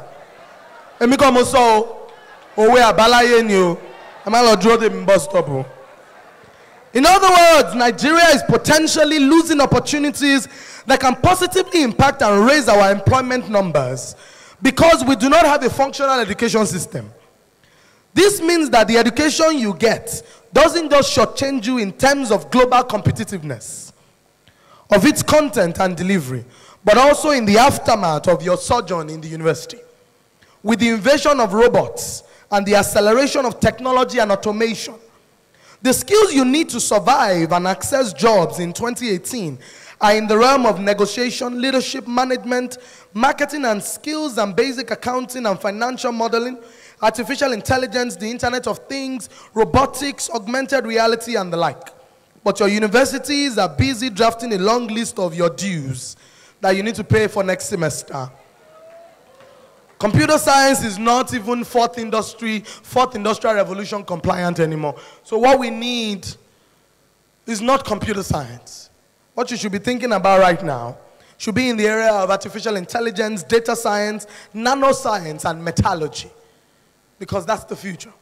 Èmi kọ́ mo sọ o, òwe àbáláyé ni o. In other words, Nigeria is potentially losing opportunities that can positively impact and raise our employment numbers because we do not have a functional education system. This means that the education you get doesn't just shortchange you in terms of global competitiveness, of its content and delivery, but also in the aftermath of your sojourn in the university. with the invasion of robots and the acceleration of technology and automation, the skills you need to survive and access jobs in 2018 are in the realm of negotiation, leadership, management, marketing and skills, and basic accounting and financial modeling, artificial intelligence, the Internet of Things, robotics, augmented reality, and the like. But your universities are busy drafting a long list of your dues that you need to pay for next semester. Computer science is not even fourth industrial revolution compliant anymore. So what we need is not computer science. What you should be thinking about right now should be in the area of artificial intelligence, data science, nanoscience, and metallurgy, because that's the future.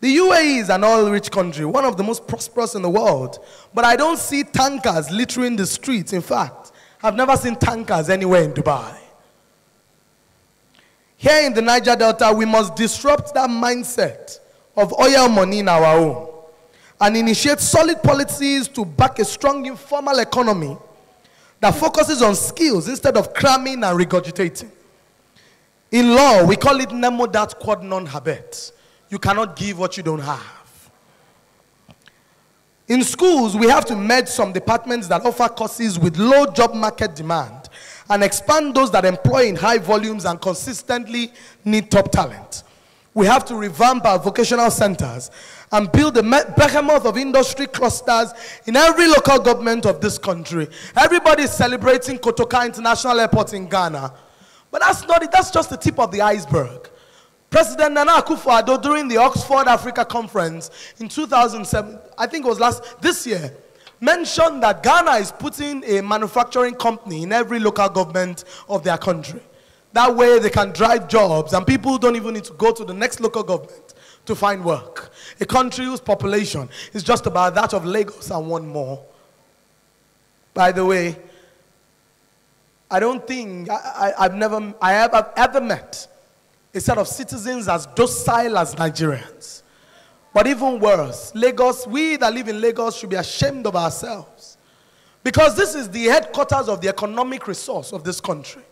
The UAE is an oil-rich country, one of the most prosperous in the world, but I don't see tankers littering the streets. In fact, I've never seen tankers anywhere in Dubai. Here in the Niger Delta, we must disrupt that mindset of oil money in our own and initiate solid policies to back a strong informal economy that focuses on skills instead of cramming and regurgitating. In law, we call it nemo dat quod non habet. You cannot give what you don't have. In schools, we have to merge some departments that offer courses with low job market demand and expand those that employ in high volumes and consistently need top talent. We have to revamp our vocational centers and build a behemoth of industry clusters in every local government of this country. Everybody is celebrating Kotoka International Airport in Ghana. But that's not it. That's just the tip of the iceberg. President Nana Akufo-Addo, during the Oxford Africa Conference in 2007, I think it was this year, mentioned that Ghana is putting a manufacturing company in every local government of their country. That way they can drive jobs and people don't even need to go to the next local government to find work. A country whose population is just about that of Lagos and one more. By the way, I don't think I have ever met a set of citizens as docile as Nigerians. But even worse, Lagos, we that live in Lagos should be ashamed of ourselves. Because this is the headquarters of the economic resource of this country.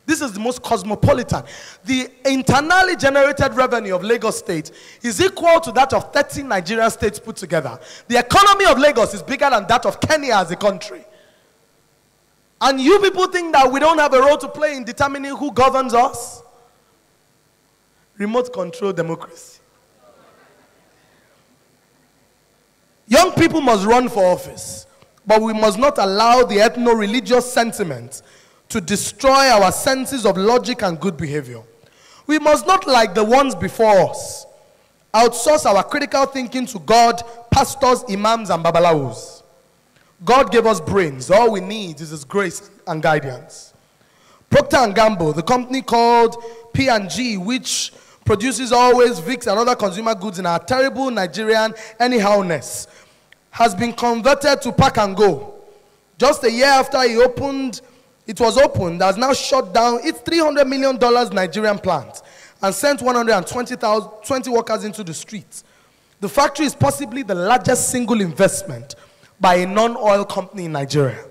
This is the most cosmopolitan. The internally generated revenue of Lagos State is equal to that of 30 Nigerian states put together. The economy of Lagos is bigger than that of Kenya as a country. And you people think that we don't have a role to play in determining who governs us? Remote control democracy. Young people must run for office, but we must not allow the ethno-religious sentiment to destroy our senses of logic and good behavior. We must not, like the ones before us, outsource our critical thinking to God, pastors, imams, and babalawos. God gave us brains. All we need is His grace and guidance. Procter & Gamble, the company called P&G, which produces Always, Vicks, and other consumer goods in our terrible Nigerian anyhowness, has been converted to Pack and Go. Just a year after it was opened, has now shut down its $300 million Nigerian plant and sent 120 workers into the streets. The factory is possibly the largest single investment by a non-oil company in Nigeria.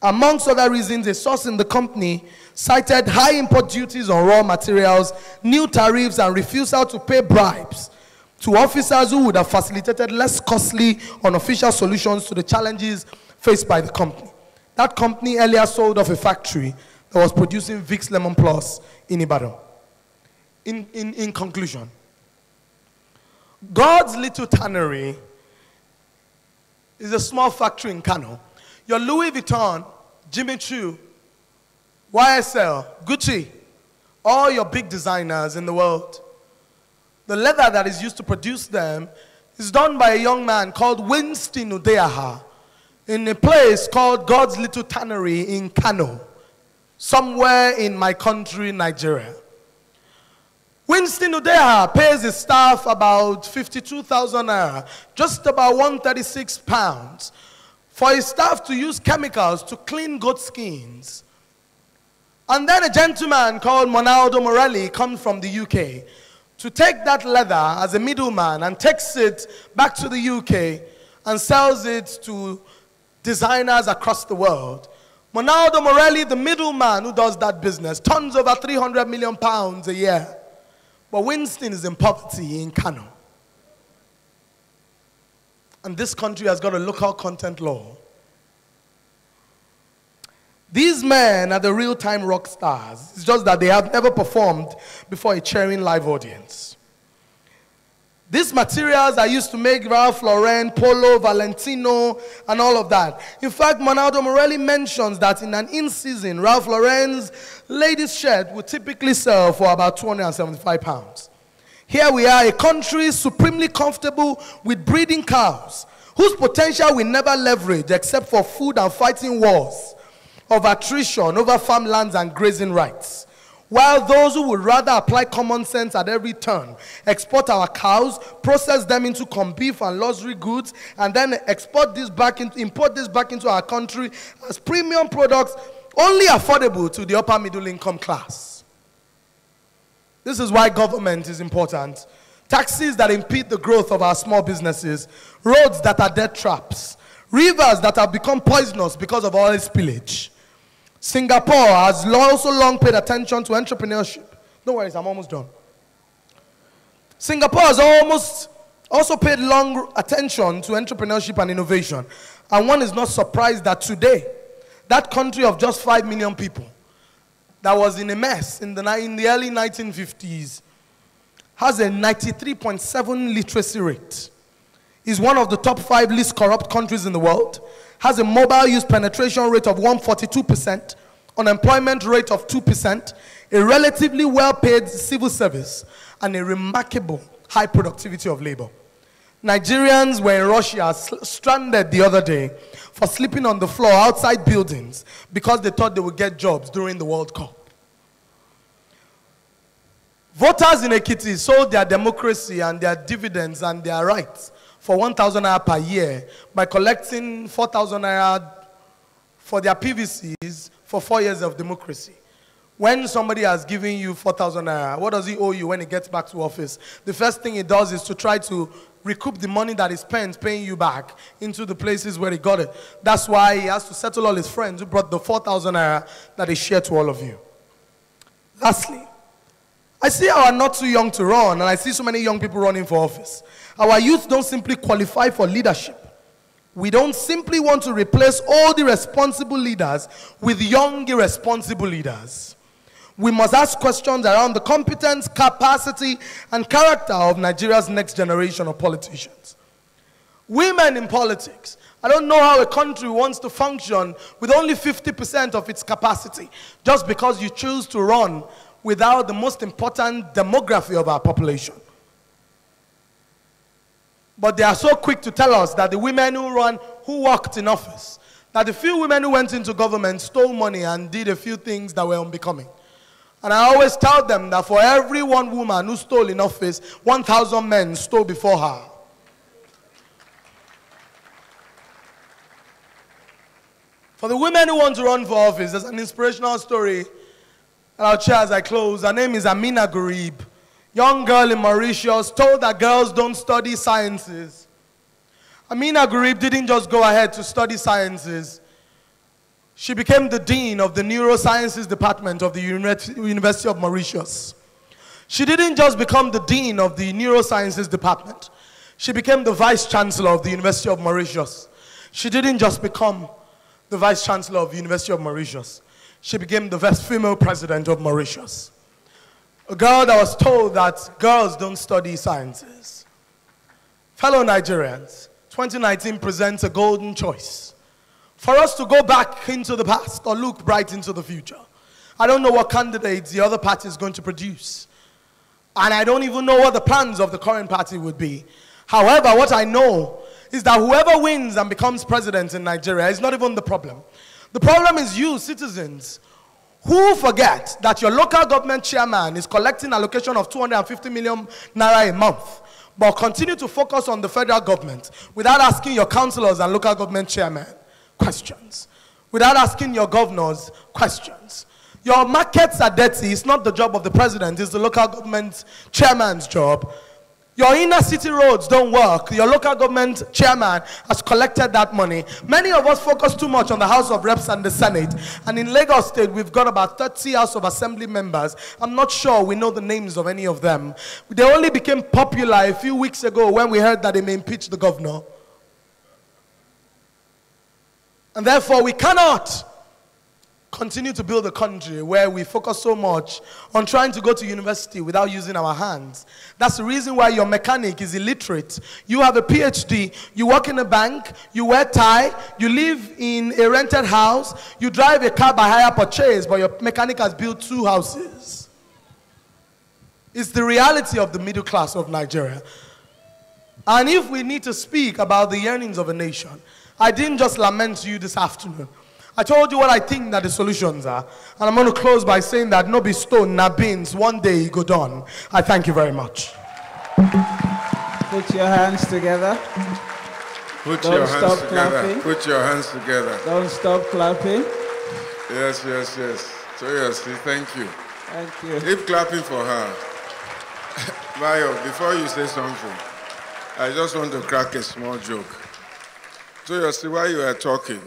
Amongst other reasons, a source in the company cited high import duties on raw materials, new tariffs, and refusal to pay bribes to officers who would have facilitated less costly unofficial solutions to the challenges faced by the company. That company earlier sold off a factory that was producing Vicks Lemon Plus in Ibadan. In conclusion, God's little tannery is a small factory in Kano. Your Louis Vuitton, Jimmy Choo, YSL, Gucci, all your big designers in the world, the leather that is used to produce them is done by a young man called Winston Udeaha in a place called God's Little Tannery in Kano, somewhere in my country, Nigeria. Winston Udeaha pays his staff about 52,000 naira, just about 136 pounds, for his staff to use chemicals to clean goat skins. And then a gentleman called Monaldo Morelli comes from the UK to take that leather as a middleman and takes it back to the UK and sells it to designers across the world Monaldo Morelli, the middleman who does that business, turns over 300 million pounds a year. But Winston is in poverty in Kano. And this country has got a local content law. These men are the real-time rock stars. It's just that they have never performed before a cheering live audience. These materials are used to make Ralph Lauren, Polo, Valentino, and all of that. In fact, Monaldo Morelli mentions that in an in-season, Ralph Lauren's ladies' shirt would typically sell for about £275. Here we are, a country supremely comfortable with breeding cows, whose potential we never leverage except for food and fighting wars of attrition over farmlands and grazing rights. While those who would rather apply common sense at every turn, export our cows, process them into corned beef and luxury goods, and then import this back into our country as premium products only affordable to the upper middle income class. This is why government is important. Taxes that impede the growth of our small businesses, roads that are death traps, rivers that have become poisonous because of oil spillage. Singapore has also long paid attention to entrepreneurship. No worries, I'm almost done. Singapore has also paid long attention to entrepreneurship and innovation. And one is not surprised that today, that country of just 5 million people that was in a mess in the early 1950s has a 93.7 literacy rate, is one of the top 5 least corrupt countries in the world, has a mobile use penetration rate of 142%, unemployment rate of 2%, a relatively well-paid civil service, and a remarkable high productivity of labor. Nigerians were in Russia stranded the other day for sleeping on the floor outside buildings because they thought they would get jobs during the World Cup. Voters in Ekiti sold their democracy and their dividends and their rights for 1,000 naira per year by collecting 4,000 naira for their PVCs for 4 years of democracy. When somebody has given you 4,000 naira, what does he owe you when he gets back to office? The first thing he does is to try to recoup the money that he spent paying you back into the places where he got it. That's why he has to settle all his friends who brought the 4,000 naira that he shared to all of you. Lastly, I see our not too young to run, and I see so many young people running for office. Our youth don't simply qualify for leadership. We don't simply want to replace all the responsible leaders with young, irresponsible leaders. We must ask questions around the competence, capacity, and character of Nigeria's next generation of politicians. Women in politics. I don't know how a country wants to function with only 50% of its capacity just because you choose to run without the most important demography of our population. But they are so quick to tell us that the women who worked in office, that the few women who went into government stole money and did a few things that were unbecoming. And I always tell them that for every one woman who stole in office, 1,000 men stole before her. For the women who want to run for office, there's an inspirational story that I'll share as I close. Her name is Amina Gurib. Young girl in Mauritius, told that girls don't study sciences. Amina Gurib didn't just go ahead to study sciences. She became the dean of the neurosciences department of the University of Mauritius. She didn't just become the dean of the neurosciences department. She became the vice chancellor of the University of Mauritius. She didn't just become the vice chancellor of the University of Mauritius. She became the first female president of Mauritius. A girl that was told that girls don't study sciences. Fellow Nigerians, 2019 presents a golden choice for us to go back into the past or look bright into the future. I don't know what candidates the other party is going to produce. And I don't even know what the plans of the current party would be. However, what I know is that whoever wins and becomes president in Nigeria is not even the problem. The problem is you, citizens, who forget that your local government chairman is collecting allocation of 250 million naira a month, but continue to focus on the federal government without asking your councillors and local government chairmen questions, without asking your governors questions. Your markets are dirty. It's not the job of the president. It's the local government chairman's job. Your inner city roads don't work. Your local government chairman has collected that money. Many of us focus too much on the House of Reps and the Senate. And in Lagos State, we've got about 30 House of Assembly members. I'm not sure we know the names of any of them. They only became popular a few weeks ago when we heard that they may impeach the governor. And therefore, we cannot continue to build a country where we focus so much on trying to go to university without using our hands. That's the reason why your mechanic is illiterate. You have a PhD, you work in a bank, you wear tie, you live in a rented house, you drive a car by hire purchase, but your mechanic has built 2 houses. It's the reality of the middle class of Nigeria. And if we need to speak about the yearnings of a nation, I didn't just lament to you this afternoon. I told you what I think that the solutions are. And I'm going to close by saying that no be stone, na beans, one day it go done. I thank you very much. Put your hands together. Don't stop clapping. Put your hands together. Don't stop clapping. Yes, yes, yes. Seriously, thank you. Thank you. Keep clapping for her. Mayo, before you say something, I just want to crack a small joke. Seriously, while you are talking,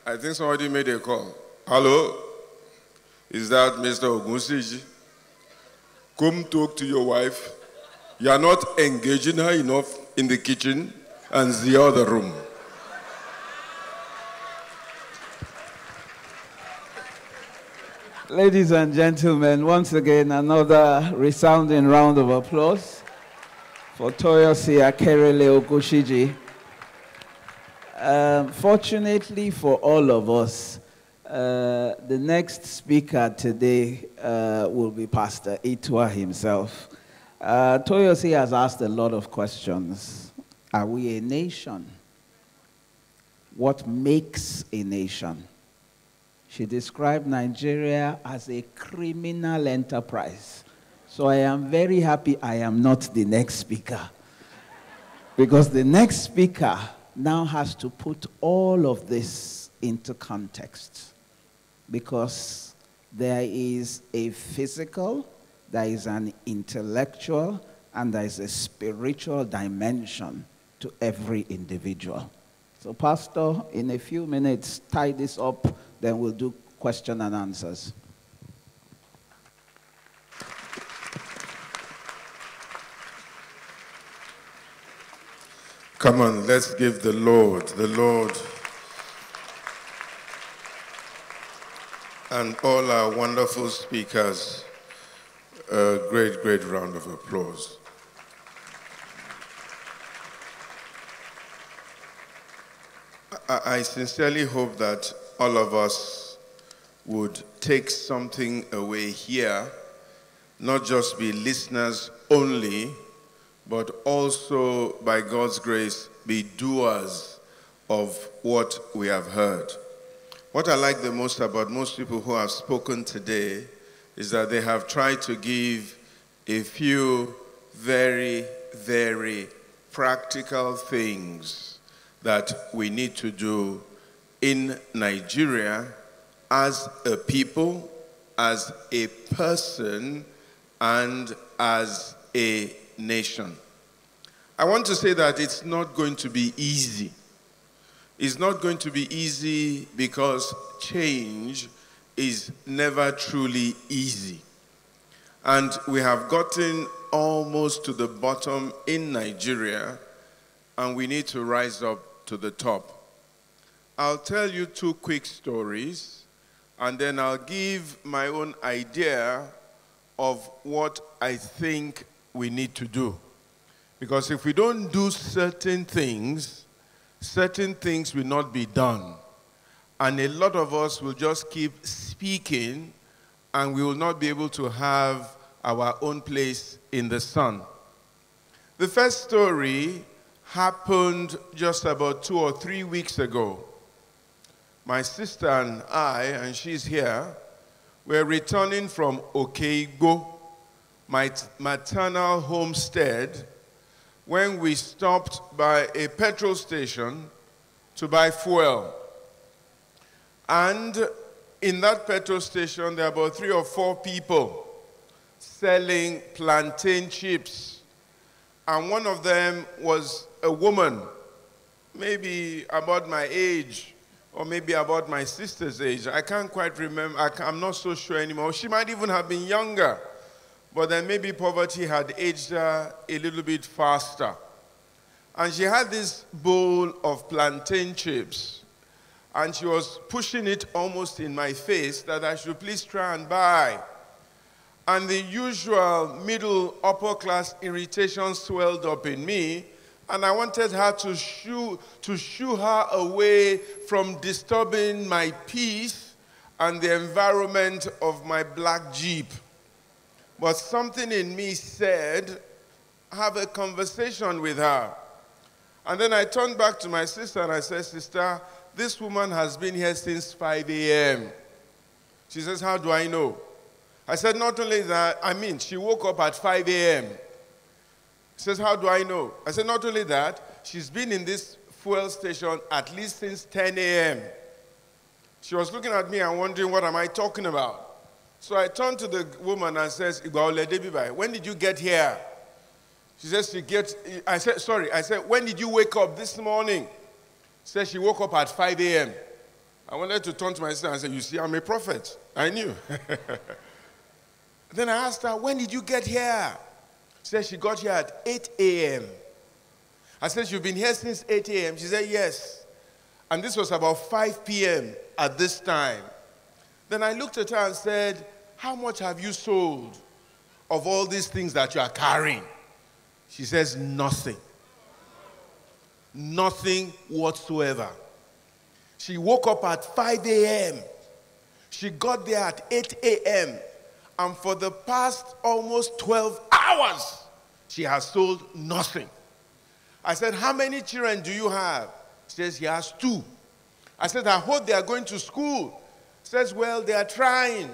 I think somebody made a call. Hello? Is that Mr. Ogunsiji? Come talk to your wife. You are not engaging her enough in the kitchen and the other room. Ladies and gentlemen, once again, another resounding round of applause for Toyosi Akerele Ogunsiji. Fortunately for all of us, the next speaker today will be Pastor Itwa himself. Toyosi has asked a lot of questions. Are we a nation? What makes a nation? She described Nigeria as a criminal enterprise. So I am very happy I am not the next speaker. Because the next speaker now has to put all of this into context, because there is a physical, there is an intellectual, and there is a spiritual dimension to every individual. So Pastor, in a few minutes, tie this up, then we'll do question and answers. Come on, let's give the Lord, and all our wonderful speakers a great, great round of applause. I sincerely hope that all of us would take something away here, not just be listeners only, but also, by God's grace, be doers of what we have heard. What I like the most about most people who have spoken today is that they have tried to give a few very, very practical things that we need to do in Nigeria as a people, as a person, and as a nation. I want to say that it's not going to be easy. It's not going to be easy because change is never truly easy. And we have gotten almost to the bottom in Nigeria, and we need to rise up to the top. I'll tell you two quick stories, and then I'll give my own idea of what I think we need to do. Because if we don't do certain things will not be done. And a lot of us will just keep speaking, and we will not be able to have our own place in the sun. The first story happened just about 2 or 3 weeks ago. My sister and I, and she's here, were returning from Okeigbo, my maternal homestead, when we stopped by a petrol station to buy fuel. And in that petrol station, there were about 3 or 4 people selling plantain chips. And one of them was a woman, maybe about my age, or maybe about my sister's age. I can't quite remember. I'm not so sure anymore. She might even have been younger. But then maybe poverty had aged her a little bit faster. And she had this bowl of plantain chips. And she was pushing it almost in my face that I should please try and buy. And the usual middle, upper class irritation swelled up in me. And I wanted her to shoo her away from disturbing my peace and the environment of my black Jeep. But something in me said, have a conversation with her. And then I turned back to my sister and I said, sister, this woman has been here since 5 a.m. She says, how do I know? I said, not only that, she woke up at 5 a.m. She says, how do I know? I said, not only that, she's been in this fuel station at least since 10 a.m. She was looking at me and wondering, what am I talking about? So I turned to the woman and says, when did you get here? She says, I said, when did you wake up this morning? She said she woke up at 5 a.m. I wanted to turn to my sister and say, you see, I'm a prophet. I knew. Then I asked her, when did you get here? She said she got here at 8 a.m. I said, you've been here since 8 a.m.? She said, yes. And this was about 5 p.m. at this time. Then I looked at her and said, how much have you sold of all these things that you are carrying? She says, nothing. Nothing whatsoever. She woke up at 5 a.m. She got there at 8 a.m. And for the past almost 12 hours, she has sold nothing. I said, how many children do you have? She says, he has 2. I said, I hope they are going to school. She says, well, they are trying.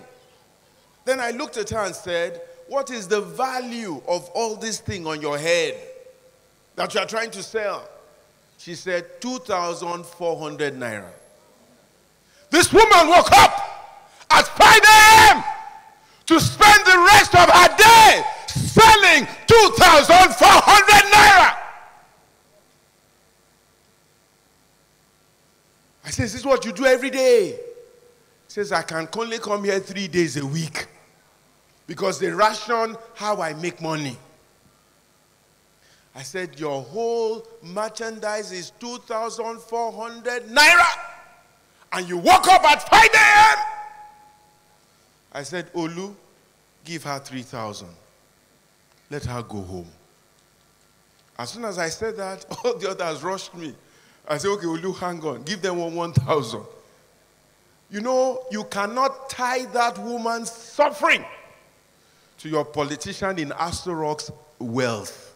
Then I looked at her and said, what is the value of all this thing on your head that you are trying to sell? She said, 2,400 naira. This woman woke up at 5 a.m. to spend the rest of her day selling 2,400 naira. I said, is this what you do every day? She says, I can only come here 3 days a week because they ration how I make money. I said, your whole merchandise is 2,400 naira and you woke up at 5 a.m. I said, Olu, give her 3,000. Let her go home. As soon as I said that, all the others rushed me. I said, okay, Olu, hang on. Give them 1,000. You know, you cannot tie that woman's suffering to your politician in Aso Rock's wealth.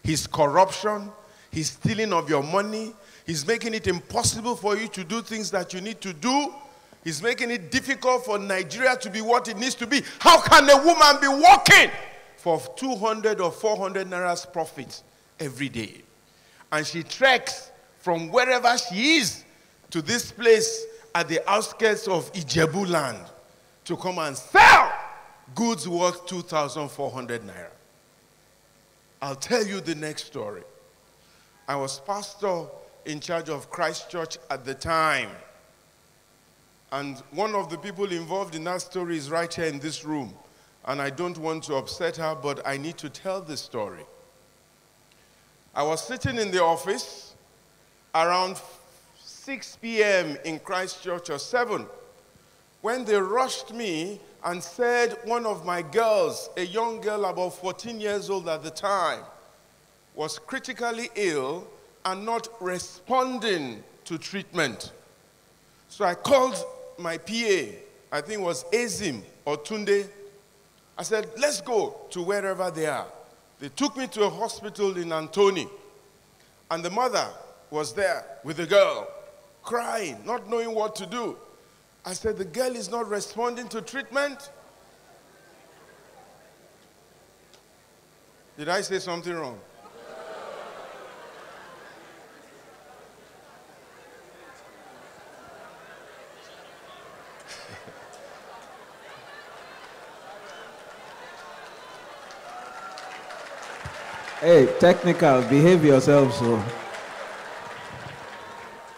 His corruption, his stealing of your money, he's making it impossible for you to do things that you need to do. He's making it difficult for Nigeria to be what it needs to be. How can a woman be working for 200 or 400 nairas profit every day? And she treks from wherever she is to this place at the outskirts of Ijebu land to come and sell goods worth 2,400 naira. I'll tell you the next story. I was pastor in charge of Christ Church at the time. And one of the people involved in that story is right here in this room. And I don't want to upset her, but I need to tell this story. I was sitting in the office around 6 p.m. in Christ Church, or 7, when they rushed me and said one of my girls, a young girl about 14 years old at the time, was critically ill and not responding to treatment. So I called my PA, I think it was Azim or Tunde. I said, let's go to wherever they are. They took me to a hospital in Antoni, and the mother was there with the girl, crying, not knowing what to do. I said, the girl is not responding to treatment. Did I say something wrong? Hey, technical, behave yourself, so.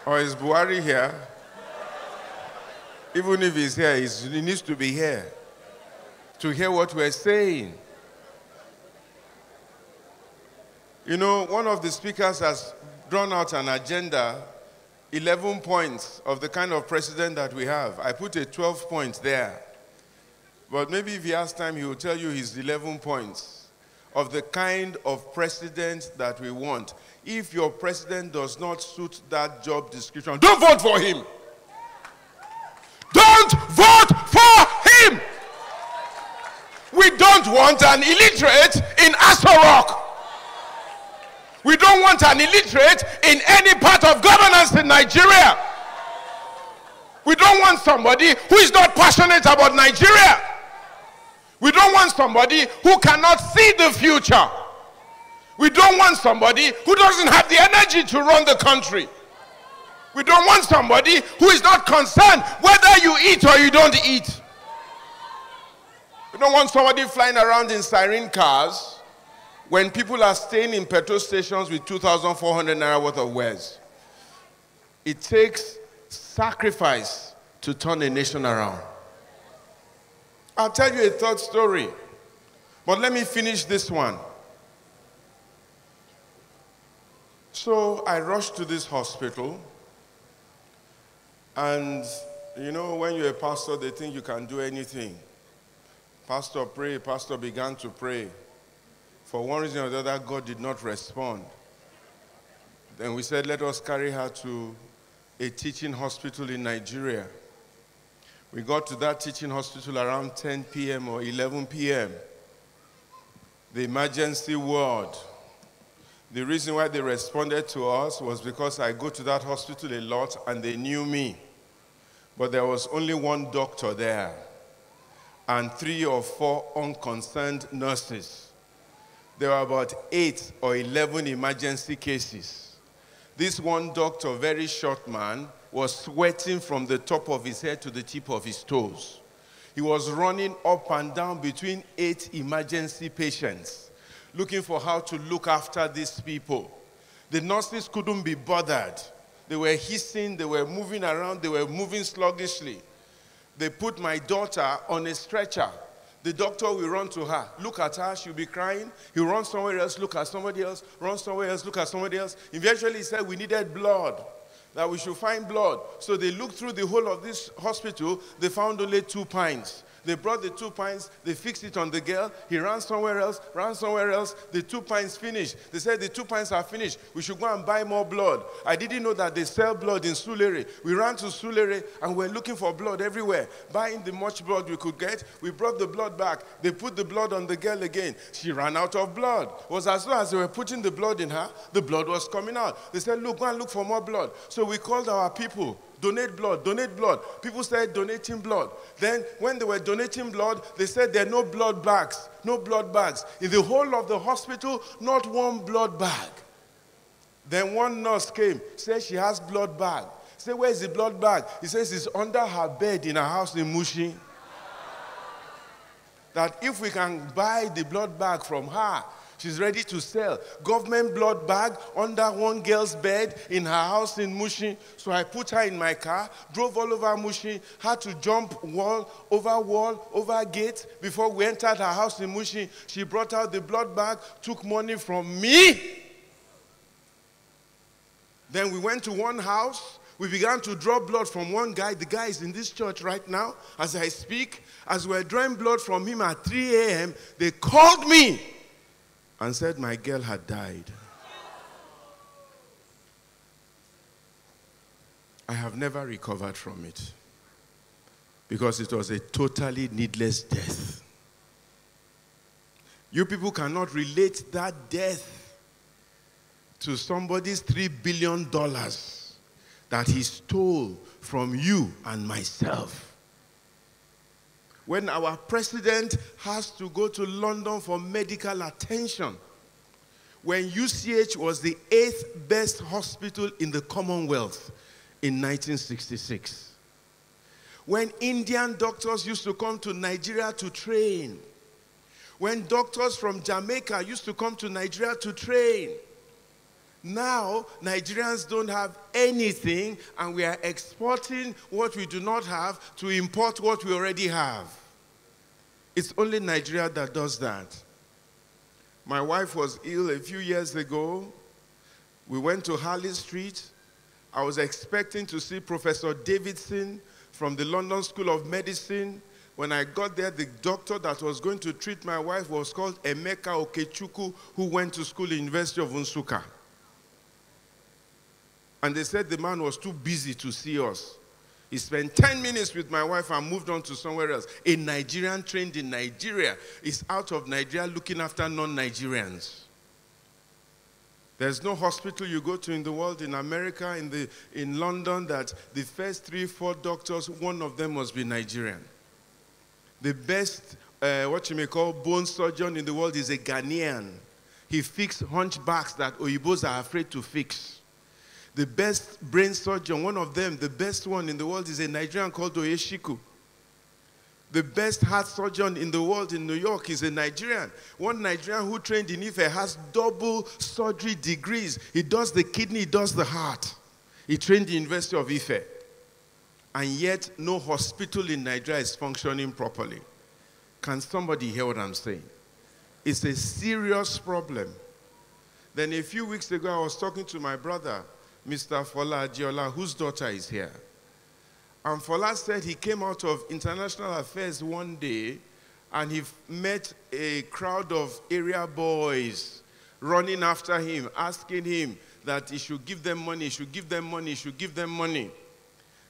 Or is Buhari here? Even if he's here, he needs to be here to hear what we're saying. You know, one of the speakers has drawn out an agenda, 11 points of the kind of president that we have. I put a 12 points there. But maybe if he has time, he will tell you his 11 points of the kind of president that we want. If your president does not suit that job description, don't vote for him. Don't vote for him. We don't want an illiterate in Aso Rock. We don't want an illiterate in any part of governance in Nigeria. We don't want somebody who is not passionate about Nigeria. We don't want somebody who cannot see the future. We don't want somebody who doesn't have the energy to run the country. We don't want somebody who is not concerned whether you eat or you don't eat. We don't want somebody flying around in siren cars when people are staying in petrol stations with 2,400 naira worth of wares. It takes sacrifice to turn a nation around. I'll tell you a third story, but let me finish this one. So I rushed to this hospital, and you know, when you're a pastor, they think you can do anything. Pastor prayed, pastor began to pray. For one reason or the other, God did not respond. Then we said, let us carry her to a teaching hospital in Nigeria. We got to that teaching hospital around 10 p.m. or 11 p.m. The emergency ward. The reason why they responded to us was because I go to that hospital a lot and they knew me. But there was only one doctor there and 3 or 4 unconcerned nurses. There were about 8 or 11 emergency cases. This one doctor, very short man, was sweating from the top of his head to the tip of his toes. He was running up and down between 8 emergency patients, looking for how to look after these people. The nurses couldn't be bothered. They were hissing, they were moving around, they were moving sluggishly. They put my daughter on a stretcher. The doctor will run to her, look at her, she'll be crying. He'll run somewhere else, look at somebody else, run somewhere else, look at somebody else. Eventually he said we needed blood, that we should find blood. So they looked through the whole of this hospital, they found only 2 pints. They brought the 2 pints, they fixed it on the girl, he ran somewhere else, the 2 pints finished. They said the 2 pints are finished, we should go and buy more blood. I didn't know that they sell blood in Sulere. We ran to Sulere and we're looking for blood everywhere, buying the much blood we could get. We brought the blood back, they put the blood on the girl again. She ran out of blood. It was as though as they were putting the blood in her, the blood was coming out. They said, look, go and look for more blood. So we called our people. Donate blood, donate blood. People started donating blood. Then when they were donating blood, they said there are no blood bags, no blood bags. In the whole of the hospital, not one blood bag. Then one nurse came, said she has blood bag. Said, where is the blood bag? He says it's under her bed in her house in Mushi. That if we can buy the blood bag from her, she's ready to sell. Government blood bag under one girl's bed in her house in Mushi. So I put her in my car, drove all over Mushi, had to jump wall, over gate before we entered her house in Mushi. She brought out the blood bag, took money from me. Then we went to one house. We began to draw blood from one guy. The guy is in this church right now as I speak. As we're drawing blood from him at 3 a.m., they called me and said my girl had died. I have never recovered from it because it was a totally needless death. You people cannot relate that death to somebody's $3 billion that he stole from you and myself. When our president has to go to London for medical attention, when UCH was the 8th best hospital in the Commonwealth in 1966, when Indian doctors used to come to Nigeria to train, When doctors from Jamaica used to come to Nigeria to train. Now, Nigerians don't have anything, and we are exporting what we do not have to import what we already have. It's only Nigeria that does that. My wife was ill a few years ago. We went to Harley Street. I was expecting to see Professor Davidson from the London School of Medicine. When I got there, the doctor that was going to treat my wife was called Emeka Okechukwu, who went to school at the University of Nsukka. And they said the man was too busy to see us. He spent 10 minutes with my wife and moved on to somewhere else. A Nigerian trained in Nigeria is out of Nigeria looking after non-Nigerians. There's no hospital you go to in the world, in America, in London, that the first 3-4 doctors, one of them must be Nigerian. The best, what you may call, bone surgeon in the world is a Ghanaian. He fixed hunchbacks that Oyibos are afraid to fix. The best brain surgeon, one of them, the best one in the world, is a Nigerian called Oyeshiku. The best heart surgeon in the world in New York is a Nigerian. One Nigerian who trained in Ife has double surgery degrees. He does the kidney, he does the heart. He trained at the University of Ife. And yet, no hospital in Nigeria is functioning properly. Can somebody hear what I'm saying? It's a serious problem. Then a few weeks ago, I was talking to my brother, Mr. Fola Adiola, whose daughter is here. And Fola said he came out of international affairs one day and he met a crowd of area boys running after him, asking him that he should give them money, he should give them money, he should give them money.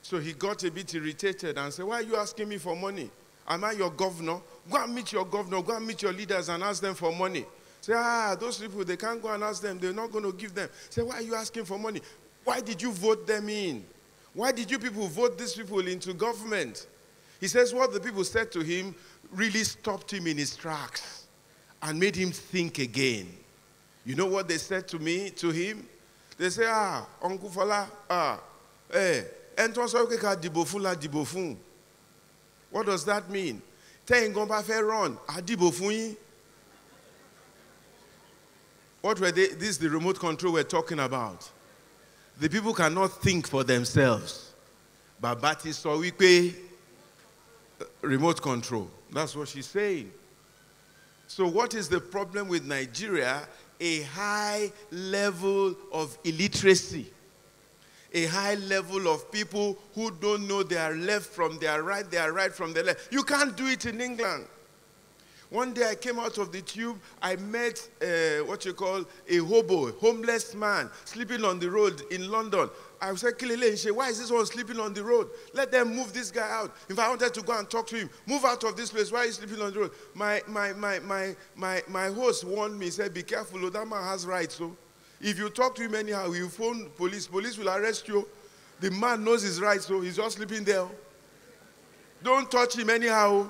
So he got a bit irritated and said, why are you asking me for money? Am I your governor? Go and meet your governor, go and meet your leaders and ask them for money. Say, those people, they can't go and ask them, they're not going to give them. Say, why are you asking for money? Why did you vote them in? Why did you people vote these people into government? He says what the people said to him really stopped him in his tracks and made him think again. You know what they said to him? They say, Uncle Fola, what does that mean? What were they? This is the remote control we're talking about. The people cannot think for themselves. Babati Sowikwe, remote control. That's what she's saying. So what is the problem with Nigeria? A high level of illiteracy. A high level of people who don't know their left from their right from their left. You can't do it in England. One day I came out of the tube, I met what you call a hobo, a homeless man, sleeping on the road in London. I said, Kilele, why is this one sleeping on the road? Let them move this guy out. If I wanted to go and talk to him, move out of this place, why are you sleeping on the road? My host warned me, he said, be careful, that man has rights. So if you talk to him anyhow, you phone police, police will arrest you. The man knows his rights, so he's just sleeping there. Don't touch him anyhow.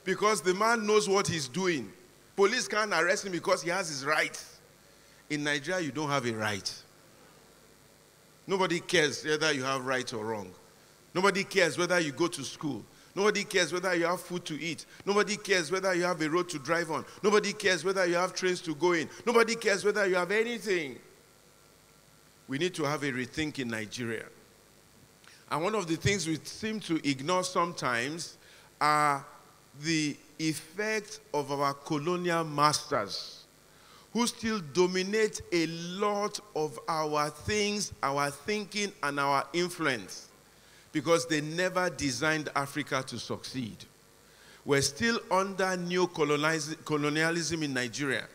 Because the man knows what he's doing. Police can't arrest him because he has his rights. In Nigeria, you don't have a right. Nobody cares whether you have right or wrong. Nobody cares whether you go to school. Nobody cares whether you have food to eat. Nobody cares whether you have a road to drive on. Nobody cares whether you have trains to go in. Nobody cares whether you have anything. We need to have a rethink in Nigeria. And one of the things we seem to ignore sometimes are the effect of our colonial masters who still dominate a lot of our things, our thinking, and our influence because they never designed Africa to succeed. We're still under new colonialism in Nigeria,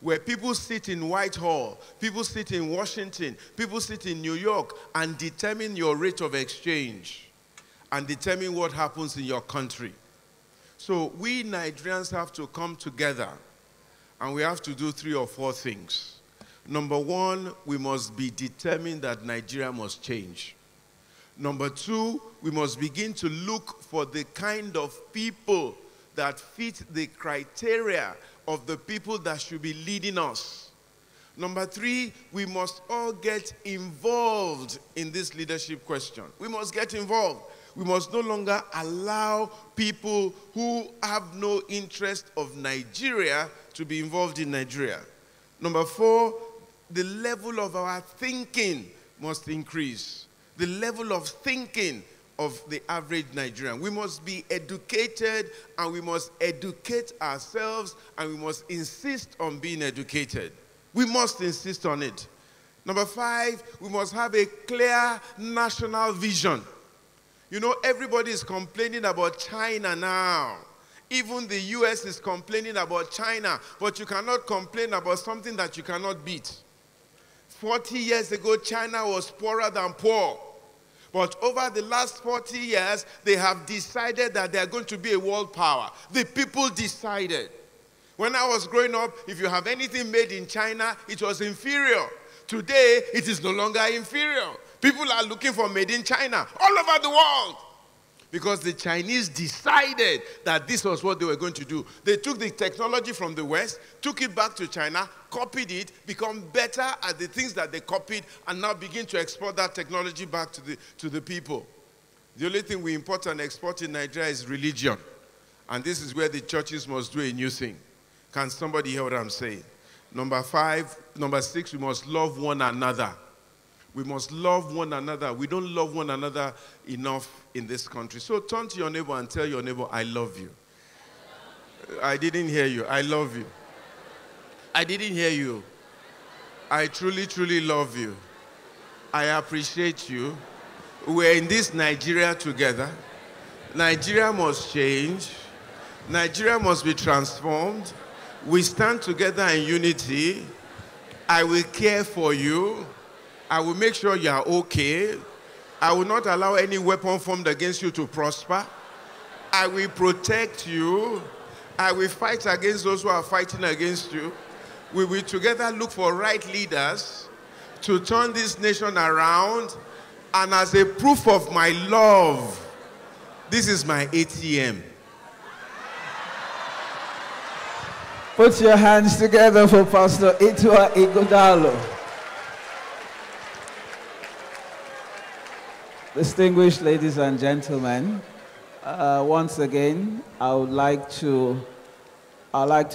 where people sit in Whitehall, people sit in Washington, people sit in New York and determine your rate of exchange and determine what happens in your country. So we Nigerians have to come together and we have to do 3 or 4 things. Number 1, we must be determined that Nigeria must change. Number 2, we must begin to look for the kind of people that fit the criteria of the people that should be leading us. Number 3, we must all get involved in this leadership question. We must get involved. we must no longer allow people who have no interest of Nigeria to be involved in Nigeria. Number 4, the level of our thinking must increase. The level of thinking of the average Nigerian. We must be educated, and we must educate ourselves, and we must insist on being educated. We must insist on it. Number 5, we must have a clear national vision. You know, everybody is complaining about China now. Even the US is complaining about China, but you cannot complain about something that you cannot beat. 40 years ago, China was poorer than poor. But over the last 40 years, they have decided that they are going to be a world power. The people decided. When I was growing up, if you have anything made in China, it was inferior. Today, it is no longer inferior. People are looking for made in China all over the world. Because the Chinese decided that this was what they were going to do. They took the technology from the West, took it back to China, copied it, become better at the things that they copied, and now begin to export that technology back to the people. The only thing we import and export in Nigeria is religion. And this is where the churches must do a new thing. Can somebody hear what I'm saying? Number 6, we must love one another. We must love one another. We don't love one another enough in this country. So turn to your neighbor and tell your neighbor, I love you. I didn't hear you. I love you. I didn't hear you. I truly, truly love you. I appreciate you. We're in this Nigeria together. Nigeria must change. Nigeria must be transformed. We stand together in unity. I will care for you. I will make sure you are okay. I will not allow any weapon formed against you to prosper. I will protect you. I will fight against those who are fighting against you. We will together look for right leaders to turn this nation around. And as a proof of my love, this is my ATM. Put your hands together for Pastor Itua Ighodalo. Distinguished ladies and gentlemen, once again, I would like to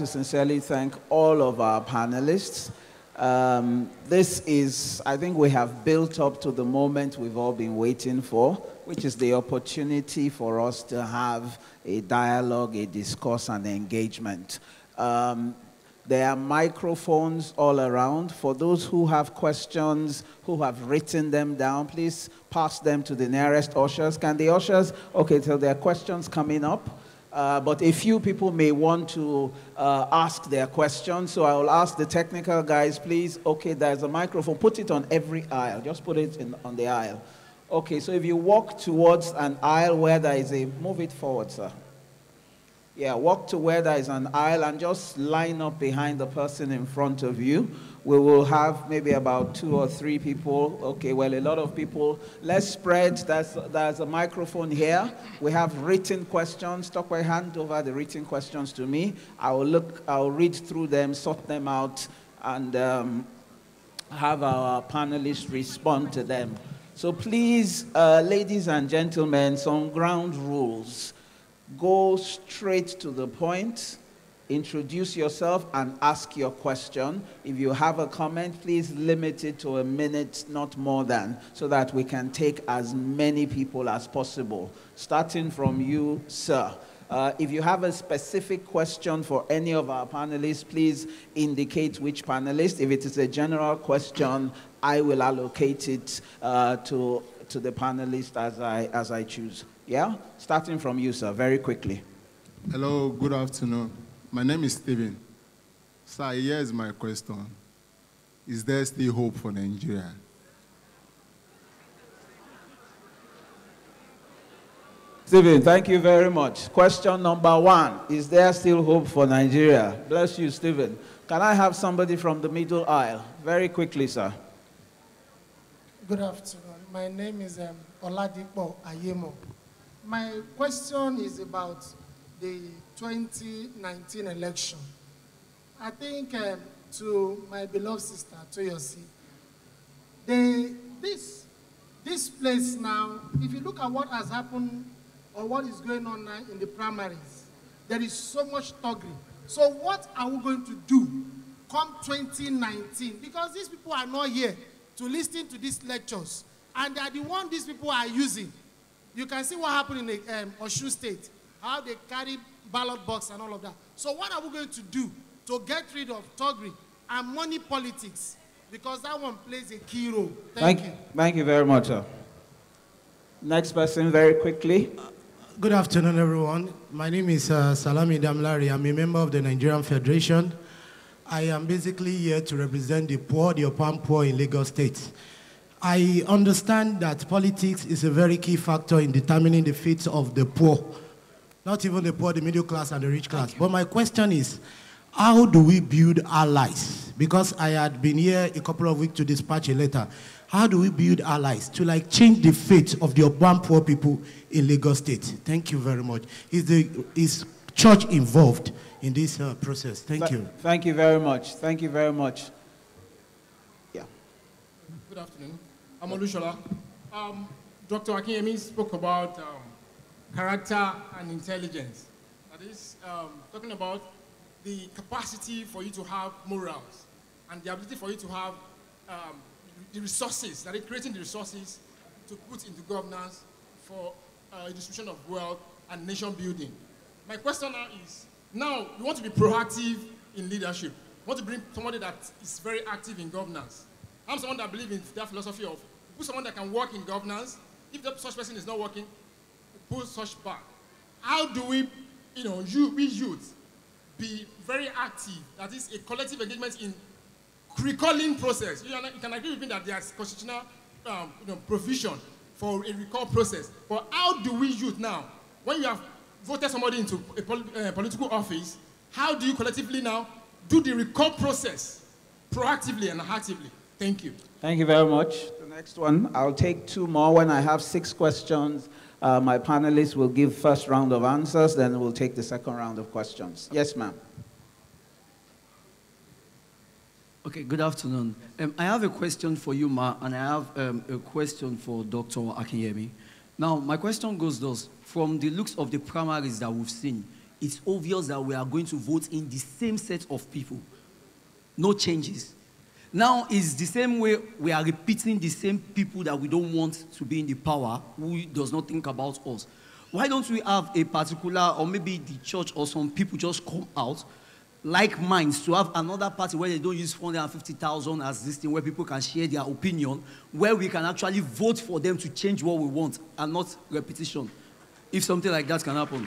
sincerely thank all of our panelists. This is, I think we have built up to the moment we've all been waiting for, which is the opportunity for us to have a dialogue, a discourse, and engagement. There are microphones all around. For those who have questions, who have written them down, please pass them to the nearest ushers. Can the ushers? Okay, so there are questions coming up. But a few people may want to ask their questions, so I will ask the technical guys, please. Okay, there's a microphone. Put it on every aisle. Just put it on the aisle. Okay, so if you walk towards an aisle where there is a... Move it forward, sir. Yeah, walk to where there is an aisle and just line up behind the person in front of you. We will have maybe about 2 or 3 people. Okay, well, a lot of people. Let's spread. There's a microphone here. We have written questions. Stockway, hand over the written questions to me. I'll read through them, sort them out, and have our panelists respond to them. So please, ladies and gentlemen, some ground rules. Go straight to the point, introduce yourself, and ask your question. If you have a comment, please limit it to a minute, not more than, so that we can take as many people as possible. Starting from you, sir. If you have a specific question for any of our panelists, please indicate which panelist. If it is a general question, I will allocate it to the panelist as I choose. Yeah? Starting from you, sir, very quickly. Hello, good afternoon. My name is Stephen. Sir, here is my question. Is there still hope for Nigeria? Stephen, thank you very much. Question number 1. Is there still hope for Nigeria? Bless you, Stephen. Can I have somebody from the middle aisle? Very quickly, sir. Good afternoon. My name is Oladipo Ayemo. My question is about the 2019 election. I think to my beloved sister, Toyosi, this this place now, if you look at what has happened or what is going on now in the primaries, there is so much thuggery. So what are we going to do come 2019? Because these people are not here to listen to these lectures, and they are the one these people are using. You can see what happened in the Osun State, how they carry ballot box and all of that. So what are we going to do to get rid of thuggery and money politics? Because that one plays a key role. Thank you. Thank you very much, sir. Next person, very quickly. Good afternoon, everyone. My name is Salami Damlari. I'm a member of the Nigerian Federation. I am basically here to represent the poor, the upon poor in Lagos State. I understand that politics is a very key factor in determining the fate of the poor. Not even the poor, the middle class and the rich class. But my question is, how do we build allies? Because I had been here a couple of weeks to dispatch a letter. How do we build allies to change the fate of the urban poor people in Lagos State? Thank you very much. Is church involved in this process? Thank you. Thank you very much. Thank you very much. Yeah. Good afternoon. I'm Olushola. Dr. Akinyemi spoke about character and intelligence. That is talking about the capacity for you to have morals and the ability for you to have the resources, that is creating the resources to put into governance for a distribution of wealth and nation building. My question now is, now you want to be proactive in leadership. You want to bring somebody that is very active in governance. I'm someone that believes in that philosophy of put someone that can work in governance. If such person is not working, put such back. How do we, we youth, be very active? That is a collective engagement in recalling process. You can agree with me that there's constitutional provision for a recall process. But how do we youth now, when you have voted somebody into a political office, how do you collectively now do the recall process proactively and actively? Thank you. Thank you very much. The next one, I'll take two more. When I have 6 questions, my panelists will give first round of answers, then we'll take the second round of questions. Yes, ma'am. Okay, good afternoon. I have a question for you, Ma, and I have a question for Dr. Akinyemi. Now, my question goes thus. From the looks of the primaries that we've seen, it's obvious that we are going to vote in the same set of people. No changes. Now, it's the same way we are repeating the same people that we don't want to be in the power, who does not think about us. Why don't we have a particular, or maybe the church or some people just come out, like minds, to have another party where they don't use 450,000 as this thing, where people can share their opinion, where we can actually vote for them to change what we want and not repetition, if something like that can happen.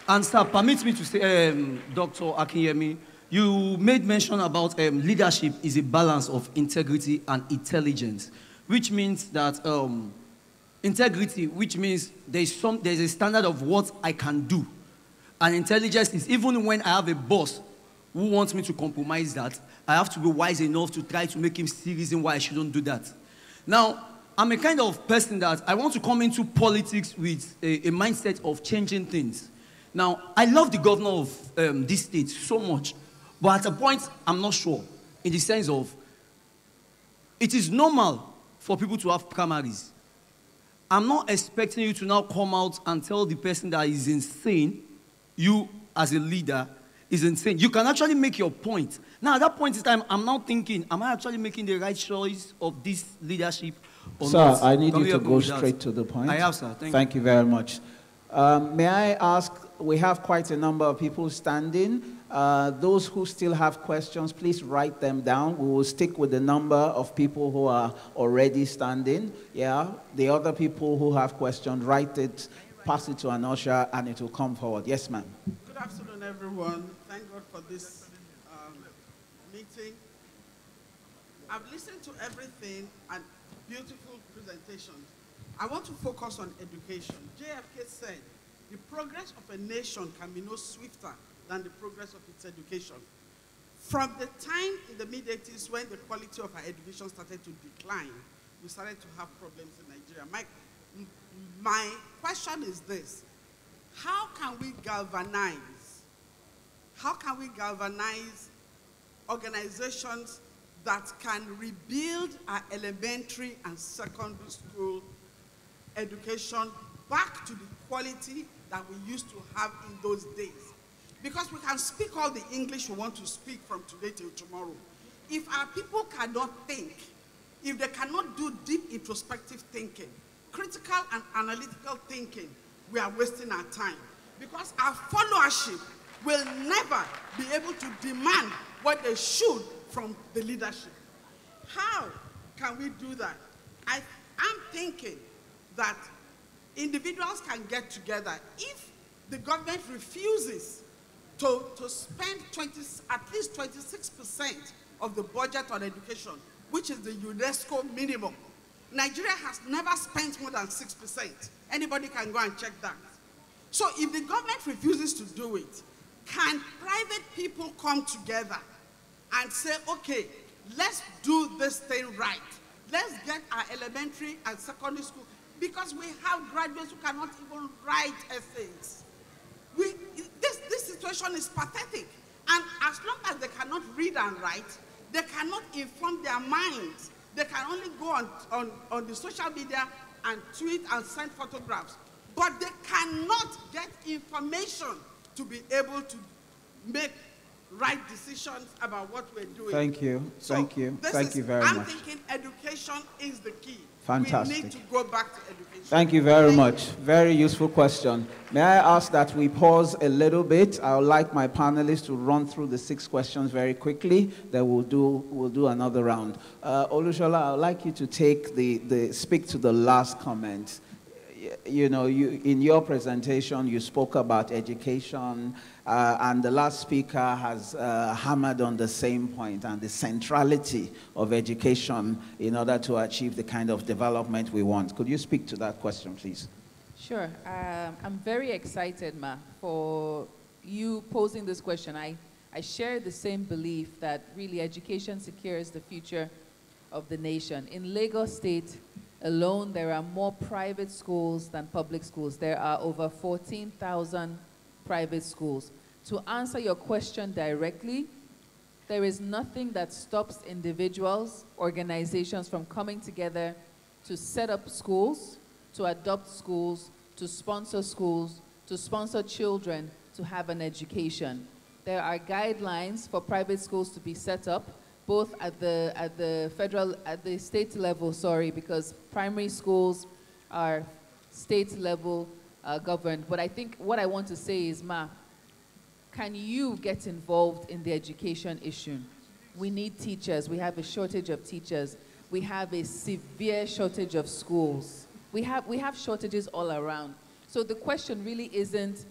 And sir, permit me to say, Dr. Akinyemi, you made mention about leadership is a balance of integrity and intelligence, which means that integrity, which means there's a standard of what I can do. And intelligence is even when I have a boss who wants me to compromise that, I have to be wise enough to try to make him see reason why I shouldn't do that. Now, I'm a kind of person that I want to come into politics with a mindset of changing things. Now, I love the governor of this state so much, but at a point, I'm not sure, in the sense of, it is normal for people to have primaries. I'm not expecting you to now come out and tell the person that is insane, you as a leader, is insane. You can actually make your point. Now, at that point in time, I'm now thinking, am I actually making the right choice of this leadership or not? Sir, I need you to go straight to the point. I have, sir. Thank you very much. May I ask, we have quite a number of people standing. Those who still have questions, please write them down. We will stick with the number of people who are already standing. Yeah, the other people who have questions, write it, pass it to an usher, and it will come forward. Yes, ma'am. Good afternoon, everyone. Thank God for this meeting. I've listened to everything and beautiful presentations. I want to focus on education. JFK said, the progress of a nation can be no swifter than the progress of its education. From the time in the mid-80s when the quality of our education started to decline, we started to have problems in Nigeria. My question is this: how can we galvanize organizations that can rebuild our elementary and secondary school education back to the quality that we used to have in those days. Because we can speak all the English we want to speak from today till tomorrow. If our people cannot think, if they cannot do deep introspective thinking, critical and analytical thinking, we are wasting our time. Because our followership will never be able to demand what they should from the leadership. How can we do that? I'm thinking that individuals can get together. If the government refuses to spend at least 26% of the budget on education, which is the UNESCO minimum, Nigeria has never spent more than 6%. Anybody can go and check that. So if the government refuses to do it, can private people come together and say, okay, let's do this thing right. Let's get our elementary and secondary school, because we have graduates who cannot even write essays. This situation is pathetic. And as long as they cannot read and write, they cannot inform their minds. They can only go on the social media and tweet and send photographs. But they cannot get information to be able to make right decisions about what we're doing. Thank you. Thank you. Thank you very much. I'm thinking education is the key. Fantastic. We need to go back to education. Thank you very much. Very useful question. May I ask that we pause a little bit? I would like my panelists to run through the 6 questions very quickly. Then we'll do another round. Olushola, I would like you to speak to the last comment. You know, in your presentation, you spoke about education, and the last speaker has hammered on the same point and the centrality of education in order to achieve the kind of development we want. Could you speak to that question, please? Sure. I'm very excited, Ma, for you posing this question. I share the same belief that really education secures the future of the nation. In Lagos State alone, there are more private schools than public schools. There are over 14,000 private schools. To answer your question directly, there is nothing that stops individuals, organizations from coming together to set up schools, to adopt schools, to sponsor children to have an education. There are guidelines for private schools to be set up, both at the state level, because primary schools are state level governed. But I think what I want to say is, Ma, can you get involved in the education issue? We need teachers. We have a shortage of teachers. We have a severe shortage of schools. We have shortages all around. So the question really isn't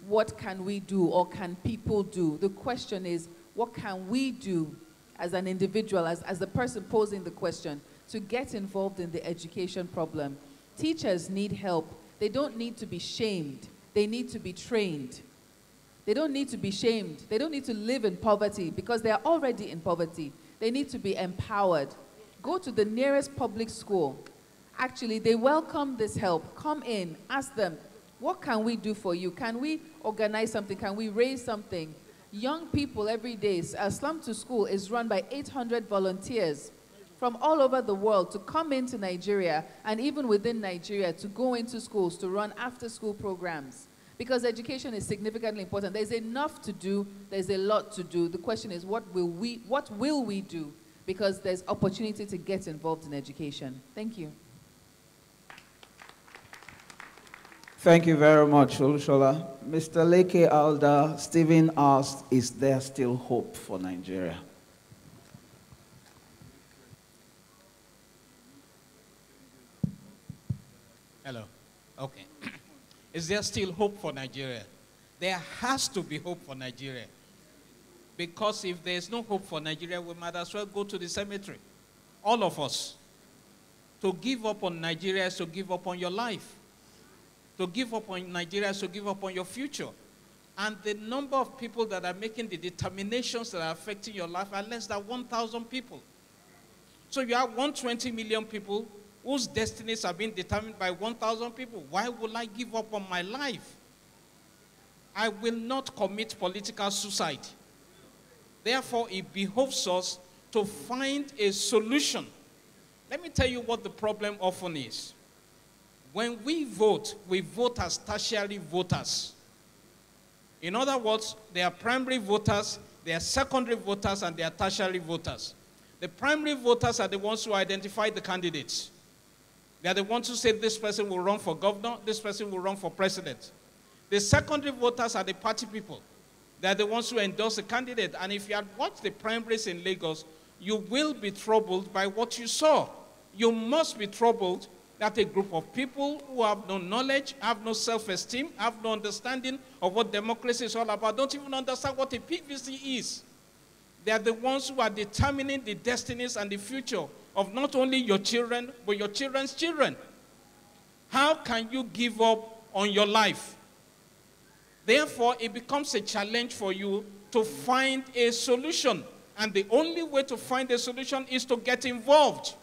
what can we do or can people do? The question is, what can we do as an individual, as the person posing the question, to get involved in the education problem? Teachers need help. They don't need to be shamed. They need to be trained. They don't need to be shamed. They don't need to live in poverty because they are already in poverty. They need to be empowered. Go to the nearest public school. Actually, they welcome this help. Come in, ask them, what can we do for you? Can we organize something? Can we raise something? Young people every day, Slum to School is run by 800 volunteers from all over the world to come into Nigeria, and even within Nigeria, to go into schools, to run after-school programs. Because education is significantly important. There's enough to do. There's a lot to do. The question is, what will we do? Because there's opportunity to get involved in education. Thank you. Thank you very much, Olushola. Mr. Leke Alda, Stephen asked, is there still hope for Nigeria? Hello. Okay. Is there still hope for Nigeria? There has to be hope for Nigeria. Because if there's no hope for Nigeria, we might as well go to the cemetery. All of us. To give up on Nigeria is to give up on your life. To give up on Nigeria is to give up on your future. And the number of people that are making the determinations that are affecting your life are less than 1,000 people. So you have 120 million people whose destinies are being determined by 1,000 people. Why will I give up on my life? I will not commit political suicide. Therefore, it behoves us to find a solution. Let me tell you what the problem often is. When we vote as tertiary voters. In other words, there are primary voters, there are secondary voters, and there are tertiary voters. The primary voters are the ones who identify the candidates. They are the ones who say this person will run for governor, this person will run for president. The secondary voters are the party people. They are the ones who endorse the candidate. And if you had watched the primaries in Lagos, you will be troubled by what you saw. You must be troubled that a group of people who have no knowledge, have no self-esteem, have no understanding of what democracy is all about, don't even understand what a PVC is. They are the ones who are determining the destinies and the future of not only your children, but your children's children. How can you give up on your life? Therefore, it becomes a challenge for you to find a solution. And the only way to find a solution is to get involved.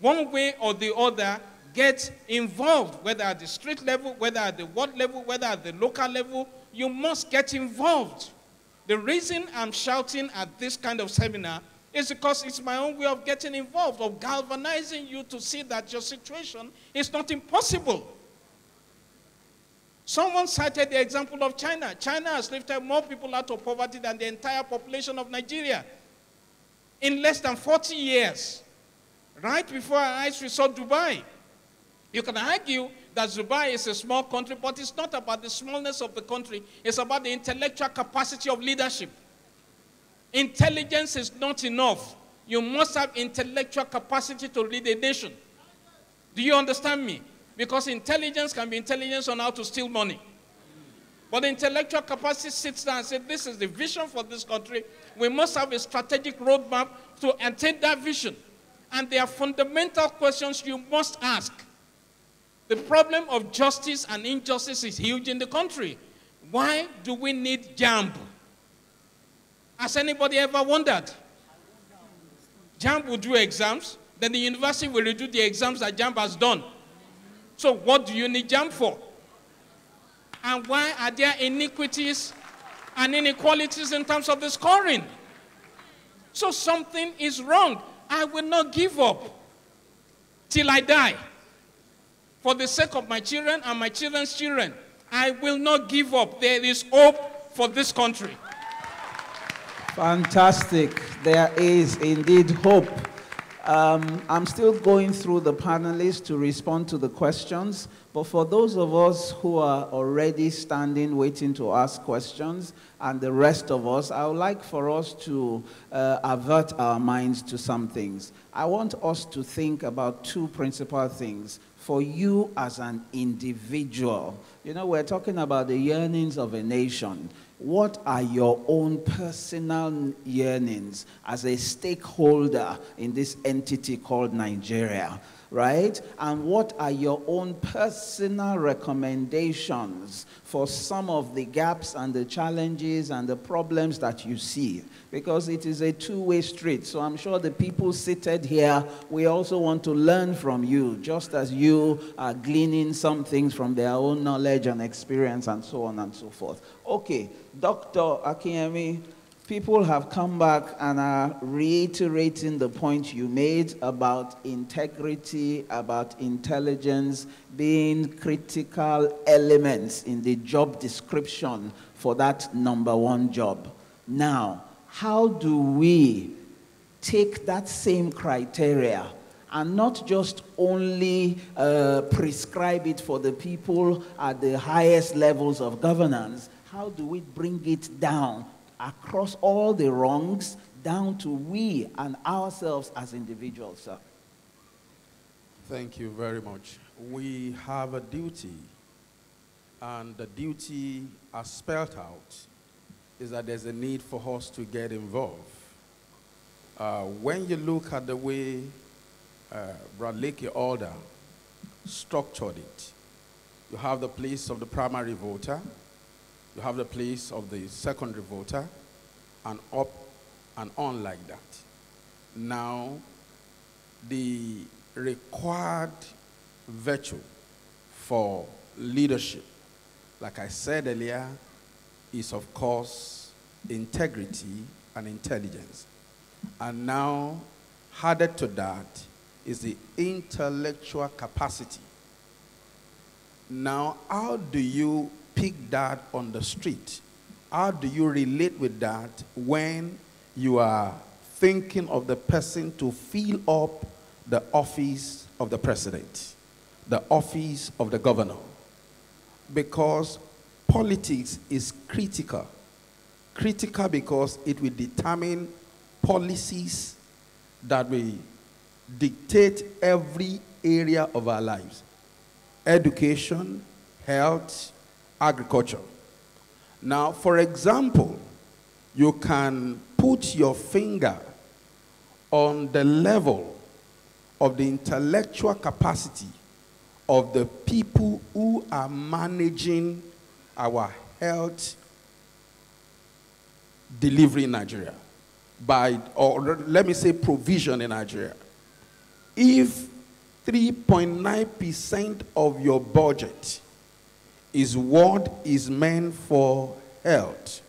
One way or the other, get involved, whether at the street level, whether at the ward level, whether at the local level, you must get involved. The reason I'm shouting at this kind of seminar is because it's my own way of getting involved, of galvanizing you to see that your situation is not impossible. Someone cited the example of China. China has lifted more people out of poverty than the entire population of Nigeria in less than 40 years. Right before our eyes, we saw Dubai. You can argue that Dubai is a small country, but it's not about the smallness of the country. It's about the intellectual capacity of leadership. Intelligence is not enough. You must have intellectual capacity to lead a nation. Do you understand me? Because intelligence can be intelligence on how to steal money. But intellectual capacity sits down and says, this is the vision for this country. We must have a strategic roadmap to attain that vision. And there are fundamental questions you must ask. The problem of justice and injustice is huge in the country. Why do we need JAMB? Has anybody ever wondered? JAMB will do exams, then the university will redo the exams that JAMB has done. So what do you need JAMB for? And why are there iniquities and inequalities in terms of the scoring? So something is wrong. I will not give up till I die. For the sake of my children and my children's children, I will not give up. There is hope for this country. Fantastic. There is indeed hope. I'm still going through the panelists to respond to the questions, but for those of us who are already standing waiting to ask questions, and the rest of us, I would like for us to avert our minds to some things. I want us to think about two principal things. For you as an individual, you know, we're talking about the yearnings of a nation. What are your own personal yearnings as a stakeholder in this entity called Nigeria, right? And what are your own personal recommendations for some of the gaps and the challenges and the problems that you see? Because it is a two-way street. So I'm sure the people seated here, we also want to learn from you, just as you are gleaning some things from their own knowledge and experience and so on and so forth. Okay, Dr. Akinyemi, people have come back and are reiterating the point you made about integrity, about intelligence being critical elements in the job description for that #1 job. Now, how do we take that same criteria and not just only prescribe it for the people at the highest levels of governance? How do we bring it down across all the rungs, down to we and ourselves as individuals, sir? Thank you very much. We have a duty, and the duty as spelled out is that there's a need for us to get involved. When you look at the way Bradley Alder structured it, you have the place of the primary voter, you have the place of the secondary voter, and up and on like that. Now, the required virtue for leadership, like I said earlier, is of course integrity and intelligence. And now, added to that is the intellectual capacity Now, how do you pick that on the street? How do you relate with that when you are thinking of the person to fill up the office of the president, the office of the governor? Because politics is critical. Critical because it will determine policies that will dictate every area of our lives. Education, health, agriculture. Now, for example, you can put your finger on the level of the intellectual capacity of the people who are managing our health delivery in Nigeria, or let me say provision in Nigeria. If 3.9% of your budget is what is meant for health,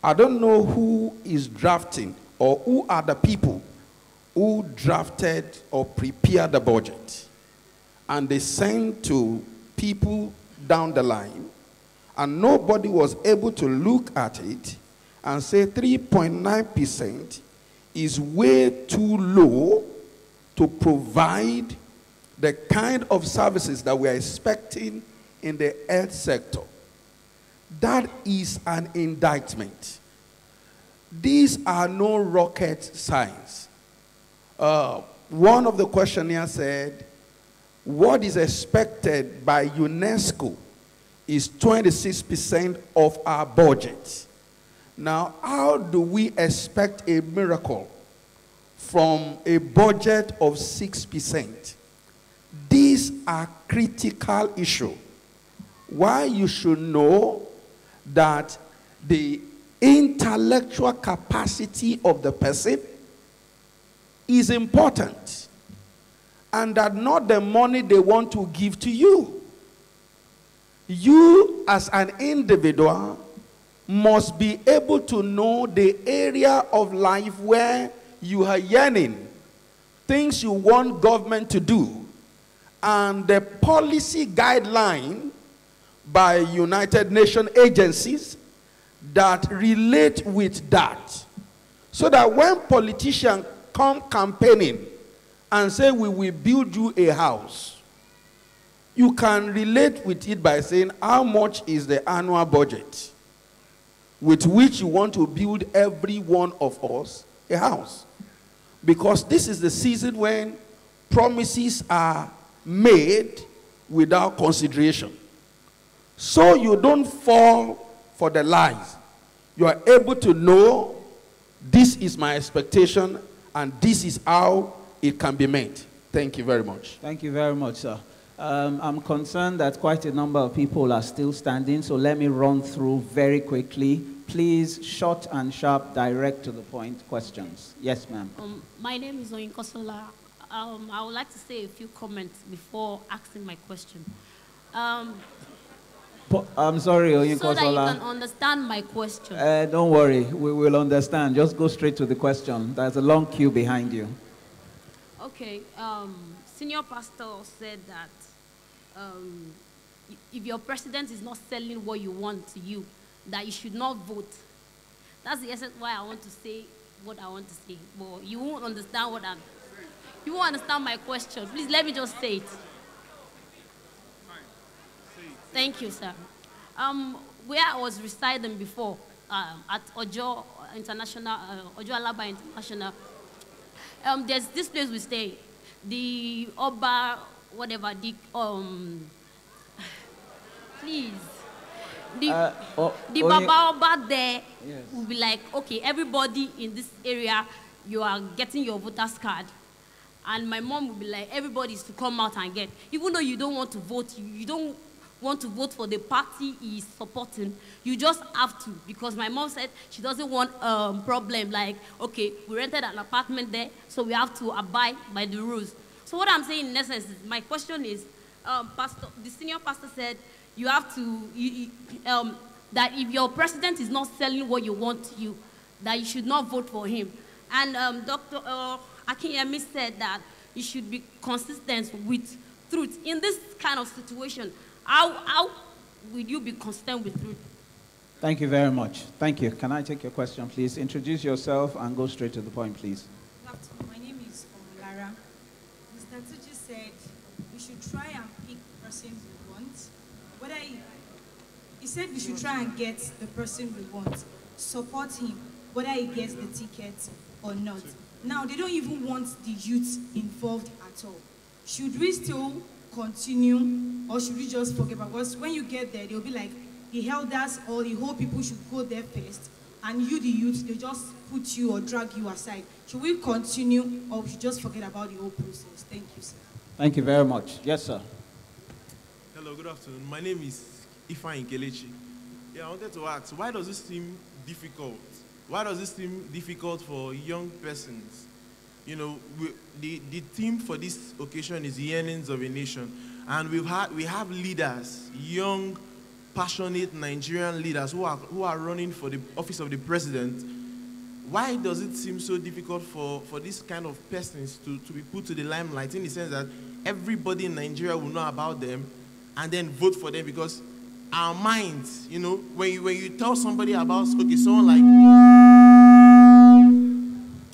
I don't know who is drafting or who are the people who drafted or prepared the budget, and they sent to people down the line, and nobody was able to look at it and say 3.9% is way too low to provide the kind of services that we are expecting in the health sector. That is an indictment. These are no rocket science. One of the questionnaires said, what is expected by UNESCO is 26% of our budget. Now, how do we expect a miracle from a budget of 6%? These are critical issues. Why you should know that the intellectual capacity of the person is important, and that not the money they want to give to you. You as an individual must be able to know the area of life where you are yearning, things you want government to do, and the policy guideline by United Nations agencies that relate with that. So that when politicians come campaigning and say, we will build you a house, you can relate with it by saying, how much is the annual budget with which you want to build every one of us a house? Because this is the season when promises are made without consideration. So you don't fall for the lies. You are able to know, this is my expectation and this is how it can be met. Thank you very much. Thank you very much, sir. I'm concerned that quite a number of people are still standing, so let me run through very quickly. Please, short and sharp, direct to the point questions. Yes, ma'am. My name is Oyinkosola. I would like to say a few comments before asking my question. I'm sorry, Oyinkosola. So that you can understand my question. Don't worry, we will understand. Just go straight to the question. There's a long queue behind you. Okay, senior pastor said that if your president is not selling what you want to you, that you should not vote. That's the essence why I want to say what I want to say. But you won't understand what you won't understand my question. Please let me just say it. Thank you, sir. Where I was residing before, at Ojo International, Ojo Alaba International, there's this place we stay. The Oba, whatever, please. The Baba Oba there will be like, okay, everybody in this area, you are getting your voter's card. And my mom will be like, everybody is to come out and get. Even though you don't want to vote, you don't want to vote for the party he is supporting, you just have to, because my mom said she doesn't want a problem like, okay, we rented an apartment there, so we have to abide by the rules. So what I'm saying in essence is, my question is, the senior pastor said you have to, that if your president is not selling what you want to you, that you should not vote for him. And Dr. Akinyemi said that you should be consistent with truth. In this kind of situation, How will you be consistent with truth? Thank you very much. Thank you. Can I take your question, please? Introduce yourself and go straight to the point, please. Good afternoon. My name is Lara. Mr. Tuji said we should try and pick the person we want. He said we should try and get the person we want, support him, whether he gets the ticket or not. Now, they don't even want the youth involved at all. Should we still continue, or should we just forget? Because when you get there, they'll be like, the elders or the whole people should go there first, and you, the youth, they just put you or drag you aside. Should we continue, or we should just forget about the whole process? Thank you, sir. Thank you very much. Yes, sir. Hello, good afternoon. My name is Ifeanyi Kelechi. Yeah, I wanted to ask, why does this seem difficult? Why does this seem difficult for young persons? You know, the theme for this occasion is yearnings of a nation. And we have leaders, young, passionate Nigerian leaders who are running for the office of the president. Why does it seem so difficult for these kind of persons to be put to the limelight, in the sense that everybody in Nigeria will know about them and then vote for them? Because our minds, you know, when you tell somebody about,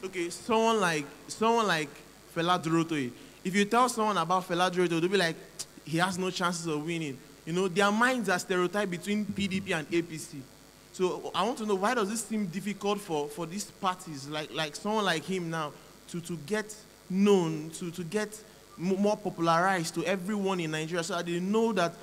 okay, someone like Fela Durotoye, if you tell someone about Fela Durotoye, they'll be like, he has no chances of winning. You know, their minds are stereotyped between PDP and APC. So I want to know, why does this seem difficult for these parties, like someone like him now, to get known, to get more popularized to everyone in Nigeria, so that they know that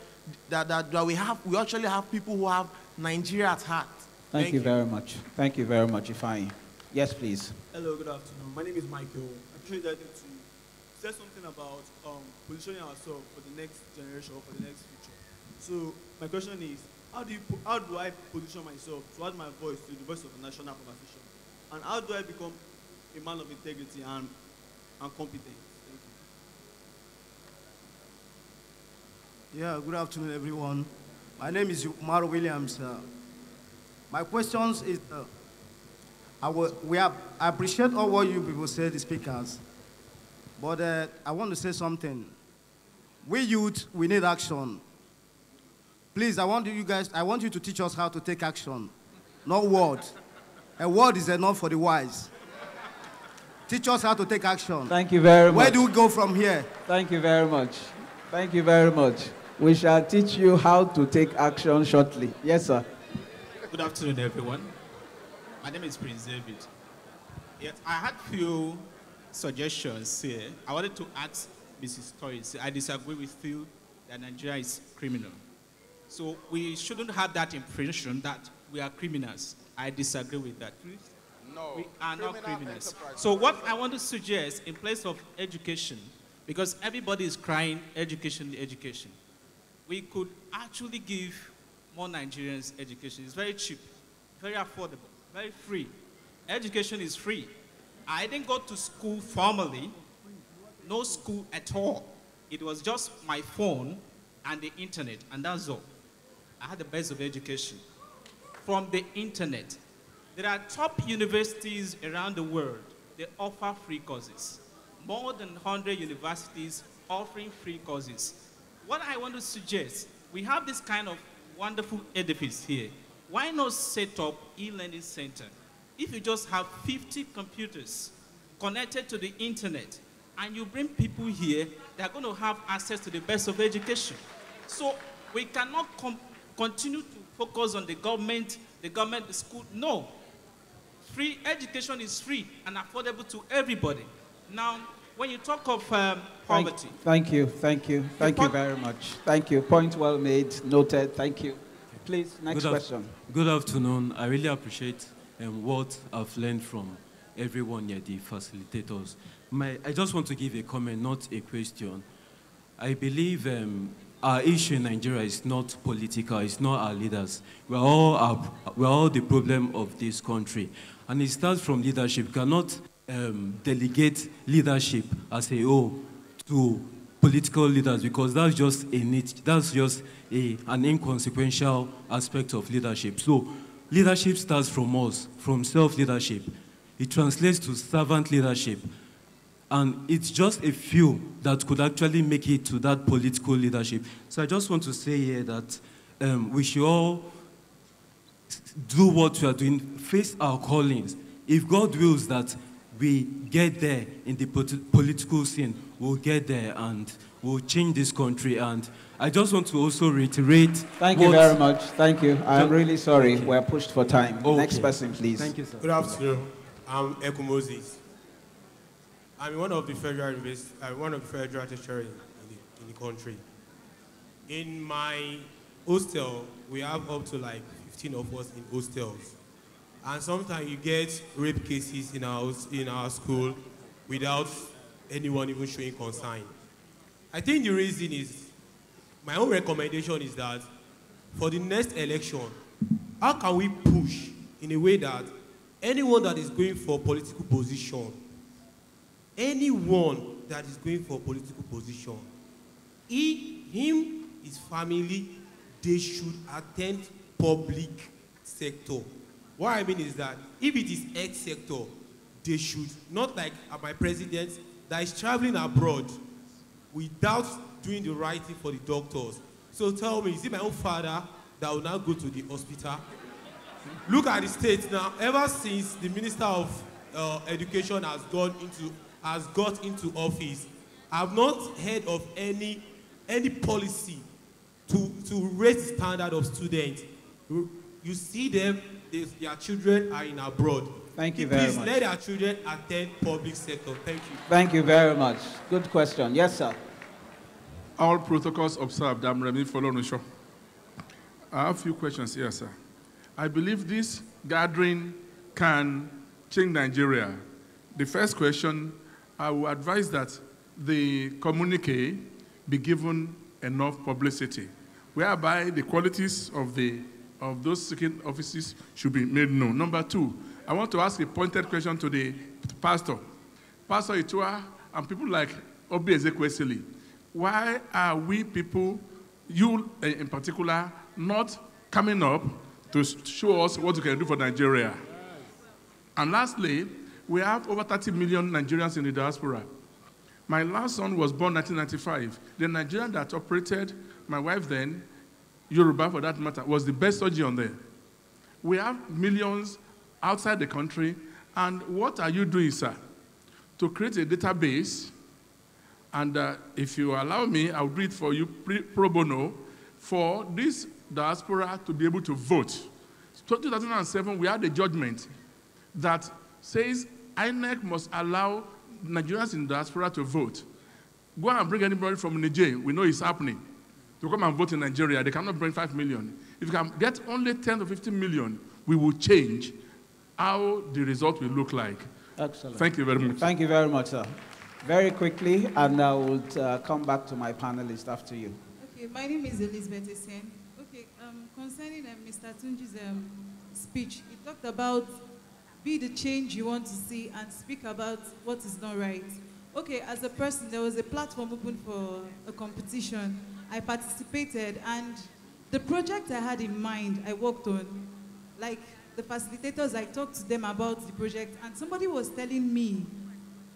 we actually have people who have Nigeria at heart. Thank you very much. Thank you very much, Ifeanyi. Yes, please. Hello, good afternoon. My name is Michael. Actually, I need to say something about positioning ourselves for the next generation or for the next future. So my question is, how do I position myself to add my voice to the voice of the national conversation? And how do I become a man of integrity and competent? Thank you. Yeah, good afternoon, everyone. My name is Umar Williams. My questions is, I appreciate all what you people say, the speakers, but I want to say something. We youth, we need action. Please, I want you to teach us how to take action, not word. A word is enough for the wise. Teach us how to take action. Thank you very much. Where do we go from here? Thank you very much. Thank you very much. We shall teach you how to take action shortly. Yes, sir. Good afternoon, everyone. My name is Prince David. Yes, I had few suggestions here. I wanted to ask Mrs. Torres. I disagree with you that Nigeria is criminal. So we shouldn't have that impression that we are criminals. I disagree with that. No, we are not criminals. So what I want to suggest, in place of education, because everybody is crying education, education, we could actually give more Nigerians education. It's very cheap, very affordable, very free. Education is free. I didn't go to school formally, no school at all. It was just my phone and the internet, and that's all. I had the best of education from the internet. There are top universities around the world. They offer free courses. More than 100 universities offering free courses. What I want to suggest, we have this kind of wonderful edifice here. Why not set up e-learning center? If you just have 50 computers connected to the internet, and you bring people here, they're going to have access to the best of education. So we cannot continue to focus on the government, the school. No. Free education is free and affordable to everybody. Now, when you talk of poverty. Thank you very much. Thank you. Point well made, noted. Thank you. Please, next question. Good afternoon. I really appreciate what I've learned from everyone here, the facilitators. I just want to give a comment, not a question. I believe our issue in Nigeria is not political, it's not our leaders. We're all the problem of this country. And it starts from leadership. You cannot delegate leadership as a whole to political leaders, because that's just an inconsequential aspect of leadership. So leadership starts from us, from self-leadership. It translates to servant leadership. And it's just a few that could actually make it to that political leadership. So I just want to say here that we should all do what we are doing, face our callings. If God wills that we get there in the political scene, we'll get there and we'll change this country. And I just want to also reiterate. Thank you very much. Thank you. I'm really sorry. Okay. We're pushed for time. Okay. Next person, please. Thank you, sir. Good afternoon. I'm Eku Moses. I'm one of the federal tertiary in the country. In my hostel, we have up to like 15 of us in hostels. And sometimes you get rape cases in our school without anyone even showing concern. I think the reason is, my own recommendation is that for the next election, how can we push in a way that anyone that is going for political position, his family, they should attend public sector. What I mean is that if it is health sector, they should, not like my president that is traveling abroad without doing the right thing for the doctors. So tell me, is it my own father that will now go to the hospital? Look at the state now. Ever since the Minister of Education has got into office, I've not heard of any policy to raise the standard of students. You see them, their children are in abroad. Thank you very much. Please let our children attend public sector. Thank you. Thank you very much. Good question. Yes, sir. All protocols observed. I'm Remy Folonisho. I have a few questions here, sir. I believe this gathering can change Nigeria. The first question, I would advise that the communique be given enough publicity, whereby the qualities of those seeking offices should be made known. Number two, I want to ask a pointed question to the pastor. Pastor Itua and people like Obi Ezekwesili, why are we people, you in particular, not coming up to show us what we can do for Nigeria? And lastly, we have over 30 million Nigerians in the diaspora. My last son was born in 1995. The Nigerian that operated, my wife then, Yoruba for that matter, was the best surgeon there. We have millions outside the country, and what are you doing, sir, to create a database? And if you allow me, I'll do it for you pro bono, for this diaspora to be able to vote. So 2007, we had a judgment that says INEC must allow Nigerians in diaspora to vote. Go and bring anybody from Niger, we know it's happening, to come and vote in Nigeria. They cannot bring 5 million. If you can get only 10 to 15 million, we will change how the result will look like. Excellent. Thank you very much. Thank you very much, sir. Very quickly, and I will come back to my panelists after you. Okay, my name is Elizabeth Esen. Okay, concerning Mr. Tunji's speech, he talked about be the change you want to see and speak about what is not right. Okay, as a person, there was a platform open for a competition. I participated, and the project I had in mind, I worked on, like the facilitators, I talked to them about the project, and somebody was telling me,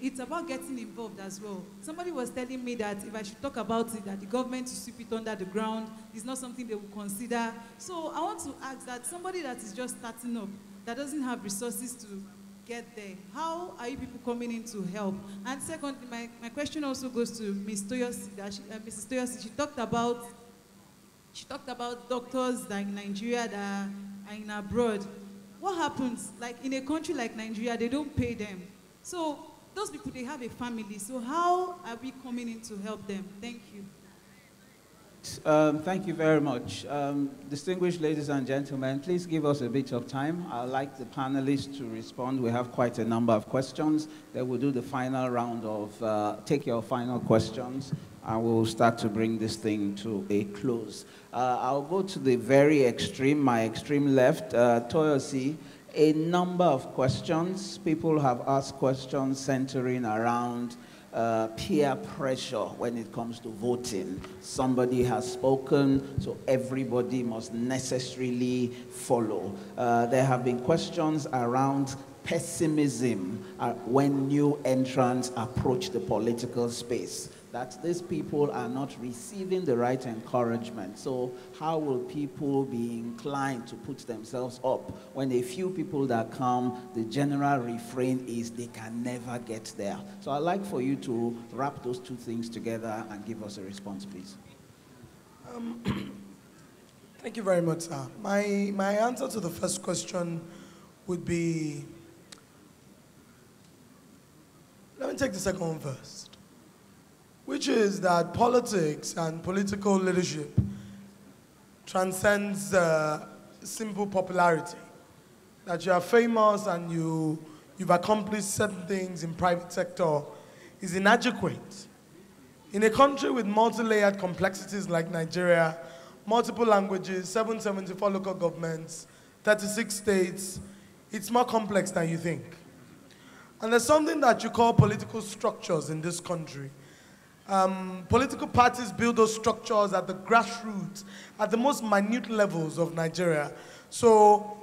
it's about getting involved as well. Somebody was telling me that if I should talk about it, that the government to sweep it under the ground is not something they will consider. So I want to ask that somebody that is just starting up, that doesn't have resources to get there, how are you people coming in to help? And secondly, my question also goes to Ms. Toyosi. Mrs. Toyosi, she talked about doctors that in Nigeria that are in abroad. What happens, like in a country like Nigeria, they don't pay them. So those people, they have a family. So how are we coming in to help them? Thank you. Thank you very much. Distinguished ladies and gentlemen, please give us a bit of time. I'd like the panelists to respond. We have quite a number of questions. Then we'll do the final round of take your final questions, and we'll start to bring this thing to a close. I'll go to the very extreme, my extreme left, Toyosi. A number of questions. People have asked questions centering around peer pressure when it comes to voting. Somebody has spoken, so everybody must necessarily follow. There have been questions around pessimism when new entrants approach the political space, that these people are not receiving the right encouragement. So how will people be inclined to put themselves up when a few people that come, the general refrain is they can never get there? So I'd like for you to wrap those two things together and give us a response, please. Thank you very much, sir. My answer to the first question would be, let me take the second one first, which is that politics and political leadership transcends simple popularity. That you are famous and you've accomplished certain things in private sector is inadequate. In a country with multi-layered complexities like Nigeria, multiple languages, 774 local governments, 36 states, it's more complex than you think. And there's something that you call political structures in this country. Political parties build those structures at the grassroots, at the most minute levels of Nigeria. So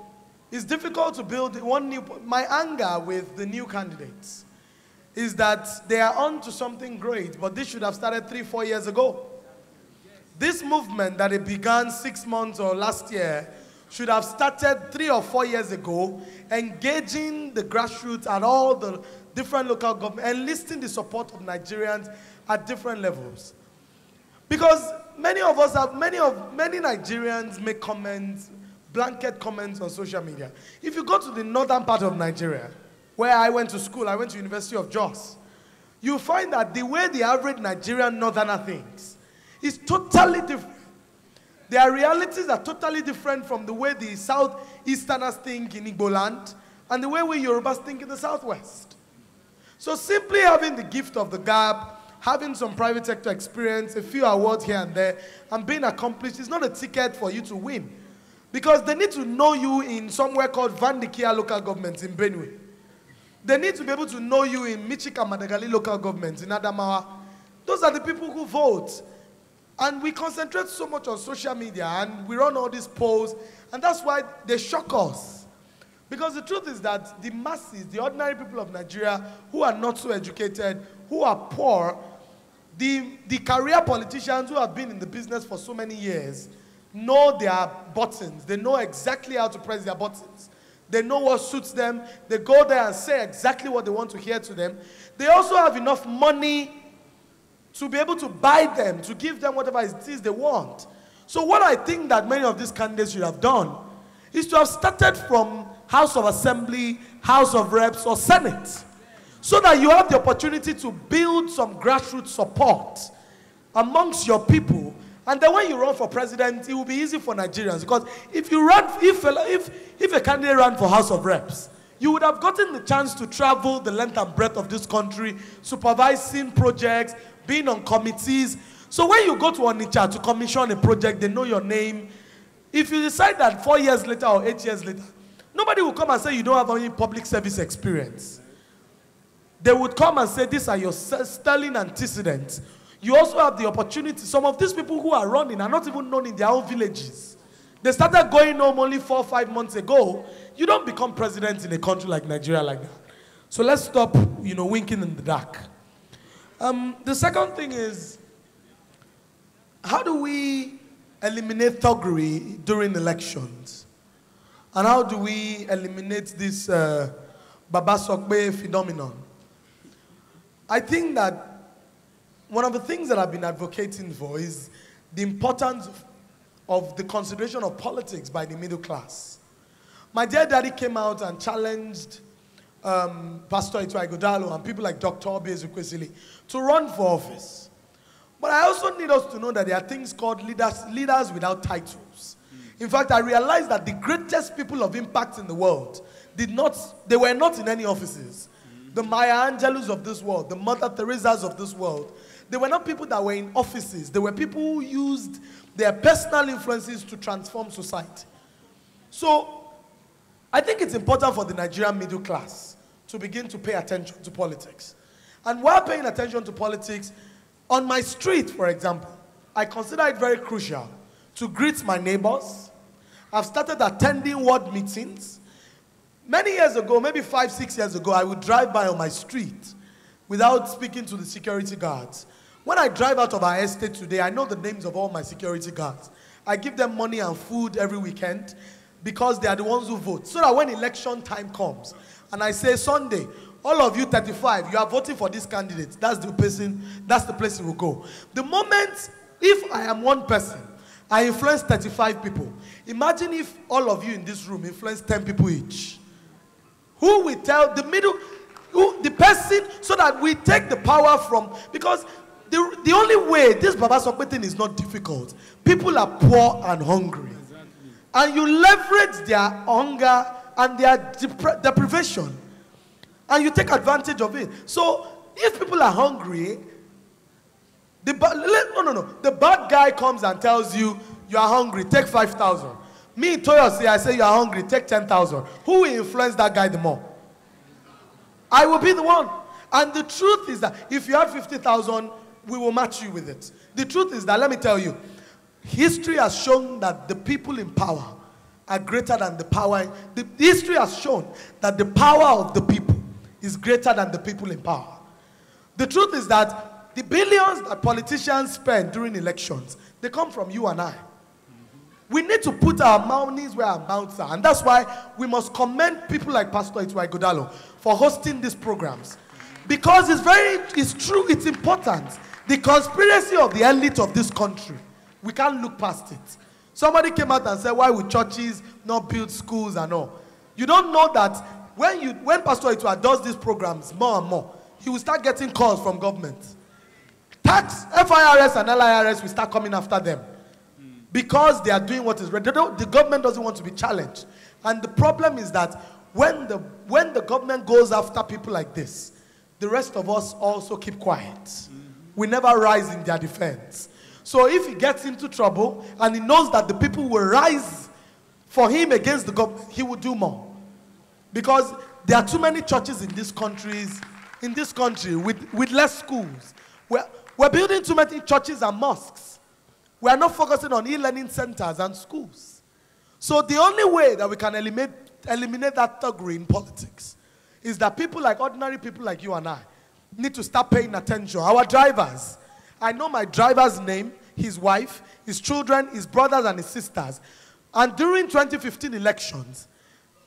it's difficult to build one new. My anger with the new candidates is that they are on to something great, but this should have started 3-4 years ago. This movement that it began 6 months or last year should have started 3 or 4 years ago, engaging the grassroots at all the different local governments, enlisting the support of Nigerians at different levels. Because many of us have, many Nigerians make comments, blanket comments on social media. If you go to the northern part of Nigeria, where I went to school, I went to University of Jos, you find that the way the average Nigerian northerner thinks is totally different. Their realities are totally different from the way the southeasterners think in Igbo land and the way we Yorubas think in the southwest. So simply having the gift of the gab, having some private sector experience, a few awards here and there, and being accomplished is not a ticket for you to win. Because they need to know you in somewhere called Vandikia local government in Benue. They need to be able to know you in Michika Madagali local government in Adamawa. Those are the people who vote. And we concentrate so much on social media and we run all these polls, and that's why they shock us. Because the truth is that the masses, the ordinary people of Nigeria who are not so educated, who are poor, the career politicians who have been in the business for so many years know their buttons. They know exactly how to press their buttons. They know what suits them. They go there and say exactly what they want to hear to them. They also have enough money to be able to buy them, to give them whatever it is they want. So what I think that many of these candidates should have done is to have started from House of Assembly, House of Reps, or Senate, so that you have the opportunity to build some grassroots support amongst your people. And then when you run for president, it will be easy for Nigerians. Because if you run, if a candidate ran for House of Reps, you would have gotten the chance to travel the length and breadth of this country, supervising projects, being on committees. So when you go to Onitsha to commission a project, they know your name. If you decide that 4 years later or 8 years later, nobody will come and say you don't have any public service experience. They would come and say these are your sterling antecedents. You also have the opportunity. Some of these people who are running are not even known in their own villages. They started going home only 4 or 5 months ago. You don't become president in a country like Nigeria like that. So let's stop, winking in the dark. The second thing is, how do we eliminate thuggery during elections? And how do we eliminate this Baba Sokbe phenomenon? I think that one of the things that I've been advocating for is the importance of the consideration of politics by the middle class. My dear daddy came out and challenged Pastor Itu Igodalo and people like Dr. Obi Ezekwesili to run for office. But I also need us to know that there are things called leaders without titles. In fact, I realized that the greatest people of impact in the world they were not in any offices. The Maya Angelus of this world, the Mother Teresa's of this world, they were not people that were in offices. They were people who used their personal influences to transform society. So, I think it's important for the Nigerian middle class to begin to pay attention to politics. And while paying attention to politics, on my street, for example, I consider it very crucial to greet my neighbors. I've started attending ward meetings. Many years ago, maybe 5, 6 years ago, I would drive by on my street without speaking to the security guards. When I drive out of our estate today, I know the names of all my security guards. I give them money and food every weekend because they are the ones who vote. So that when election time comes, and I say, Sunday, all of you 35, you are voting for this candidate. That's the place it will go. The moment, if I am one person, I influence 35 people. Imagine if all of you in this room influence 10 people each. Who will tell the person, so that we take the power from, because the only way this Baba Sokpe thing is not difficult. People are poor and hungry. Exactly. And you leverage their hunger and their deprivation. And you take advantage of it. So if people are hungry, the bad guy comes and tells you, you are hungry, take 5,000. Me, Toyosi, I say you are hungry, take 10,000. Who will influence that guy the more? I will be the one. And the truth is that if you have 50,000, we will match you with it. The truth is that, let me tell you, history has shown that the people in power are greater than the power. History has shown that the power of the people is greater than the people in power. The truth is that the billions that politicians spend during elections, they come from you and I. We need to put our monies where our mouths are. And that's why we must commend people like Pastor Itwai Godalo for hosting these programs. Because it's true, it's important. The conspiracy of the elite of this country, we can't look past it. Somebody came out and said, why would churches not build schools and all? You don't know that when Pastor Itwai does these programs more and more, he will start getting calls from government. Tax, FIRS and LIRS will start coming after them. Because they are doing what is right. The government doesn't want to be challenged. And the problem is that when the government goes after people like this, the rest of us also keep quiet. We never rise in their defense. So if he gets into trouble and he knows that the people will rise for him against the government, he will do more. Because there are too many churches in this country with less schools. We're building too many churches and mosques. We are not focusing on e-learning centers and schools. So the only way that we can eliminate that thuggery in politics is that people like ordinary people like you and I need to start paying attention. Our drivers, I know my driver's name, his wife, his children, his brothers and his sisters. And during 2015 elections,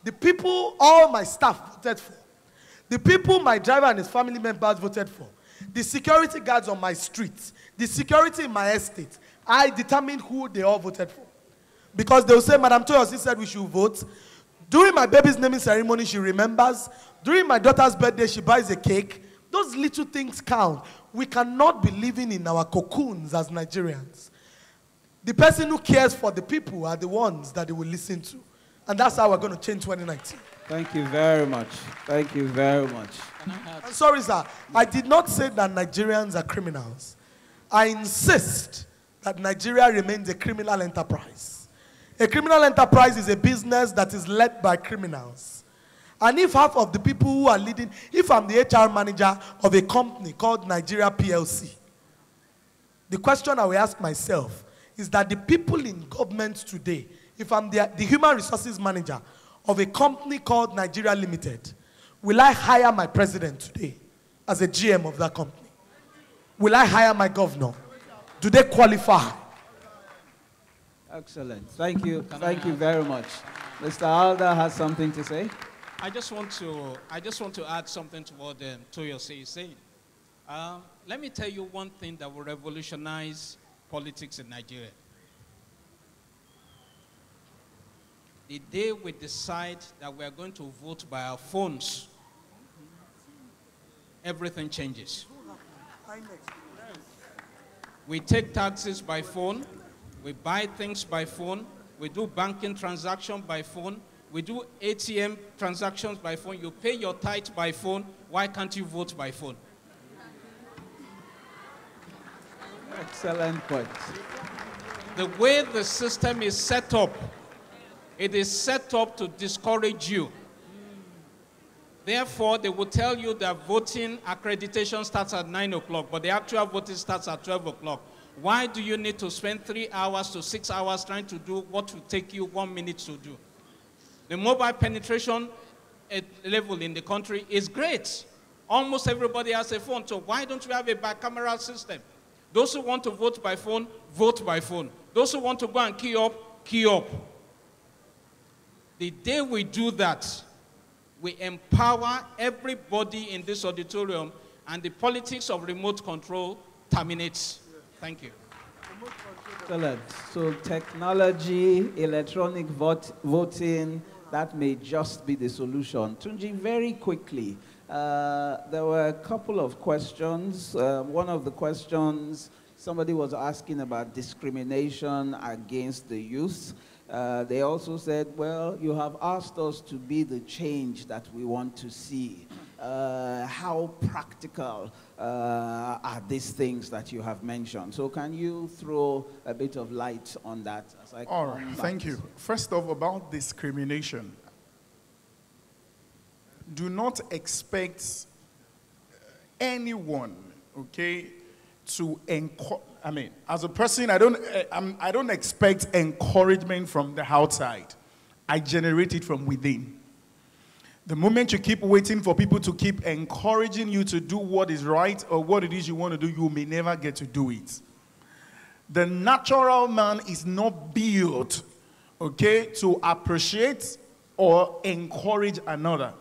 the people all my staff voted for, the people my driver and his family members voted for, the security guards on my streets, the security in my estate, I determined who they all voted for. Because they will say, Madam Toyosi said we should vote. During my baby's naming ceremony, she remembers. During my daughter's birthday, she buys a cake. Those little things count. We cannot be living in our cocoons as Nigerians. The person who cares for the people are the ones that they will listen to. And that's how we're going to change 2019. Thank you very much. Thank you very much. I'm sorry, sir. I did not say that Nigerians are criminals. I insist that Nigeria remains a criminal enterprise. A criminal enterprise is a business that is led by criminals. And if half of the people who are leading, if I'm the HR manager of a company called Nigeria PLC, the question I will ask myself is that the people in government today, if I'm the human resources manager of a company called Nigeria Limited, will I hire my president today as a GM of that company? Will I hire my governor? Do they qualify? Excellent. Thank you. Thank you very much. Mr. Alda has something to say. I just want to add something to what Toyosi is saying. Let me tell you one thing that will revolutionize politics in Nigeria. The day we decide that we are going to vote by our phones, everything changes. We take taxes by phone, we buy things by phone, we do banking transactions by phone, we do ATM transactions by phone, you pay your tithe by phone. Why can't you vote by phone? Excellent point. The way the system is set up, it is set up to discourage you. Therefore, they will tell you that voting accreditation starts at 9 o'clock, but the actual voting starts at 12 o'clock. Why do you need to spend 3 hours to 6 hours trying to do what will take you 1 minute to do? The mobile penetration level in the country is great. Almost everybody has a phone, so why don't you have a bicameral system? Those who want to vote by phone, vote by phone. Those who want to go and key up, key up. The day we do that, we empower everybody in this auditorium, and the politics of remote control terminates. Thank you. Excellent. So technology, electronic voting, that may just be the solution. Tunji, very quickly, there were a couple of questions. One of the questions, somebody was asking about discrimination against the youth. They also said, well, you have asked us to be the change that we want to see. How practical are these things that you have mentioned? So can you throw a bit of light on that? As I All right, thank you. First off, about discrimination. Do not expect anyone, okay, to encourage. I mean, as a person, I don't expect encouragement from the outside. I generate it from within. The moment you keep waiting for people to keep encouraging you to do what is right or what it is you want to do, you may never get to do it. The natural man is not built, okay, to appreciate or encourage another.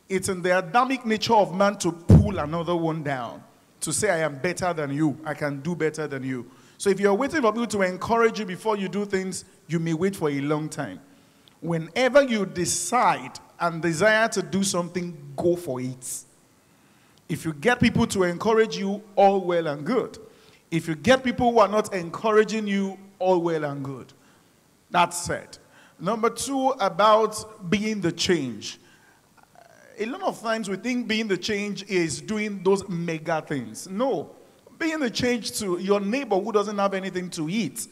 It's in the Adamic nature of man to pull another one down, to say, I am better than you, I can do better than you. So if you're waiting for people to encourage you before you do things, you may wait for a long time. Whenever you decide and desire to do something, go for it. If you get people to encourage you, all well and good. If you get people who are not encouraging you, all well and good. That's said. Number two, about being the change. A lot of times we think being the change is doing those mega things. No. Being the change to your neighbor who doesn't have anything to eat.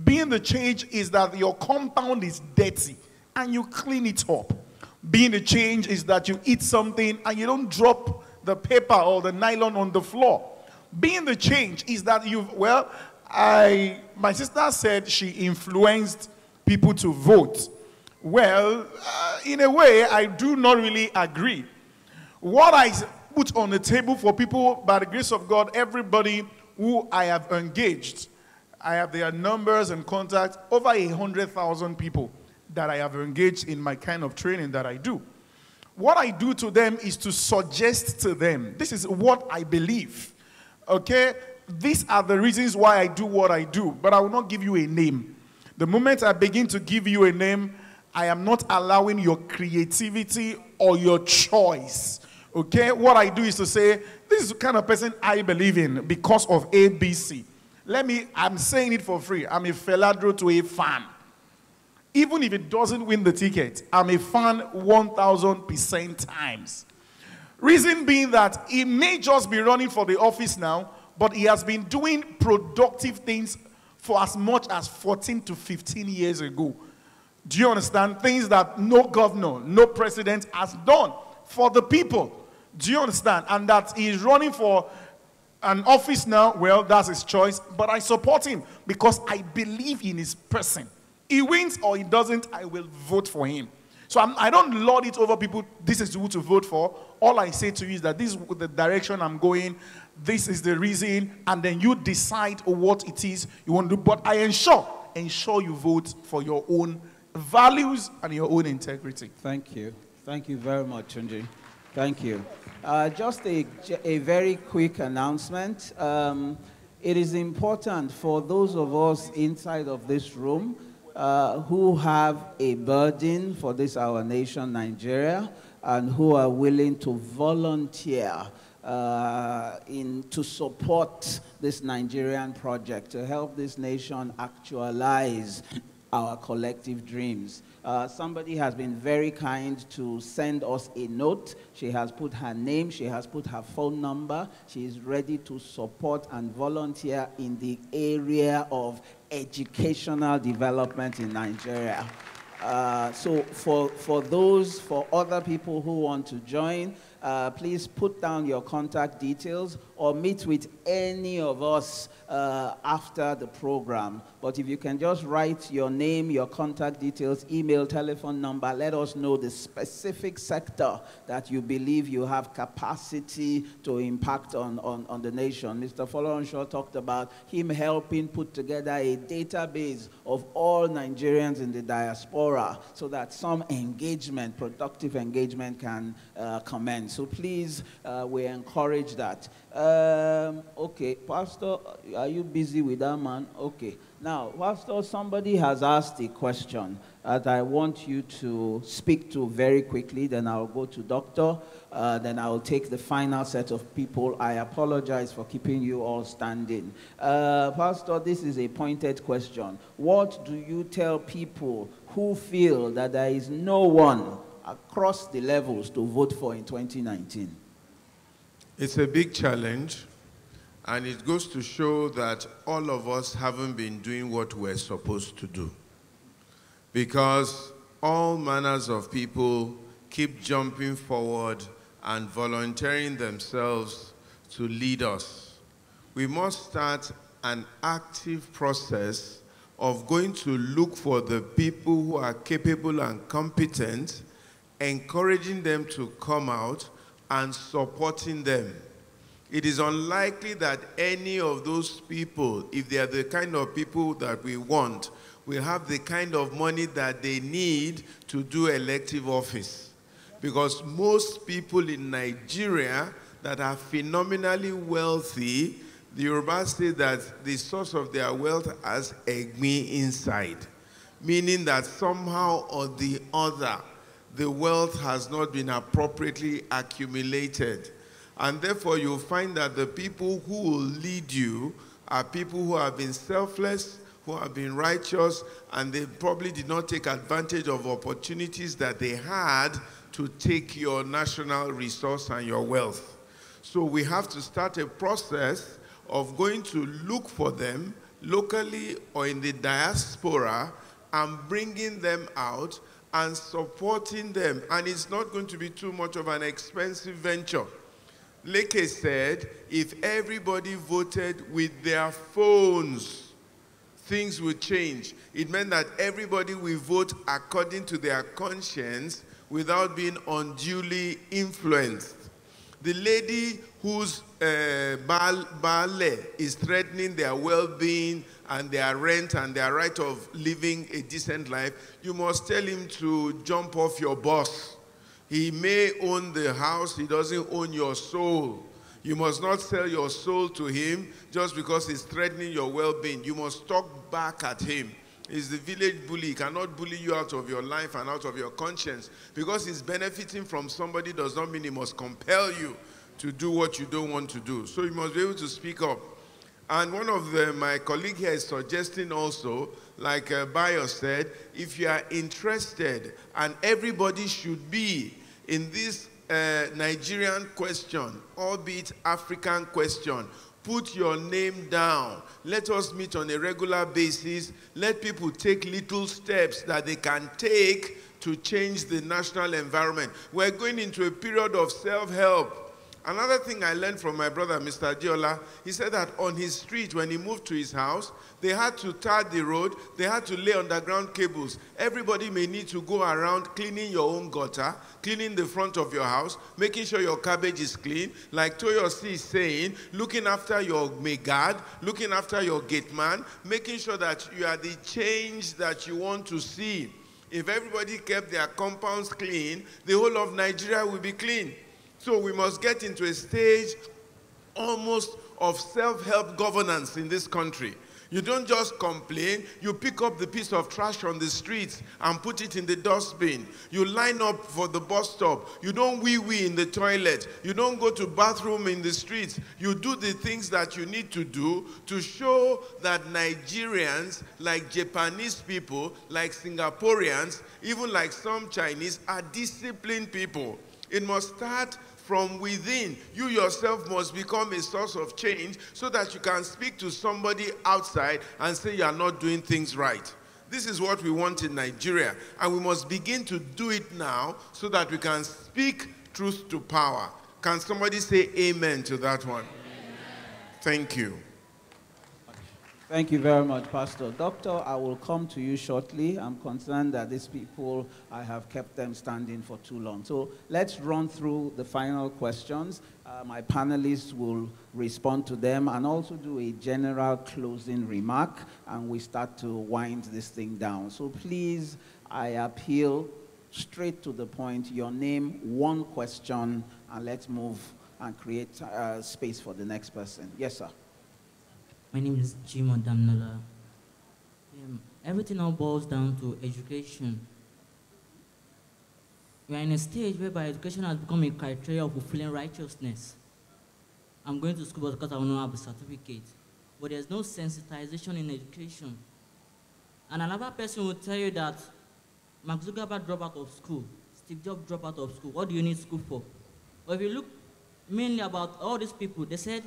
Being the change is that your compound is dirty and you clean it up. Being the change is that you eat something and you don't drop the paper or the nylon on the floor. Being the change is that my sister said she influenced people to vote. Well, in a way, I do not really agree. What I put on the table for people, by the grace of God, everybody who I have engaged, I have their numbers and contacts, over 100,000 people that I have engaged in my kind of training that I do. What I do to them is to suggest to them, this is what I believe, okay? These are the reasons why I do what I do, but I will not give you a name. The moment I begin to give you a name, I am not allowing your creativity or your choice, okay? What I do is to say, this is the kind of person I believe in because of ABC. I'm saying it for free. I'm a Feladro to a fan. Even if it doesn't win the ticket, I'm a fan 1,000% times. Reason being that he may just be running for the office now, but he has been doing productive things for as much as 14 to 15 years ago. Do you understand? Things that no governor, no president has done for the people. Do you understand? And that he is running for an office now, well, that's his choice, but I support him because I believe in his person. He wins or he doesn't, I will vote for him. So I don't lord it over people, this is who to vote for. All I say to you is that this is the direction I'm going, this is the reason, and then you decide what it is you want to do. But I ensure you vote for your own values and your own integrity. Thank you. Thank you very much, Tunji. Thank you. Just a very quick announcement. It is important for those of us inside of this room who have a burden for this our nation, Nigeria, and who are willing to volunteer to support this Nigerian project, to help this nation actualize our collective dreams. Somebody has been very kind to send us a note. She has put her name, she has put her phone number. She is ready to support and volunteer in the area of educational development in Nigeria. So for other people who want to join, please put down your contact details or meet with any of us after the program. But if you can just write your name, your contact details, email, telephone number, let us know the specific sector that you believe you have capacity to impact on the nation. Mr. Folorenshaw talked about him helping put together a database of all Nigerians in the diaspora so that some engagement, productive engagement can commence. So please, we encourage that. Okay, Pastor, are you busy with that man? Okay. Now, Pastor, somebody has asked a question that I want you to speak to very quickly. Then I'll go to Doctor. Then I'll take the final set of people. I apologize for keeping you all standing. Pastor, this is a pointed question. What do you tell people who feel that there is no one across the levels to vote for in 2019? It's a big challenge. And it goes to show that all of us haven't been doing what we're supposed to do. Because all manners of people keep jumping forward and volunteering themselves to lead us. We must start an active process of going to look for the people who are capable and competent, encouraging them to come out and supporting them. It is unlikely that any of those people, if they are the kind of people that we want, will have the kind of money that they need to do elective office. Because most people in Nigeria that are phenomenally wealthy, the Yoruba say that the source of their wealth has egmi inside. Meaning that somehow or the other, the wealth has not been appropriately accumulated. And therefore, you'll find that the people who will lead you are people who have been selfless, who have been righteous, and they probably did not take advantage of opportunities that they had to take your national resource and your wealth. So we have to start a process of going to look for them locally or in the diaspora and bringing them out and supporting them. And it's not going to be too much of an expensive venture. Leke said, if everybody voted with their phones, things would change. It meant that everybody will vote according to their conscience without being unduly influenced. The lady whose ballet is threatening their well-being and their rent and their right of living a decent life, you must tell him to jump off your boss. He may own the house, he doesn't own your soul. You must not sell your soul to him just because he's threatening your well-being. You must talk back at him. He's the village bully. He cannot bully you out of your life and out of your conscience. Because he's benefiting from somebody does not mean he must compel you to do what you don't want to do. So you must be able to speak up. And one of my colleague here is suggesting also, like Bayo said, if you are interested, and everybody should be in this Nigerian question, albeit African question, put your name down. Let us meet on a regular basis. Let people take little steps that they can take to change the national environment. We're going into a period of self-help. Another thing I learned from my brother, Mr. Diola, he said that on his street, when he moved to his house, they had to tar the road, they had to lay underground cables. Everybody may need to go around cleaning your own gutter, cleaning the front of your house, making sure your cabbage is clean, like Toyosi is saying, looking after your maid, looking after your gate man, making sure that you are the change that you want to see. If everybody kept their compounds clean, the whole of Nigeria will be clean. So we must get into a stage almost of self-help governance in this country. You don't just complain, you pick up the piece of trash on the streets and put it in the dustbin. You line up for the bus stop. You don't wee-wee in the toilet. You don't go to bathroom in the streets. You do the things that you need to do to show that Nigerians, like Japanese people, like Singaporeans, even like some Chinese, are disciplined people. It must start from within. You yourself must become a source of change so that you can speak to somebody outside and say you are not doing things right. This is what we want in Nigeria, and we must begin to do it now so that we can speak truth to power. Can somebody say amen to that one? Thank you. Thank you very much, Pastor. Doctor, I will come to you shortly. I'm concerned that these people, I have kept them standing for too long. So let's run through the final questions. My panelists will respond to them and also do a general closing remark, and we start to wind this thing down. So please, I appeal straight to the point. Your name, one question, and let's move and create space for the next person. Yes, sir. My name is Jim Damnola. Everything now boils down to education. We are in a stage whereby education has become a criteria of fulfilling righteousness. I'm going to school because I want to have a certificate. But there's no sensitization in education. And another person will tell you that Mark Zuckerberg dropped out of school, Steve Jobs dropped out of school. What do you need school for? But if you look mainly about all these people, they said,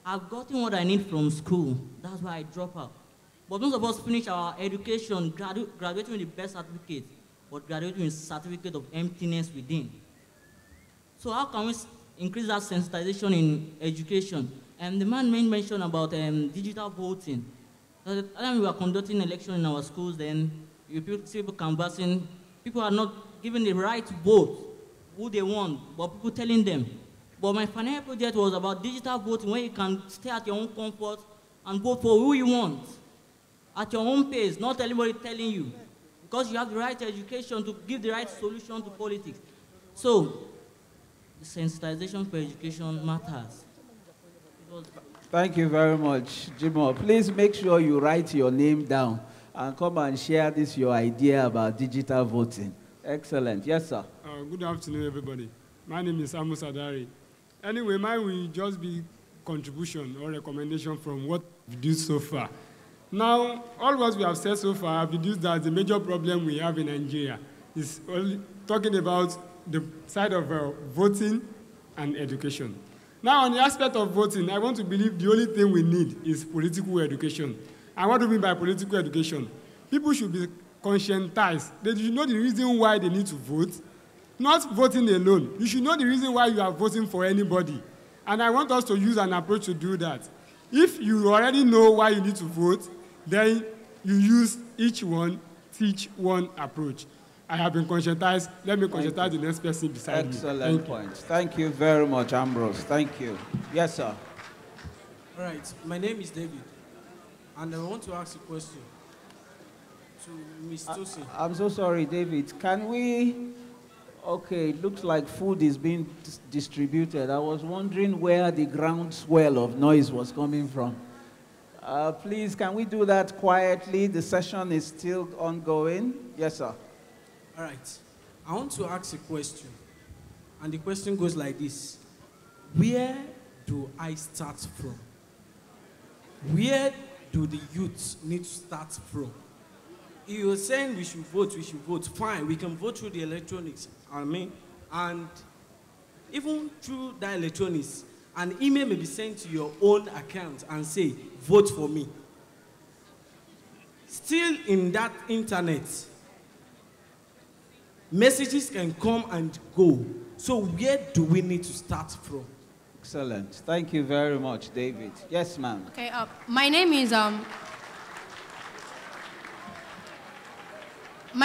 I've gotten what I need from school. That's why I drop out. But most of us finish our education graduating with the best certificate, but graduating with a certificate of emptiness within. So how can we increase that sensitization in education? And the man mentioned about digital voting. So when we were conducting election in our schools, then you see people canvassing. People are not given the right to vote, who they want, but people telling them. But my final project was about digital voting, where you can stay at your own comfort and vote for who you want, at your own pace, not anybody telling you, because you have the right education to give the right solution to politics. So, the sensitization for education matters. Thank you very much, Jimo. Please make sure you write your name down and come and share this, your idea about digital voting. Excellent. Yes, sir. Good afternoon, everybody. My name is Amos Adari. Anyway, mine will just be contribution or recommendation from what we've done so far. Now, all what we have said so far have deduced that the major problem we have in Nigeria is only talking about the side of voting and education. Now, on the aspect of voting, I want to believe the only thing we need is political education. And what do we mean by political education? People should be conscientized. They should know the reason why they need to vote. Not voting alone. You should know the reason why you are voting for anybody. And I want us to use an approach to do that. If you already know why you need to vote, then you use each one, teach one approach. I have been conscientized. Let me conscientize the next person beside me. Excellent point. Thank you very much, Ambrose. Thank you. Yes, sir. All right. My name is David, and I want to ask a question to Ms. Tosin. I'm so sorry, David. Can we... Okay, it looks like food is being distributed. I was wondering where the groundswell of noise was coming from. Please, can we do that quietly? The session is still ongoing. Yes, sir. All right. I want to ask a question. And the question goes like this. Where do I start from? Where do the youth need to start from? You were saying we should vote, fine, we can vote through the electronics, and even through that electronics, an email may be sent to your own account and say, vote for me. Still in that internet, messages can come and go. So where do we need to start from? Excellent. Thank you very much, David. Yes, ma'am. Okay, my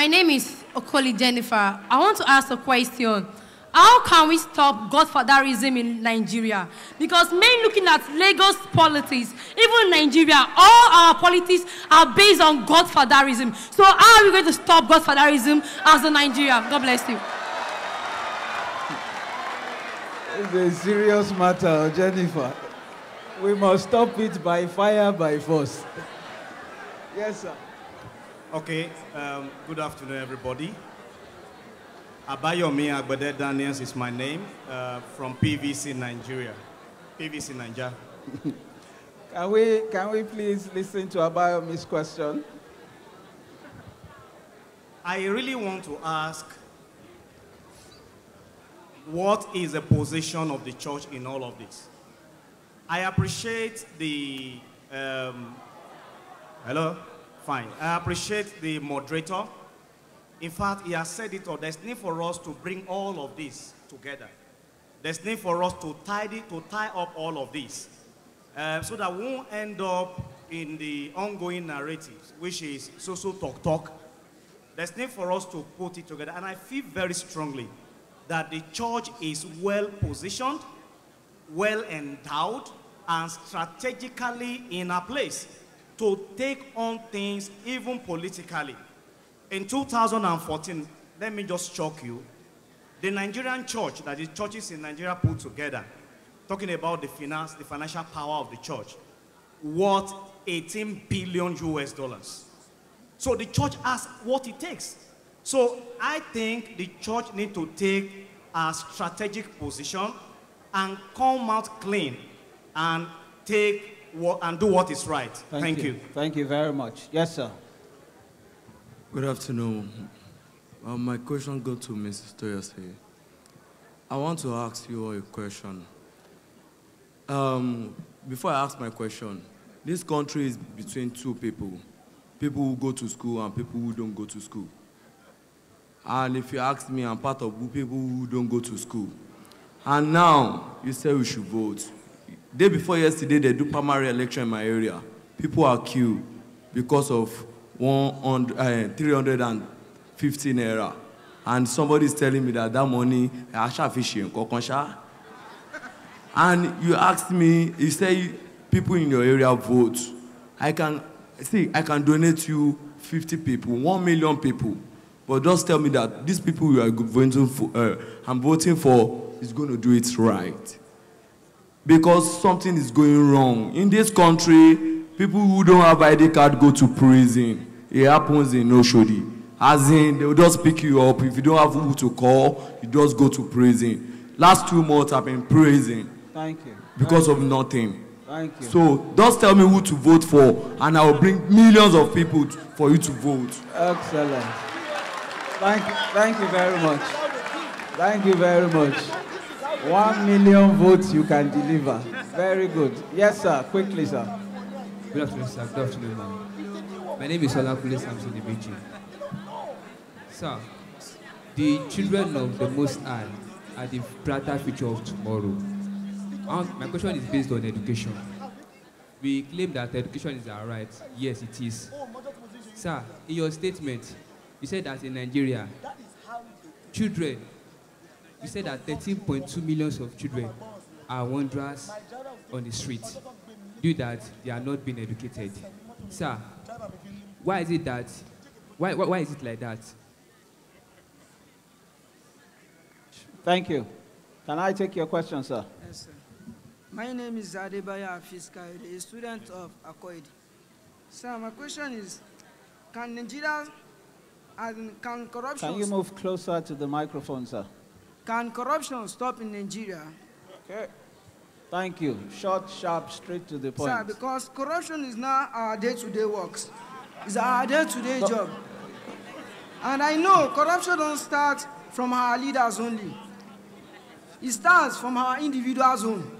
name is Okoli Jennifer. I want to ask a question. How can we stop godfatherism in Nigeria? Because men looking at Lagos politics, even in Nigeria, all our politics are based on godfatherism. So how are we going to stop godfatherism as a Nigeria? God bless you. It's a serious matter, Jennifer. We must stop it by fire, by force. Yes, sir. Okay, good afternoon, everybody. Abayomi Agbede Daniels is my name, from PVC Nigeria. PVC Nigeria. Can we please listen to Abayomi's question? I really want to ask, what is the position of the church in all of this? I appreciate the, hello? Fine. I appreciate the moderator. In fact, he has said it all. There's need for us to bring all of this together. There's need for us to tie up all of this. so that we won't end up in the ongoing narratives, which is so talk. There's need for us to put it together. And I feel very strongly that the church is well positioned, well endowed, and strategically in a place to take on things even politically. In 2014, let me just shock you, the Nigerian church, that is churches in Nigeria put together, talking about the financial power of the church, worth 18 billion US dollars. So the church has what it takes. So I think the church needs to take a strategic position and come out clean and do what is right. Thank you. Thank you very much. Yes, sir. Good afternoon. My question goes to Mrs. Toyose. I want to ask you a question. Before I ask my question, this country is between two people who go to school and people who don't go to school. And if you ask me, I'm part of people who don't go to school. And now, you say we should vote. Day before yesterday, they do primary election in my area. People are queued because of 315 naira. And somebody is telling me that money, and you asked me, you say people in your area vote. I can donate you 50 people, 1 million people. But just tell me that these people you are voting for, I'm voting for, is going to do it right. Because something is going wrong. In this country, people who don't have ID card go to prison. It happens in Oshodi. As in, they will just pick you up. If you don't have who to call, you just go to prison. Last 2 months, I've been in prison. Thank you. Because of nothing. Thank you. So, just tell me who to vote for, and I will bring millions of people for you to vote. Excellent. Thank you very much. Thank you very much. 1 million votes you can deliver. Very good. Yes, sir. Quickly, sir. Good afternoon, sir. Good afternoon, ma'am. My name is Olakule Samson Ibichi. Sir, the children of the Most High are the brighter future of tomorrow. My question is based on education. We claim that education is our right. Yes, it is. Sir, in your statement, you said that in Nigeria, children, you said that 13.2 million of children are wanderers on the street due that they are not being educated. Sir, why is it that, why is it like that? Thank you. Can I take your question, sir? Yes, sir. My name is Adebaya Fiskaide, a student of Akkoid. Sir, my question is, can Nigeria, can corruption... Can you move closer to the microphone, sir? Can corruption stop in Nigeria? Okay. Thank you. Short, sharp, straight to the point. Sir, because corruption is now our day-to-day works. It's our day-to-day job. And I know corruption don't start from our leaders only. It starts from our individuals own.